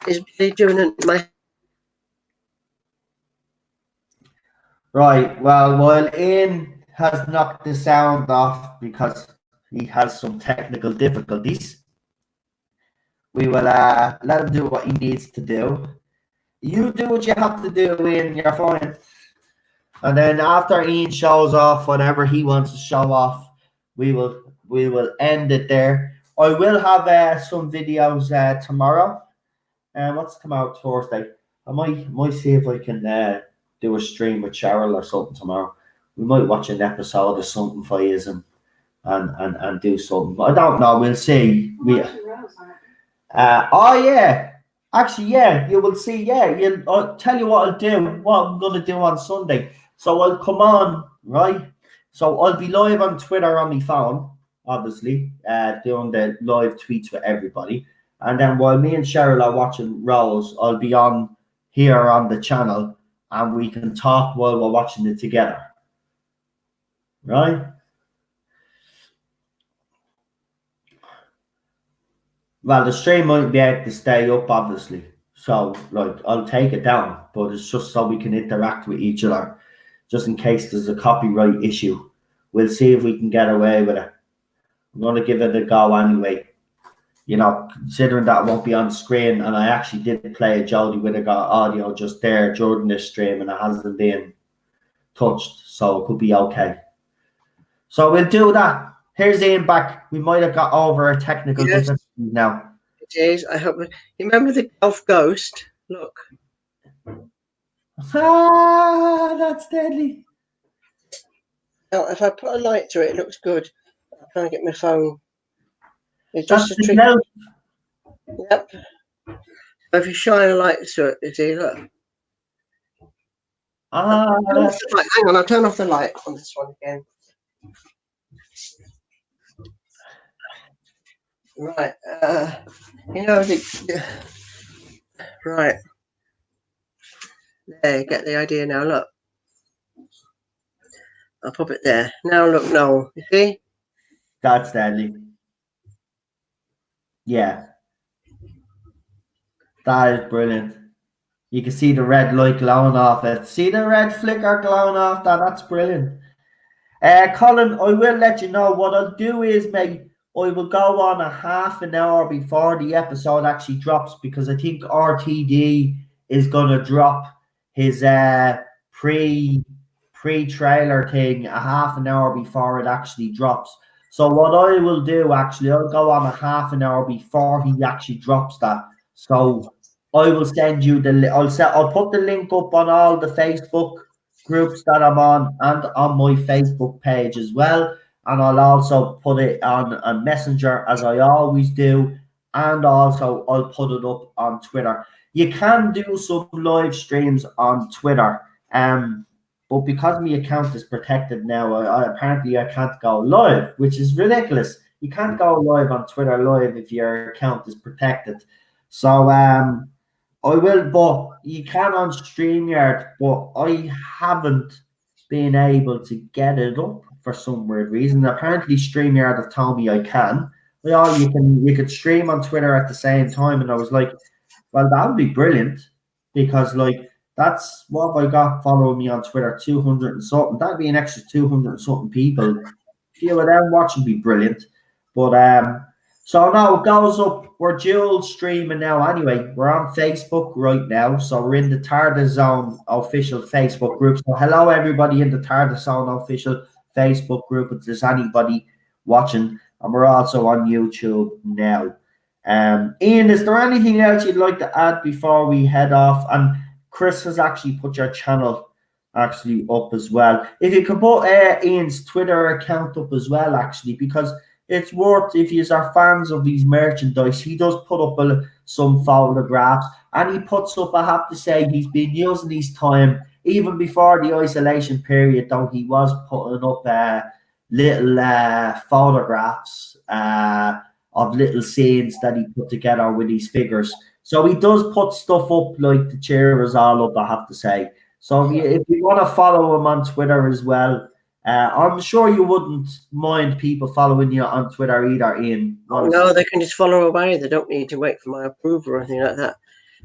is doing it my. Right, well, while Ian has knocked the sound off because he has some technical difficulties, we will let him do what he needs to do. You do what you have to do, Ian, you're fine. And then after Ian shows off whatever he wants to show off, we will end it there. I will have some videos tomorrow. What's tomorrow? Thursday. I might see if I can do a stream with Cheryl or something tomorrow. We might watch an episode of something for you and do something. I don't know. We'll see. Oh yeah. Actually, yeah, you will see. Yeah, I'll tell you what I'll do. What I'm gonna do on Sunday. So I'll come on, right? So I'll be live on Twitter on my phone, obviously, doing the live tweets with everybody. And then while me and Cheryl are watching Rose, I'll be on here on the channel, and we can talk while we're watching it together, right? Well, the stream might be able to stay up, obviously. So, like, I'll take it down, but it's just so we can interact with each other, just in case there's a copyright issue. We'll see if we can get away with it. I'm going to give it a go anyway. Considering that I won't be on screen, and I actually did play a Jodie Whittaker audio just there during this stream, and it hasn't been touched, so it could be okay. So we'll do that. Here's Ian back. We might have got over a technical difficulty now. It is. I hope. You remember the Golf Ghost? Look. Ah, that's deadly. Now, if I put a light to it, it looks good. I'm trying to get my phone. It's That's just a trick. Note. Yep. So if you shine a light to it, you see, look. Hang on, I'll turn off the light on this one again. Right, right. There, you get the idea now, look. I'll pop it there. Now look, Noel, you see? That's deadly. Yeah. That is brilliant. You can see the red light glowing off it. See the red flicker glowing off that? That's brilliant. Colin, I will let you know. What I'll do is, mate, I will go on a half an hour before the episode actually drops, because I think RTD is going to drop his pre-trailer thing a half an hour before it actually drops. So what I will do, actually, I'll go on a half an hour before he actually drops that. So I will send you I'll put the link up on all the Facebook groups that I'm on and on my Facebook page as well. And I'll also put it on a Messenger, as I always do. And also I'll put it up on Twitter. You can do some live streams on Twitter. But because my account is protected now, apparently I can't go live, which is ridiculous. You can't go live on Twitter live if your account is protected. So I will, but you can on StreamYard, but I haven't been able to get it up for some weird reason. Apparently StreamYard have told me I can. Well, you could stream on Twitter at the same time, and I was like, well, that would be brilliant, because like that's what have I got following me on Twitter, 200 and something. That'd be an extra 200 and something people. A few of them watching would be brilliant. But so now it goes up. We're dual streaming now anyway. We're on Facebook right now. So we're in the Tardis Zone official Facebook group. So hello everybody in the Tardis Zone official Facebook group if there's anybody watching. And we're also on YouTube now. Ian, is there anything else you'd like to add before we head off? And Chris has actually put your channel actually up as well. If you could put Ian's Twitter account up as well, actually, because it's worth, if you are fans of these merchandise, he does put up some photographs, and he puts up, I have to say, he's been using his time, even before the isolation period, though he was putting up little photographs of little scenes that he put together with his figures. So he does put stuff up, like the chair is all up, I have to say. So if you want to follow him on Twitter as well, I'm sure you wouldn't mind people following you on Twitter either, Ian. No, they can just follow away. They don't need to wait for my approval or anything like that.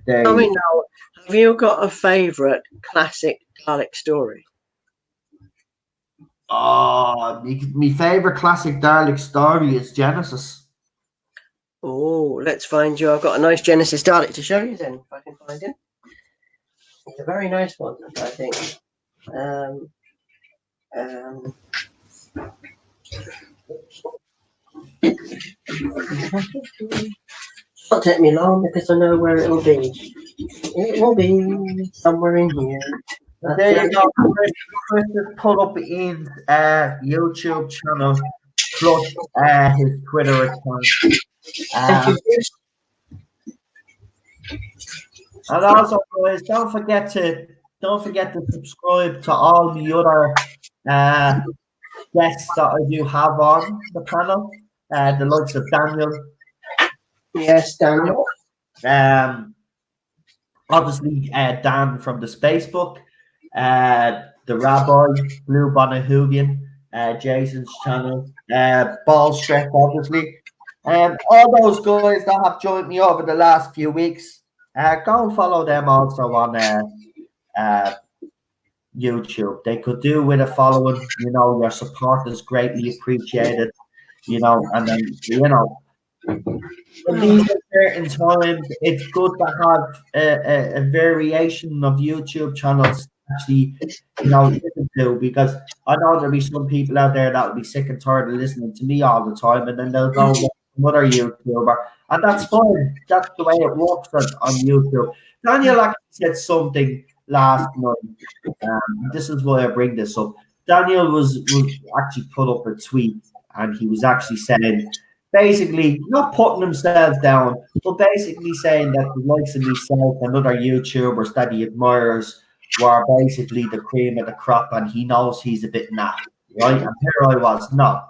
Tell me now, have you got a favourite classic Dalek story? Oh, my favourite classic Dalek story is Genesis. Oh, let's find you. I've got a nice Genesis Dalek to show you then, if I can find him. It's a very nice one, I think. Not take me long because I know where it will be. It will be somewhere in here. There you go. Chris has put up Ian's YouTube channel plus his Twitter account. And also, guys, don't forget to subscribe to all the other guests that I do have on the panel. The likes of Daniel. Yes, Daniel. Obviously, Dan from the Spacebook. The Rabbi, Blue Bonahuvian, Jason's channel. Ball Strep, obviously. All those guys that have joined me over the last few weeks, go and follow them also on YouTube. They could do with a following. You know, your support is greatly appreciated. You know, and then, you know, in these certain times, it's good to have a variation of YouTube channels actually, you know, listen to, because I know there'll be some people out there that will be sick and tired of listening to me all the time, and then they'll go with another YouTuber, and that's fine. That's the way it works on YouTube. Daniel actually said something last night. This is why I bring this up. Daniel was actually put up a tweet, and he was actually saying, basically, not putting himself down, but basically saying that the likes of himself and other YouTubers that he admires were basically the cream of the crop, and he knows he's a bit naff, right? And here I was, no.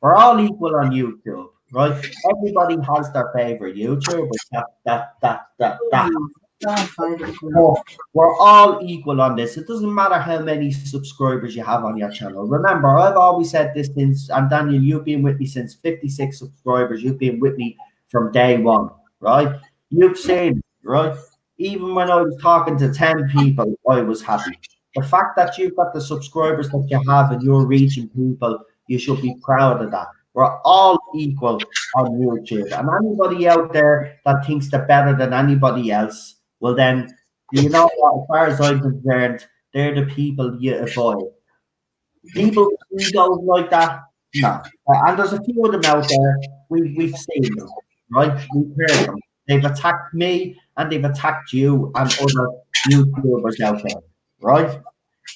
We're all equal on YouTube, right? Everybody has their favorite YouTuber. We're all equal on this. It doesn't matter how many subscribers you have on your channel. Remember, I've always said this since, and Daniel, you've been with me since 56 subscribers. You've been with me from day one, right? You've seen, right? Even when I was talking to 10 people, I was happy. The fact that you've got the subscribers that you have and you're reaching people, you should be proud of that. We're all equal on YouTube. And anybody out there that thinks they're better than anybody else, well then, you know what, as far as I'm concerned, they're the people you avoid. People with egos like that, no. And there's a few of them out there, we've seen them, right? We've heard them. They've attacked me and they've attacked you and other YouTubers out there, right? At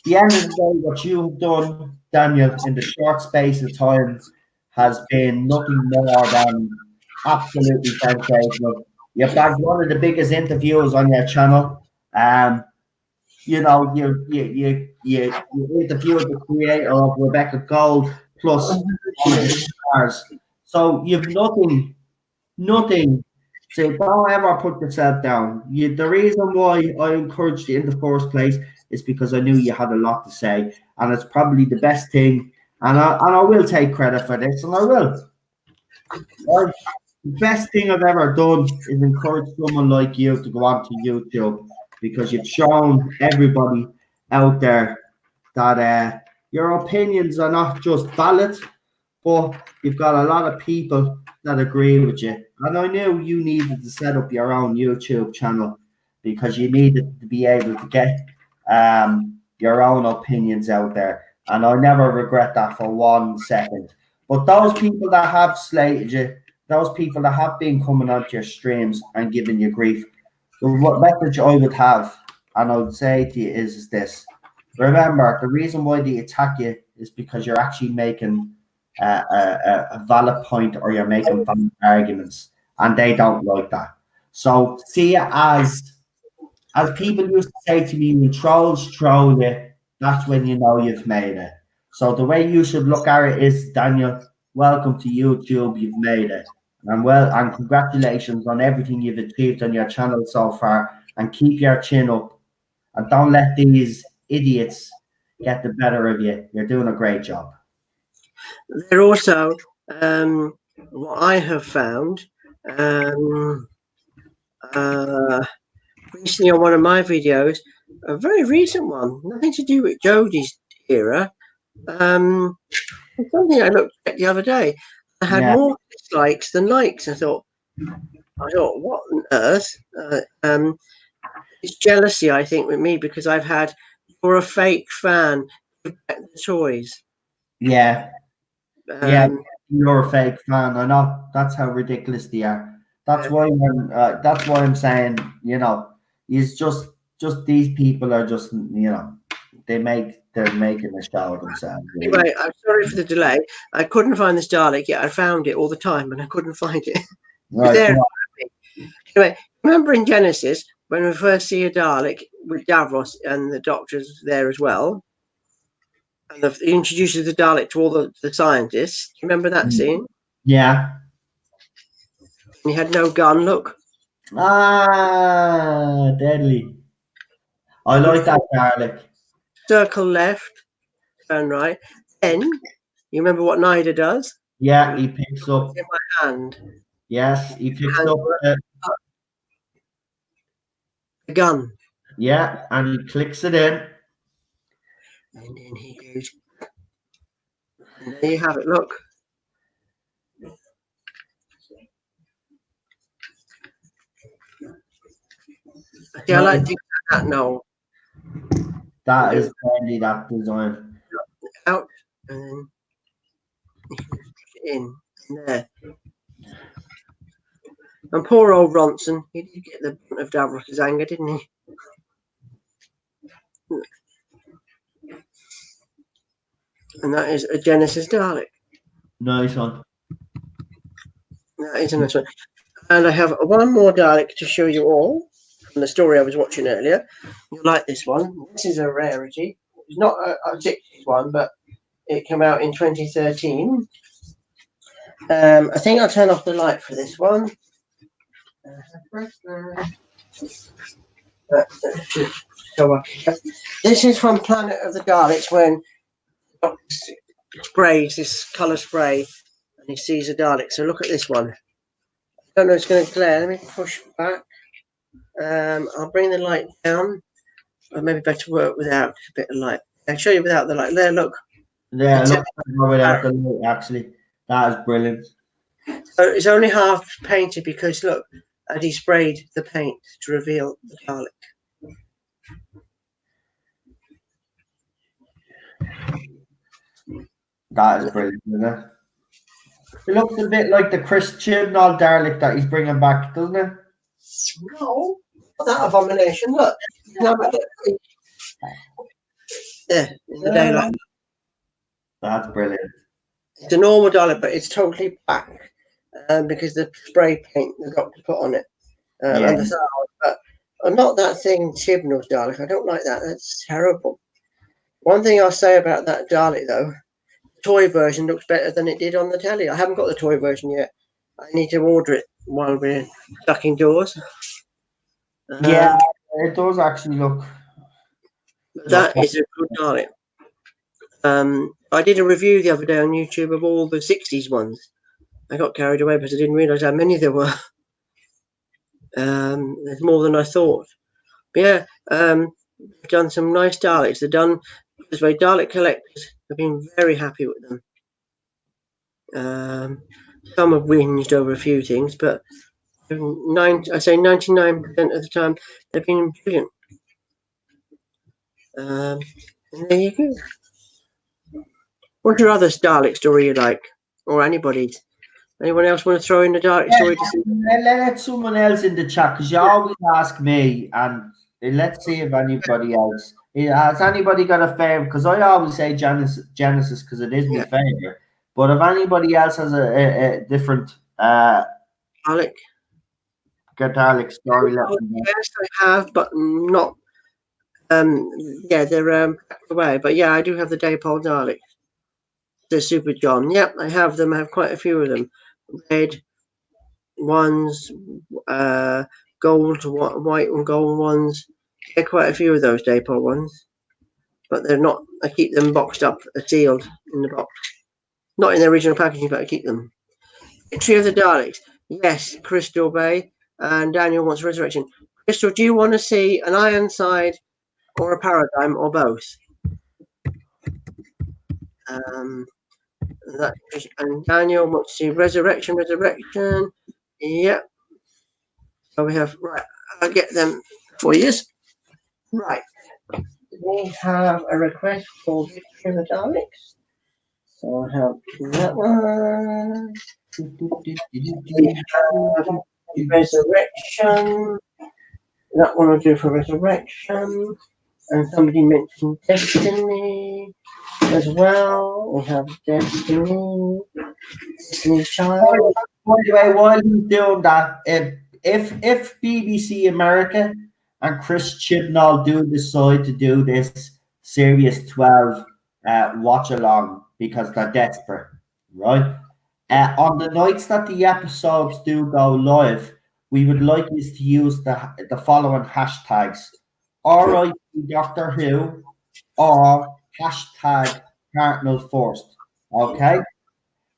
the end of the day, what you've done, Daniel, in the short space of time has been nothing more than absolutely sensational. You've got one of the biggest interviews on your channel. You know, you interviewed the creator of Rebecca Gold plus stars. So you've nothing. So don't ever put yourself down. The reason why I encouraged you in the first place is because I knew you had a lot to say, and it's probably the best thing. And I will take credit for this, and I will. Right? The best thing I've ever done is encourage someone like you to go onto YouTube, because you've shown everybody out there that your opinions are not just valid, but you've got a lot of people that agree with you. And I knew you needed to set up your own YouTube channel because you needed to be able to get your own opinions out there. And I never regret that for 1 second. But those people that have slated you, those people that have been coming onto your streams and giving you grief, what message I would have, and I would say to you, is this. Remember, the reason why they attack you is because you're actually making a valid point, or you're making valid arguments, and they don't like that. So see it as people used to say to me, when trolls troll you, that's when you know you've made it. So the way you should look at it is, Daniel, welcome to YouTube, you've made it. And congratulations on everything you've achieved on your channel so far, and keep your chin up and don't let these idiots get the better of you. You're doing a great job. They're also, what I have found, recently on one of my videos, a very recent one, nothing to do with Jodie's era, something I looked at the other day. I had more dislikes than likes. I thought, what on earth? It's jealousy, I think, with me, because I've had, you're a fake fan, give back the toys. Yeah. You're a fake fan. I know. That's how ridiculous they are. That's why I'm saying, you know, it's just these people are just, you know, they're making a show of themselves. Really. Anyway, I'm sorry for the delay. I couldn't find this Dalek yet. I found it all the time, and I couldn't find it. Right. Anyway, remember in Genesis when we first see a Dalek with Davros and the Doctor's there as well, and he introduces the Dalek to all the scientists. Do you remember that scene? Yeah. And he had no gun. Look. Ah, deadly. I like that Dalek. Circle left, turn right. Then you remember what Nida does? Yeah, he picks up in my hand. Yes, he picks up the gun. Yeah, and he clicks it in. And then he goes. And there you have it. Look. See, I like things like that now. That is only that design. Out and then in there. And poor old Ronson, he did get the brunt of Davros's anger, didn't he? And that is a Genesis Dalek. Nice one. That is a nice one. And I have one more Dalek to show you all. from the story I was watching earlier. You'll like this one. This is a rarity. It's not a 60s one, but it came out in 2013. I think I'll turn off the light for this one. This is from Planet of the Daleks when Doctor sprays this colour spray and he sees a Dalek. So look at this one. I don't know, it's going to glare. Let me push back. I'll bring the light down. Or maybe better work without a bit of light. I'll show you without the light. There, look. Yeah, look without the light, actually. That is brilliant. So it's only half painted because look, and he sprayed the paint to reveal the Dalek. That is brilliant, isn't it? It looks a bit like the Chris Chibnall Dalek that he's bringing back, doesn't it? No, that abomination. Look, there in the daylight. That's brilliant. It's a normal Dalek, but it's totally black because the spray paint the Doctor put on it. And the stars, but I'm not that thing Chibnall's Dalek. I don't like that. That's terrible. One thing I'll say about that Dalek, though, the toy version looks better than it did on the telly. I haven't got the toy version yet. I need to order it while we're stuck indoors. Yeah, it does actually look. That is a good Dalek. I did a review the other day on YouTube of all the 60s ones. I got carried away because I didn't realise how many there were. There's more than I thought. But yeah, done some nice Daleks. They're done this way. Dalek collectors have been very happy with them. Some have whinged over a few things, but I say 99% of the time they've been brilliant. And there you go. What's your other Dalek story you like, or anybody's? Anyone else want to throw in the Dalek story? Let someone else in the chat, because you always ask me, and let's see if anybody else has anybody got a favorite. Because I always say Genesis because it is my favorite. But if anybody else has a different Dalek story, let me know. Yes, I have, but not. They're packed away. But yeah, I do have the Dapol Dalek. The Super John. Yep, I have them. I have quite a few of them. Red ones, gold, white and gold ones. There are quite a few of those Dapol ones, but they're not. I keep them boxed up, sealed in the box. Not in the original packaging, but I keep them. Victory of the Daleks. Yes, Crystal Bay. And Daniel wants Resurrection. Crystal, do you want to see an Ironside or a Paradigm or both? And Daniel wants to see Resurrection. Yep. So we have, right, I'll get them for you. Right. We have a request for Victory of the Daleks. So I have that one. We have Resurrection. That one I'll do for Resurrection. And somebody mentioned Destiny as well. We have Destiny. Destiny's Child. By the way, while he's doing that, if BBC America and Chris Chibnall do decide to do this Series 12 watch along because they're desperate, right? On the nights that the episodes do go live, we would like you to use the following hashtags: RIP Doctor Who or hashtag Cardinal First. Okay?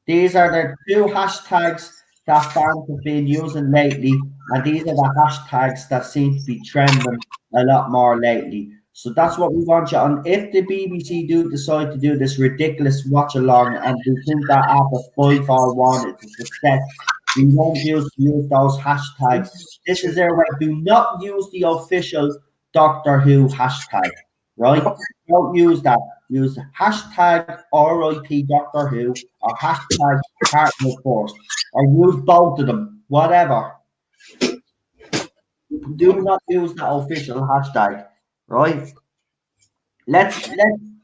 These are the two hashtags that fans have been using lately, and these are the hashtags that seem to be trending a lot more lately. So that's what we want you on. If the BBC do decide to do this ridiculous watch along, and we think that after 541 it's a success, we won't use those hashtags. This is their way. Do not use the official Doctor Who hashtag, right? Don't use that. Use hashtag RIP Doctor Who or hashtag Cardinal First, or use both of them, whatever. Do not use that official hashtag, right? Let's remind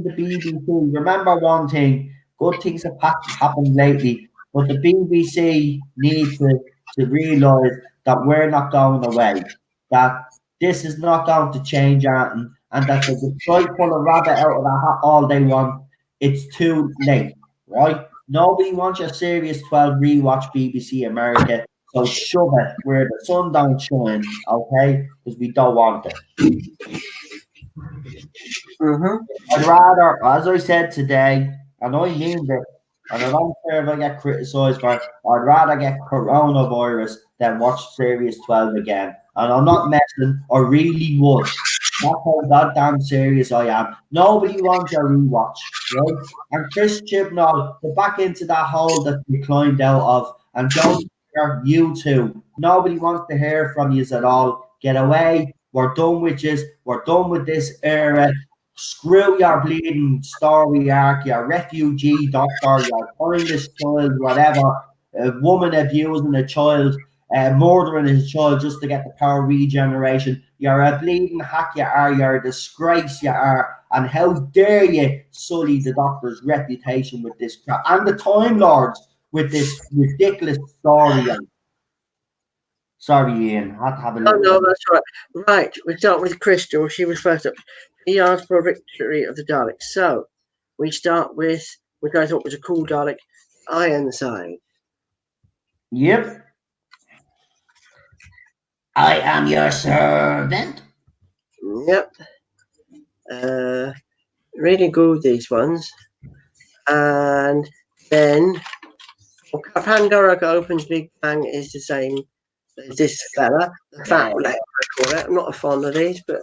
the BBC. Remember one thing: good things have happened lately, but the BBC need to realise that we're not going away, that this is not going to change anything, and that they can try to pull a rabbit out of the hat all they want. It's too late, right? Nobody wants your Series 12 rewatch BBC America, so shove it where the sun don't shine, okay? Because we don't want it. I'd rather, as I said today, and I mean this, and I don't care if I get criticised for it, I'd rather get coronavirus than watch Series 12 again. And I'm not messing, I really would. That's how goddamn serious I am. Nobody wants your rewatch, right? And Chris Chibnall, get back into that hole that you climbed out of, and don't hear you too. Nobody wants to hear from you at all. Get away. We're done with this. We're done with this era. Screw your bleeding story arc, your refugee doctor, your kindest child, whatever, a woman abusing a child, murdering a child just to get the power regeneration. You're a bleeding hack, you are. You're a disgrace, you are. And how dare you sully the Doctor's reputation with this crap, and the Time Lords with this ridiculous story. Sorry, Ian, I had to have a look. No, that's right. Right, we start with Crystal. She was first up. He asked for a victory of the Daleks. So we start with which I thought was a cool Dalek, Ironside. Yep. I am your servant. Yep. Really good, these ones. And then Pandora opens Big Bang is the same as this fella, the fat black, I call it. I'm not a fan of these, but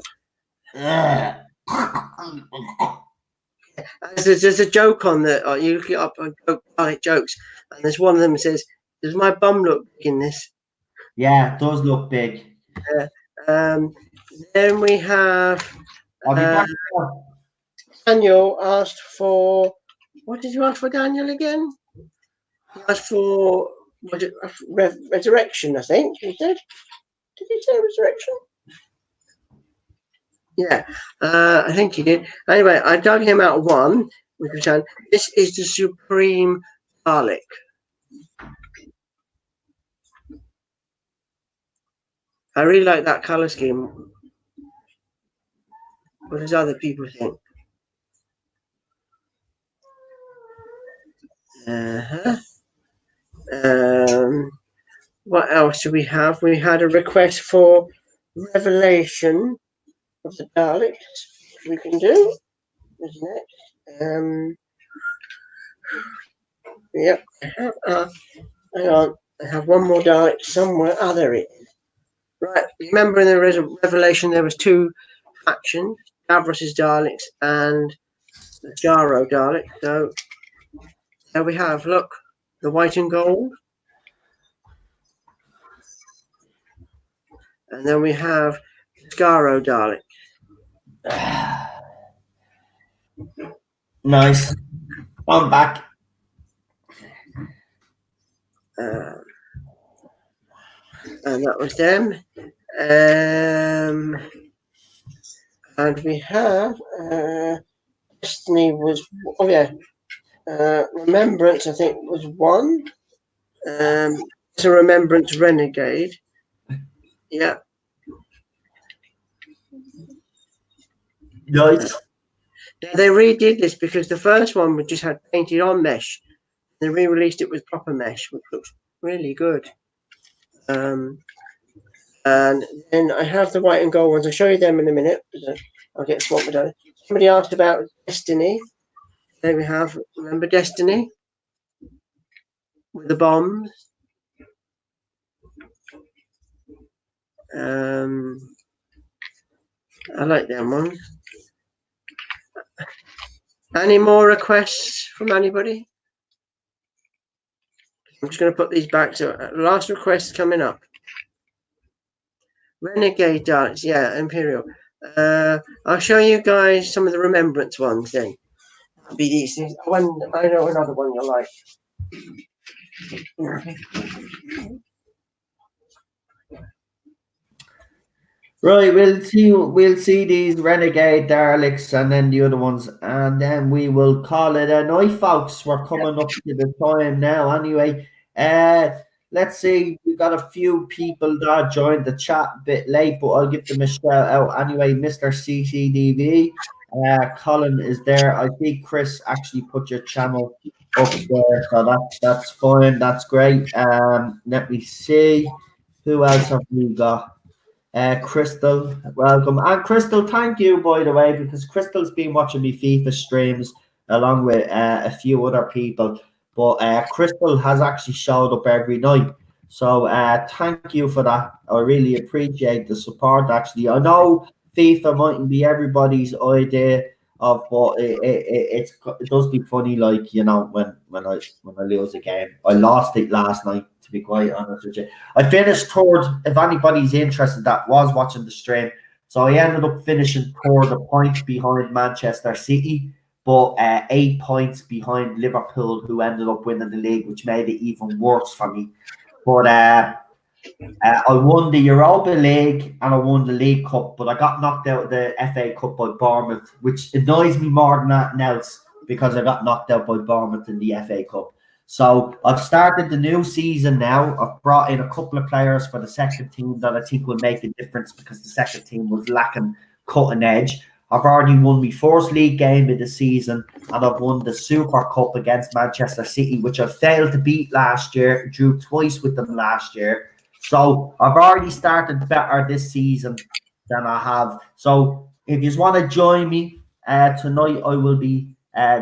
there's a joke on that. You look it up on Dalek jokes, and there's one of them that says, "Does my bum look big in this?" Yeah, it does look big. Then we have I'll be back. Daniel asked for. What did you ask for, Daniel, again? He asked for resurrection, I think. He said. Did he say resurrection? Yeah, I think he did. Anyway, I dug him out one. This is the Supreme Dalek. I really like that color scheme. What does other people think? What else do we have? We had a request for revelation of the Daleks. We can do. What's next? Yep. Hang on. I have one more Dalek somewhere. Oh, there it is. Right. Remember in the Revelation there was two factions, Davros' Daleks and the Jaro Dalek. So there we have, look, the white and gold. And then we have Skaro Dalek. Nice. I'm back. And that was them. And we have Destiny was, oh yeah, Remembrance I think was one. It's a Remembrance Renegade. Yeah. Nice. Yeah, they redid this because the first one we just had painted on mesh. They re-released it with proper mesh, which looks really good. And then I have the white and gold ones. I'll show you them in a minute. I'll get swapped with those. Somebody asked about Destiny. There we have. Remember Destiny? With the bombs. I like them ones. Any more requests from anybody? I'm just going to put these back. So last request coming up. Renegade Daleks, yeah, Imperial. I'll show you guys some of the Remembrance ones then. That'll be these things. I know another one you'll like. Right, we'll see these Renegade Daleks and then the other ones, and then we will call it a night, folks. We're coming up to the time now anyway. let's see. We got a few people that joined the chat a bit late, but I'll give them a shout out anyway. Mr. CCDV, Colin is there. I think Chris actually put your channel up there, so that's fine. That's great. Let me see. Who else have we got? Crystal, welcome. And Crystal, thank you, by the way, because Crystal's been watching me FIFA streams along with a few other people. But Crystal has actually showed up every night. So thank you for that. I really appreciate the support, actually. I know FIFA mightn't be everybody's idea of, but it does be funny, like, you know, when I lose a game. I lost it last night, to be quite honest with you. I finished third, if anybody's interested that was watching the stream. So I ended up finishing third, a point behind Manchester City, but 8 points behind Liverpool, who ended up winning the league, which made it even worse for me. But I won the Europa League and I won the League Cup, but I got knocked out of the FA Cup by Bournemouth, which annoys me more than anything else because I got knocked out by Bournemouth in the FA Cup. So I've started the new season now. I've brought in a couple of players for the second team that I think will make a difference because the second team was lacking cutting edge. I've already won my first league game of the season, and I've won the Super Cup against Manchester City, which I failed to beat last year, drew twice with them last year. So I've already started better this season than I have. So if you want to join me tonight, I will be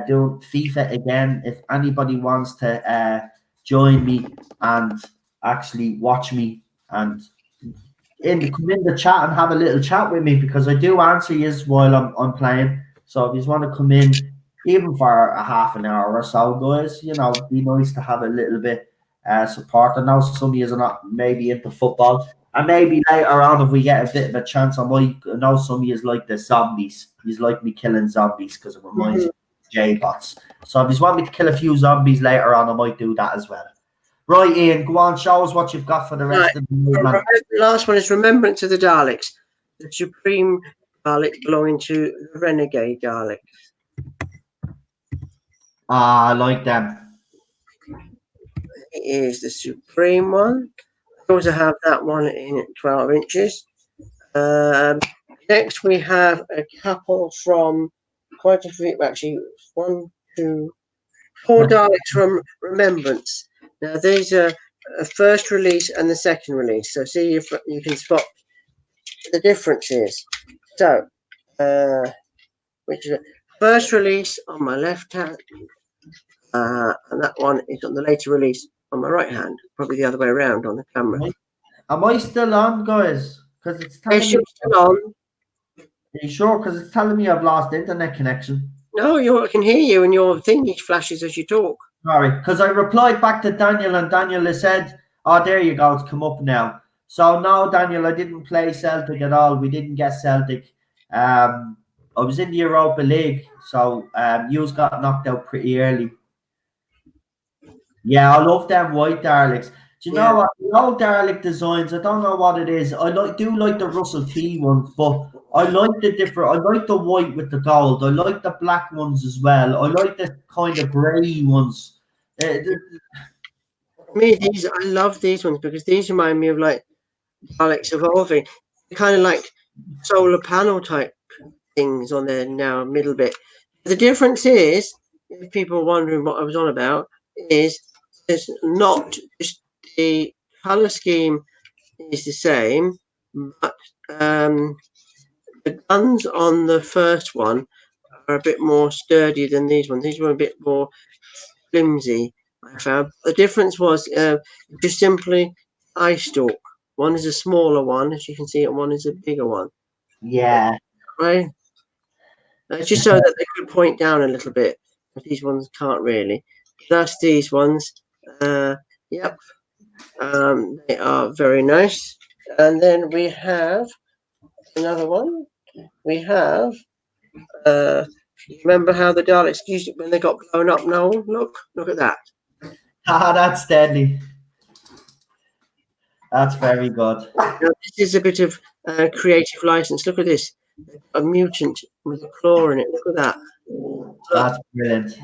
doing FIFA again. If anybody wants to join me and actually watch me and come in the chat and have a little chat with me, because I do answer you while I'm playing. So if you want to come in, even for a half an hour or so, guys, you know, be nice to have a little bit support. I know some of you are not maybe into football, and maybe later on, if we get a bit of a chance, I know some of you like the zombies. You like me killing zombies because it reminds you of J-bots. So if you want me to kill a few zombies later on, I might do that as well. Right, Ian, go on, show us what you've got for the rest of the movement. The last one is Remembrance of the Daleks, the supreme Dalek belonging to the Renegade Dalek. I like them. It is the supreme one. I also have that one in 12 inches. Next, we have a couple from quite a few, actually, 1, 2, 4 Daleks from Remembrance. Now, these are a first release and the second release. So, see if you can spot the differences. So, which is first release on my left hand, and that one is on the later release on my right hand. Probably the other way around on the camera. Am I still on, guys? Because it's telling me. Still on. Are you sure? Because it's telling me I've lost internet connection. No, I can hear you, and your thing flashes as you talk. Sorry, because I replied back to Daniel, and Daniel has said, "Oh, there you go, it's come up now." So no, Daniel, I didn't play Celtic at all. We didn't get Celtic. I was in the Europa League, so you got knocked out pretty early. Yeah, I love them white Daleks. Do you know what? The old Dalek designs, I don't know what it is. I do like the Russell T ones, but I like the different. I like the white with the gold. I like the black ones as well. I like the kind of grey ones. I love these ones because these remind me of like Daleks evolving. They're kind of like solar panel type things on there now, middle bit. The difference is, if people are wondering what I was on about, is there's not just the color scheme is the same, but the guns on the first one are a bit more sturdy than these ones. These were a bit more flimsy, I found. The difference was just simply eye stalk. One is a smaller one, as you can see, and one is a bigger one. Yeah. Right? Just so that they could point down a little bit. But these ones can't really. That's these ones. Yep. They are very nice. And then we have another one. We have remember how the Daleks used it when they got blown up? No, look at that. That's deadly. That's very good. Now, this is a bit of creative license. Look at this. A mutant with a claw in it. Look at that. That's brilliant.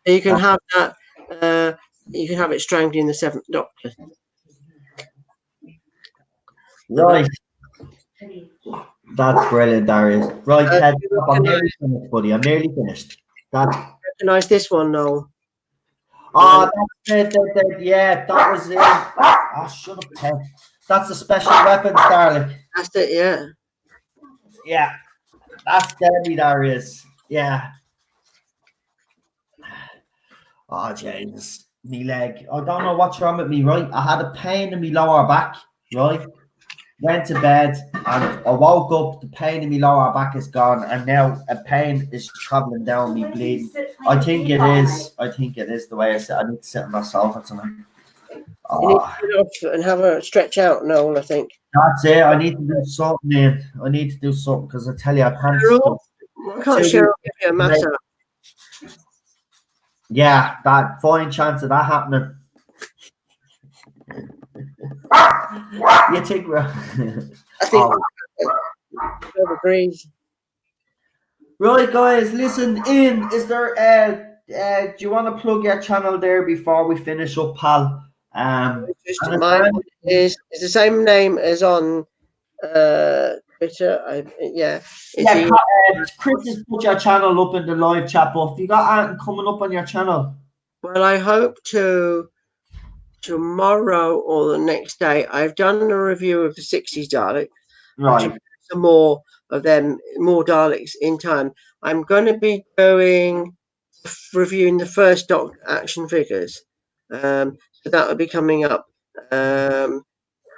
You can have that you can have it strangling the Seventh Doctor. Right. That's brilliant, Darius. Right, Ted, I'm nearly finished, buddy. I'm nearly finished. That's Recognise this one, Noel? oh, yeah, that was it. Oh, shut up, Ted. That's the special weapons, darling. That's it, yeah. Yeah, that's deadly, Darius. Yeah. Oh, James, me leg. I don't know what's wrong with me, right? I had a pain in my lower back, right? Went to bed and I woke up, the pain in my lower back is gone, and now a pain is traveling down me bleeding. I think it is the way I sit. I need to sit on my sofa tonight. You need to get off and have a stretch out, Noel, I think. That's it. I need to do something, man. I need to do something because I tell you, I can't. Why can't Cheryl give you a massage? Yeah, that fine chance of that happening. You think I think agrees. Right, guys, listen in. Is there do you want to plug your channel there before we finish up, pal? Mine is the same name as on Twitter. Chris has put your channel up in the live chat, but have you got anything coming up on your channel? Well, I hope to tomorrow or the next day. I've done a review of the 60s Daleks. Right. Some more of them, more Daleks in time. I'm going to be reviewing the first Doctor action figures. So that will be coming up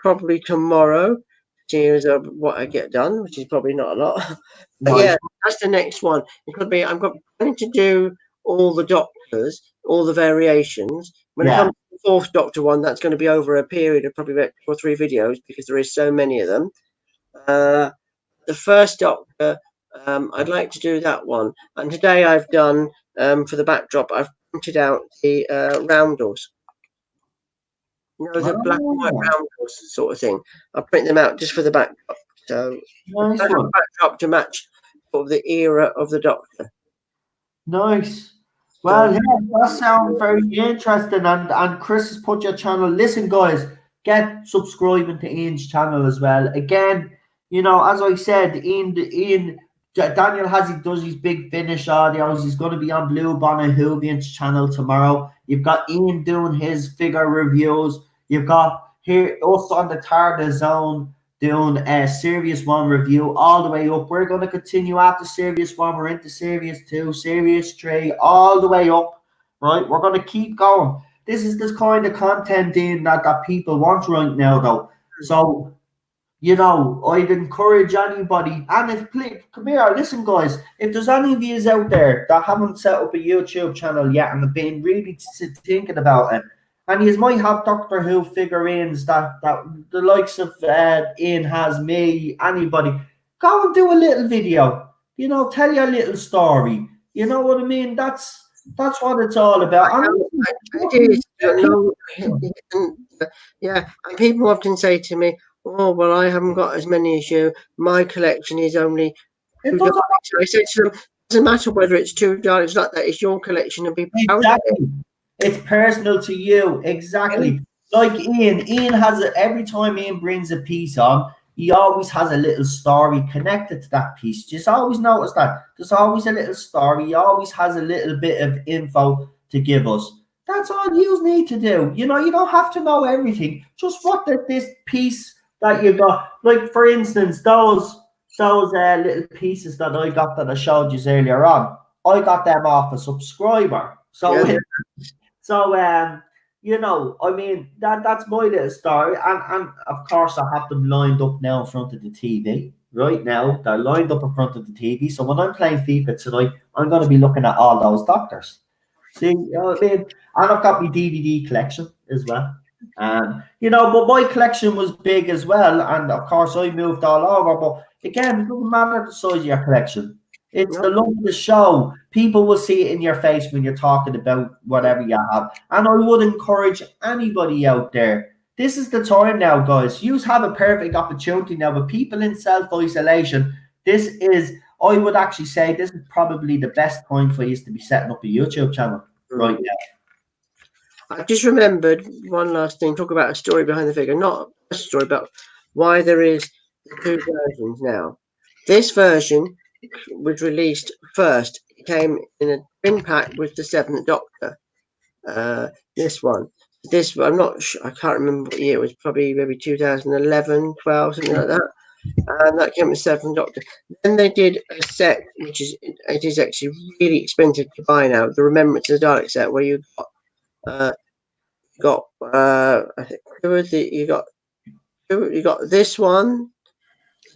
probably tomorrow. Seeing what I get done, which is probably not a lot. But Right. yeah, that's the next one. It could be. I'm going to do all the Doctors, all the variations. When it comes to the fourth Doctor one, that's going to be over a period of probably about 2 or 3 videos because there is so many of them. The first Doctor, I'd like to do that one. And today I've done for the backdrop. I've printed out the roundels. You know, the black and white roundels sort of thing. I'll print them out just for the backdrop. So Nice one. backdrop to match sort of the era of the Doctor. Nice. Well, yeah, that sounds very interesting. And Chris has put your channel. Listen, guys, get subscribing to Ian's channel as well. Again, you know, as I said, Daniel does his big finish audios. He's going to be on Blue Bonnet Hoovian's channel tomorrow. You've got Ian doing his figure reviews. You've got here also on the Tardis Zone doing a Series 1 review all the way up. We're going to continue after Series 1. We're into Series 2, Series 3, all the way up, right? We're going to keep going. This is the kind of content in that people want right now, though. So, you know, I'd encourage anybody, and come here, listen, guys, if there's any of you out there that haven't set up a YouTube channel yet and have been really thinking about it, and you might have Doctor Who figurines that the likes of Ian has, me, anybody, go and do a little video. You know, tell your little story. You know what I mean? That's what it's all about. Yeah, and people often say to me, "Oh, well, I haven't got as many as you. My collection is only." I said to them, "It doesn't matter whether it's $2 like that. It's your collection, and be proud of it." It's personal to you, exactly. Like Ian has every time Ian brings a piece on, he always has a little story connected to that piece. Just always notice that there's always a little story. He always has a little bit of info to give us. That's all you need to do. You know, you don't have to know everything. Just what this piece that you got, like for instance, those little pieces that I got that I showed you earlier on. I got them off a subscriber. So. Yeah. So, you know, I mean, that's my little story. And of course, I have them lined up now in front of the TV. Right now, they're lined up in front of the TV. So when I'm playing FIFA tonight, I'm going to be looking at all those Doctors. See, you know what I mean? And I've got my DVD collection as well. You know, but my collection was big as well. And of course, I moved all over. But again, it doesn't matter the size of your collection. It's the love of the show. People will see it in your face when you're talking about whatever you have. And I would encourage anybody out there. This is the time now, guys. You have a perfect opportunity now with people in self-isolation. I would actually say this is probably the best time for you to be setting up a YouTube channel right now. I just remembered one last thing. Talk about a story behind the figure, not a story about why there is two versions now. This version was released first. It came in a bin pack with the Seventh Doctor. This one. I'm not sure. I can't remember what year. It was probably maybe 2011, 12, something like that. And that came with Seventh Doctor. Then they did a set, which is actually really expensive to buy now. The Remembrance of the Dalek set, where you got I think you got this one,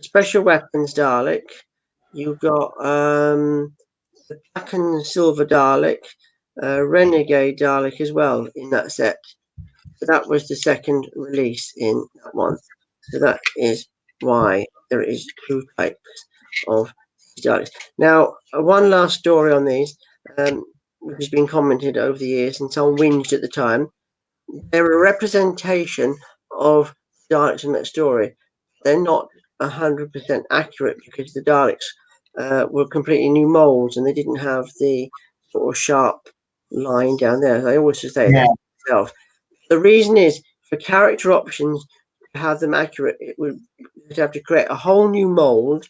Special Weapons Dalek. You got the Black and Silver Dalek, Renegade Dalek as well in that set. So that was the second release in that one. So that is why there is two types of Daleks. Now, one last story on these, which has been commented over the years, and someone whinged at the time. They're a representation of Daleks in that story. They're not 100% accurate because the Daleks were completely new molds and they didn't have the sort of sharp line down there. I always say that myself. The reason is for character options to have them accurate, it would have to create a whole new mold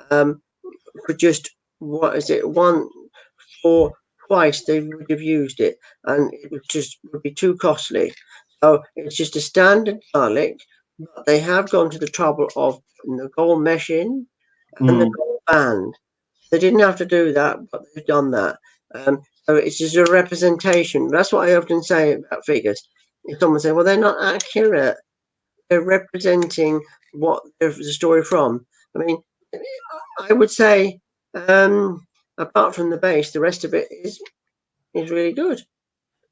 for just one or twice they would have used it, and it would be too costly. So it's just a standard Dalek, but they have gone to the trouble of the gold mesh in and the gold band. They didn't have to do that, but they've done that. So it's just a representation. That's what I often say about figures. If someone says, well, they're not accurate, they're representing what the story from. I mean, I would say, apart from the base, the rest of it is really good.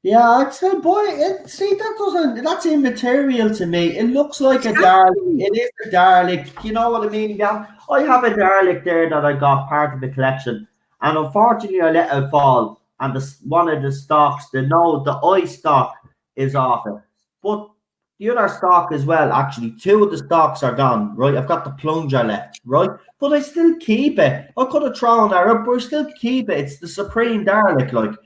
Yeah, I'd say, boy, that's immaterial to me. It looks like a Dalek. It is a Dalek. You know what I mean? Yeah, I have a Dalek there that I got part of the collection, and unfortunately, I let it fall. And one of the stocks, the eye stock is off it. But the other stock as well, actually, two of the stocks are gone, right? I've got the plunger left, right? But I still keep it. I could have thrown that up, but I still keep it. It's the Supreme Dalek, like.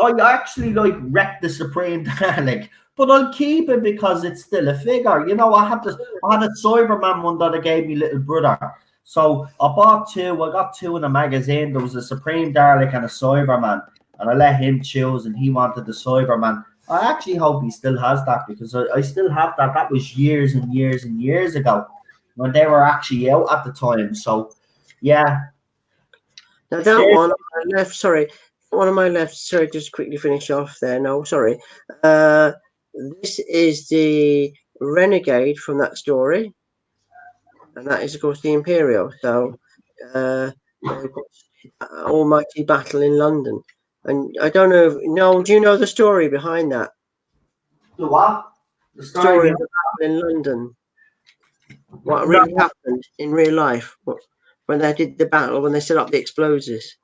I actually wrecked the Supreme Dalek, but I'll keep it because it's still a figure. You know, I had a Cyberman one that I gave me little brother. So I bought two. I got two in a magazine. There was a Supreme Dalek and a Cyberman, and I let him choose, and he wanted the Cyberman. I actually hope he still has that because I still have that. That was years and years and years ago when they were actually out at the time. So, yeah. Now that one on my left, sorry. One on my left, sorry, just quickly finish off there. No, sorry. This is the Renegade from that story. And that is, of course, the Imperial. So, Almighty Battle in London. And I don't know, do you know the story behind that? The what? The story of the battle in London. What really happened in real life when they did the battle, when they set up the explosives.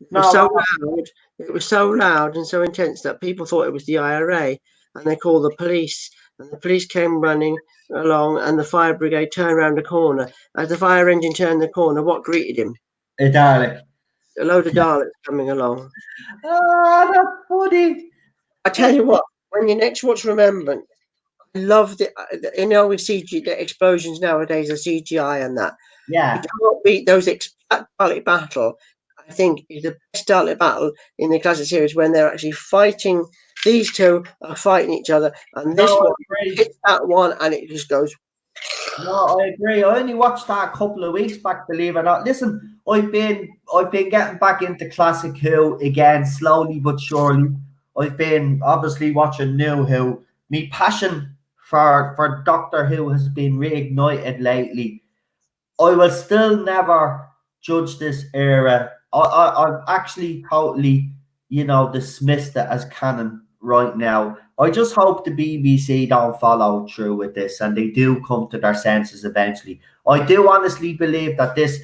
It was so loud and so intense that people thought it was the IRA, and they called the police, and the police came running along, and the fire brigade turned around the corner. As the fire engine turned the corner, what greeted him? A Dalek. A load of Daleks coming along. Oh, that's funny. I tell you what, when you next watch Remembrance, I love with CG, the explosions nowadays are CGI and that. Yeah. You cannot beat those Dalek battle. I think is the best Dalek battle in the classic series when they're actually fighting. These two are fighting each other, and this one hits that one, and it just goes. No, I agree. I only watched that a couple of weeks back, believe it or not. Listen, I've been getting back into classic Who again, slowly but surely. I've been obviously watching New Who. My passion for Doctor Who has been reignited lately. I will still never judge this era. I've actually totally, dismissed it as canon right now. I just hope the BBC don't follow through with this and they do come to their senses eventually. I do honestly believe that this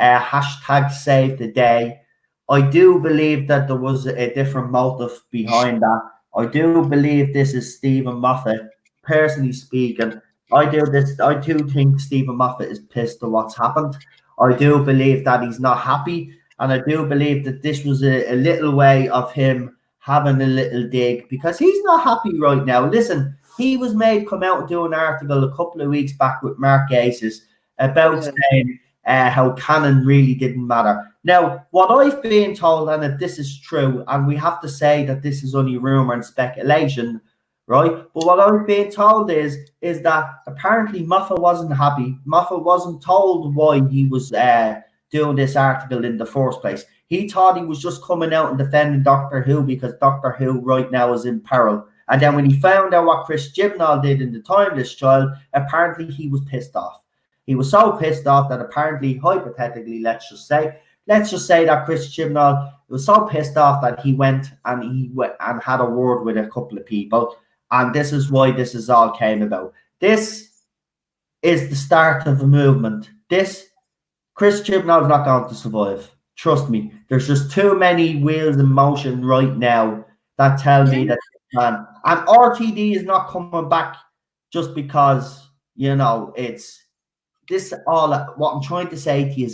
hashtag saved the day. I do believe that there was a different motive behind that. I do believe this is Stephen Moffat. Personally speaking, I do think Stephen Moffat is pissed at what's happened. I do believe that he's not happy. And I do believe that this was a little way of him having a little dig because he's not happy right now. Listen, he was made come out and do an article a couple of weeks back with Mark Gases about saying how Canon really didn't matter. Now, what I've been told, and if this is true, and we have to say that this is only rumor and speculation, right? But what I've been told is that apparently Moffat wasn't happy. Moffat wasn't told why he was doing this article in the first place. He thought he was just coming out and defending Doctor Who because Doctor Who right now is in peril. And then when he found out what Chris Chibnall did in The Timeless Child, apparently he was pissed off. He was so pissed off that apparently, hypothetically, let's just say that Chris Chibnall was so pissed off that he went and had a word with a couple of people. And this is why this is all came about. This is the start of a movement. Chris Chibnall is not going to survive. Trust me. There's just too many wheels in motion right now that tell me that man. And RTD is not coming back just because, it's this all. What I'm trying to say to you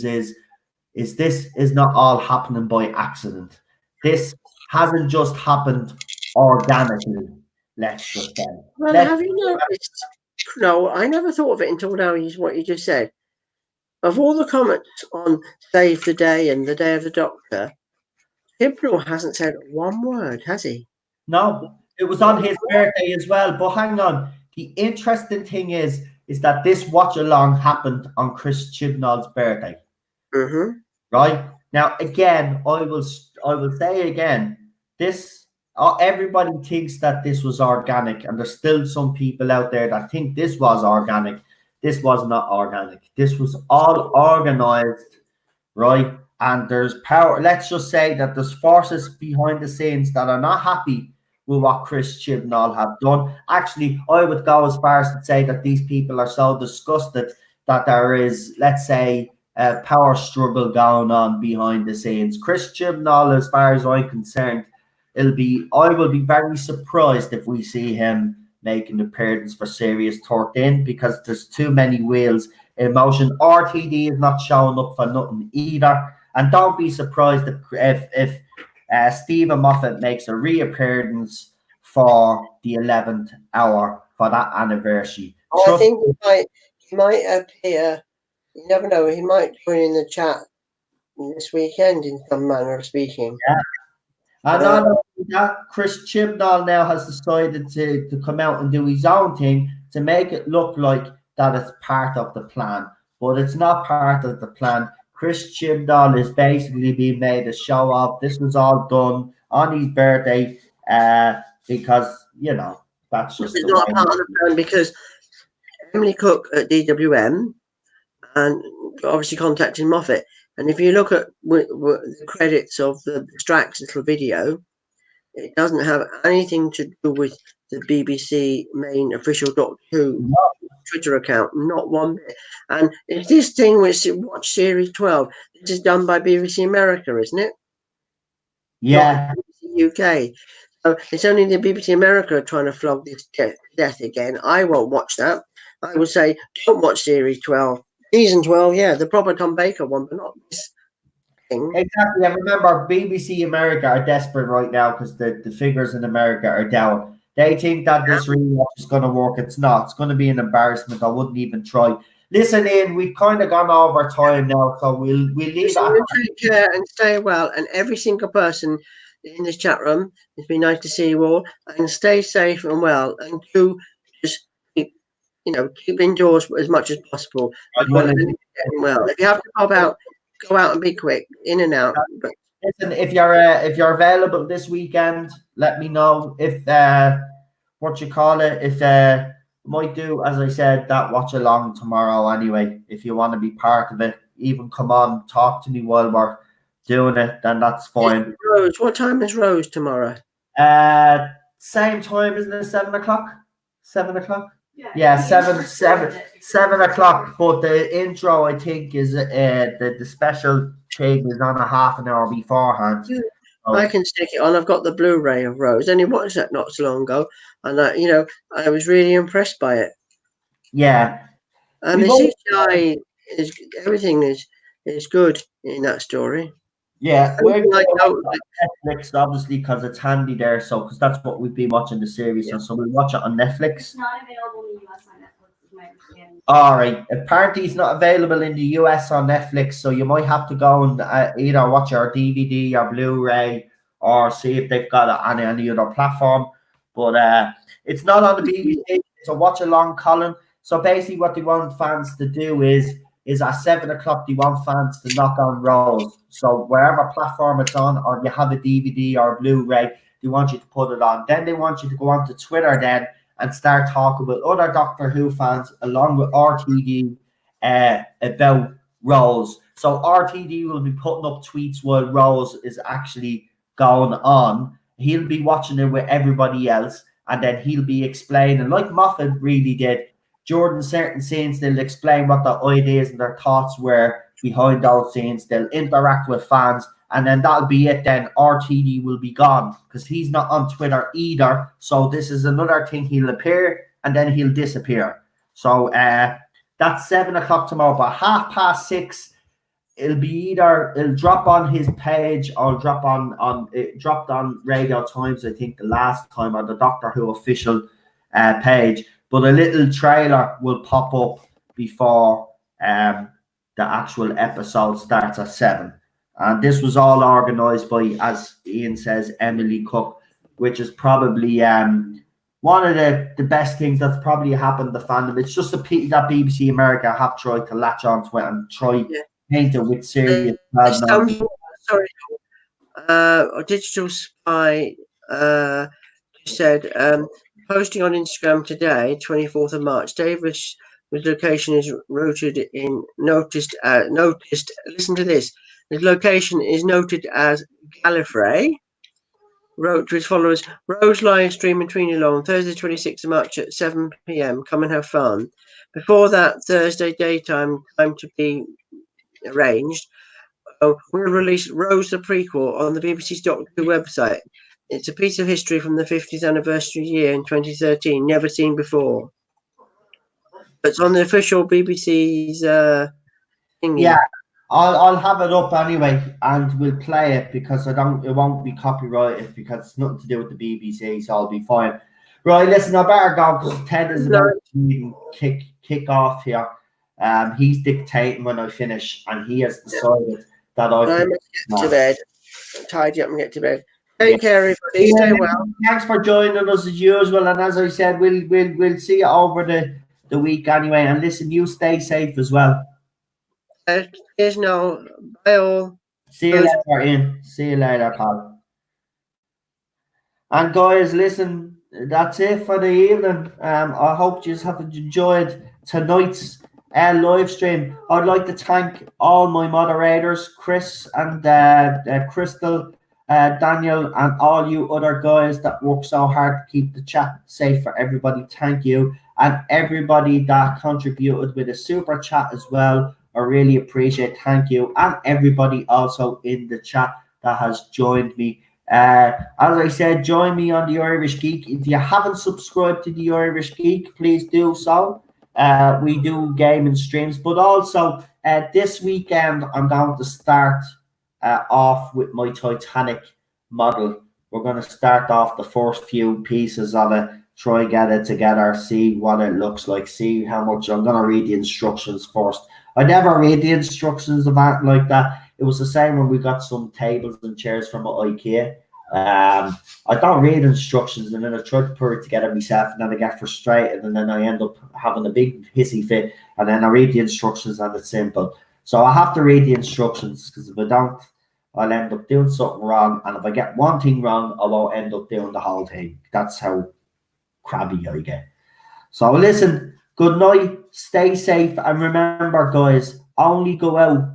is this is not all happening by accident. This hasn't just happened organically. Let's just say. Well, have you noticed? No, I never thought of it until now. What you just said. Of all the comments on Save the Day and the Day of the Doctor, Chibnall hasn't said one word, has he? No, it was on his birthday as well. But hang on, the interesting thing is that this watch along happened on Chris Chibnall's birthday. Mm-hmm. Right now, again, I will say again, this everybody thinks that this was organic, and there's still some people out there that think this was organic. This was not organic. This was all organized, right? And there's power. Let's just say that there's forces behind the scenes that are not happy with what Chris Chibnall have done. Actually, I would go as far as to say that these people are so disgusted that there is, let's say, a power struggle going on behind the scenes. Chris Chibnall, as far as I'm concerned, I will be very surprised if we see him making an appearance for Series 13 because there's too many wheels in motion. RTD is not showing up for nothing either. And don't be surprised if Stephen Moffat makes a reappearance for the 11th hour for that anniversary. I think he might appear. You never know. He might join in the chat this weekend in some manner of speaking. Yeah. And not only that, Chris Chibnall now has decided to come out and do his own thing to make it look like that it's part of the plan. But it's not part of the plan. Chris Chibnall is basically being made a show of. This was all done on his birthday because, that's just it's not part of the plan because Emily Cook at DWM and obviously contacting Moffat. And if you look at the credits of the Strax little video, it doesn't have anything to do with the BBC main official Doctor Who Twitter account, not one bit. And it's this thing which watch Series 12. This is done by BBC America, isn't it? Yeah. Not BBC UK. So it's only the BBC America trying to flog this death again. I won't watch that. I would say don't watch Series 12. Season 12, yeah, the proper Tom Baker one, but not this thing. Exactly. And remember, BBC America are desperate right now because the figures in America are down. They think that this rewatch is going to work. It's not. It's going to be an embarrassment. I wouldn't even try. Listen, Ian, we've kind of gone over time now, so we'll leave that. Take care and stay well. And every single person in this chat room, it's been nice to see you all. And stay safe and well. And do just keep indoors as much as possible. Well, if you have to pop out, go out and be quick, in and out. But listen, if you're available this weekend, let me know. If might do, as I said, that watch along tomorrow anyway. If you want to be part of it, even come on, talk to me while we're doing it, then that's fine. Rose, what time is Rose tomorrow? Same time, isn't it? 7 o'clock? 7 o'clock? Yeah, 7 o'clock. But the intro, I think, is the special thing is on a half an hour beforehand. I can stick it on. I've got the Blu-ray of Rose. Only watched that not so long ago, and I was really impressed by it. Yeah, and the CGI is everything is good in that story. Yeah, we're going Like, to watch it on Netflix, obviously, because it's handy there. So, because that's what we've been watching the series, Yeah. so we'll watch it on Netflix. It's not available in the US on Netflix, is my understanding. All right. Apparently, it's not available in the US on Netflix, so you might have to go and either watch your DVD or Blu-ray, or see if they've got it on any other platform. But it's not on the BBC. It's a watch-along column. So basically, what they want fans to do is at 7 o'clock, they want fans to knock on rolls. So wherever platform it's on, or you have a DVD or a Blu-ray, they want you to put it on. Then they want you to go onto Twitter then and start talking with other Doctor Who fans along with RTD about Rose. So RTD will be putting up tweets while Rose is actually going on. He'll be watching it with everybody else, and then he'll be explaining, like Moffat really did, during certain scenes, they'll explain what the ideas and their thoughts were behind those scenes. They'll interact with fans, and then that'll be it. Then RTD will be gone because he's not on Twitter either. So this is another thing. He'll appear and then he'll disappear. So that's 7 o'clock tomorrow. But 6:30, it'll drop on his page or drop on it dropped on Radio Times, I think, the last time, on the Doctor Who official page. But a little trailer will pop up before the actual episode starts at 7. And this was all organised by, as Ian says, Emily Cook, which is probably one of the best things that's probably happened to fandom. It's just a pity that BBC America have tried to latch onto it and try paint it with serious. Sorry, a digital spy said, posting on Instagram today, 24th of March, Davis, whose location is noticed. Listen to this. His location is noted as Gallifrey. Wrote to his followers, Rose live streaming Tweeny Long, Thursday, 26th of March at 7 p.m. Come and have fun. Before that, Thursday daytime, time to be arranged. We'll release Rose the prequel on the BBC's Doctor Who website. It's a piece of history from the 50th anniversary year in 2013, never seen before. It's on the official BBC's thingy. Yeah, I'll have it up anyway, and we'll play it because it won't be copyrighted because it's nothing to do with the BBC, so I'll be fine. Right, listen, I better go because Ted is about to kick off here. He's dictating when I finish, and he has decided that I'm going to get to bed. Tidy up and get to bed. Take care, everybody. Stay well. Thanks for joining us as usual, and as I said, we'll see you over the week anyway. And listen, you stay safe as well. Cheers now. Bye all. See you later, Ian. See you later, pal. And guys, listen, that's it for the evening. I hope you have enjoyed tonight's live stream. I'd like to thank all my moderators, Chris and Crystal, Daniel, and all you other guys that work so hard to keep the chat safe for everybody. Thank you. And everybody that contributed with a super chat as well. I really appreciate it. Thank you. And everybody also in the chat that has joined me. As I said, join me on the Irish Geek. If you haven't subscribed to the Irish Geek, please do so. We do gaming streams, but also this weekend I'm going to start off with my Titanic model. We're going to start off the first few pieces of it, try get it together, see what it looks like, see how much. I'm going to read the instructions first. I never read the instructions of that like that. It was the same when we got some tables and chairs from IKEA. I don't read instructions, and then I try to put it together myself, and then I get frustrated, and then I end up having a big hissy fit, and then I read the instructions and it's simple. So I have to read the instructions, because if I don't, I'll end up doing something wrong, and if I get one thing wrong, I won't end up doing the whole thing. That's how crabby I get. So listen, good night, stay safe, and remember guys, only go out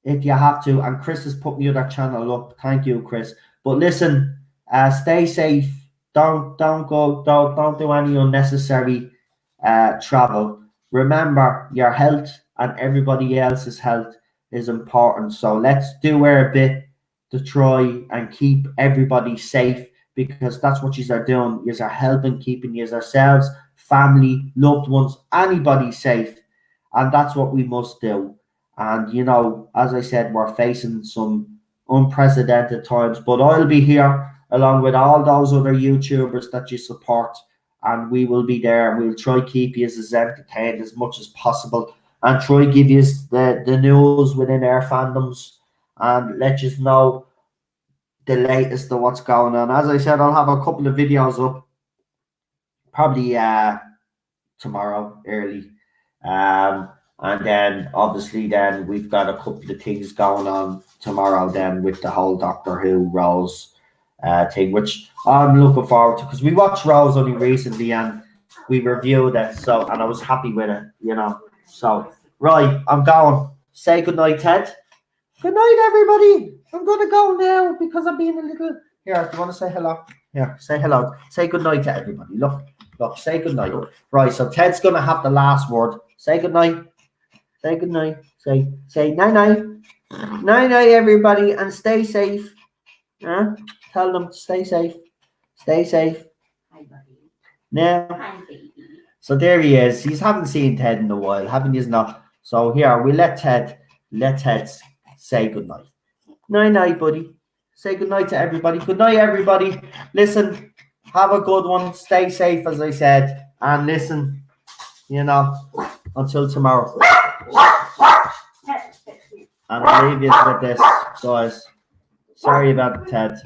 if you have to. And Chris has put me other channel up. Thank you, Chris. But listen, stay safe. Don't do any unnecessary travel. Remember, your health and everybody else's health is important. So let's do our bit to try and keep everybody safe, because that's what you are doing. You are helping keeping yourselves, family, loved ones, anybody safe. And that's what we must do. And, you know, as I said, we're facing some unprecedented times. But I'll be here along with all those other YouTubers that you support, and we will be there. We'll try keep you as entertained as much as possible, and try give you the news within our fandoms, and let you know the latest of what's going on. As I said, I'll have a couple of videos up, probably tomorrow early. And then obviously then we've got a couple of things going on tomorrow then with the whole Doctor Who Rose thing, which I'm looking forward to, because we watched Rose only recently and we reviewed it, so, and I was happy with it, you know. So right, I'm going. Say goodnight, Ted. Good night, everybody. I'm gonna go now because I'm being a little. Here, do you want to say hello? Here, say hello. Say goodnight to everybody. Look, say goodnight. Right, so Ted's gonna have the last word. Say goodnight. Say goodnight. Say night. Night, everybody, and stay safe. Tell them to stay safe. Stay safe. Hi, buddy. Now. Hi, baby. So there he is. He haven't seen Ted in a while, haven't you? Not. So here we let Ted say goodnight. Night, buddy. Say goodnight to everybody. Good night, everybody. Listen, have a good one. Stay safe, as I said, and listen. You know, until tomorrow. And I'll leave you with this, guys. Sorry about Ted.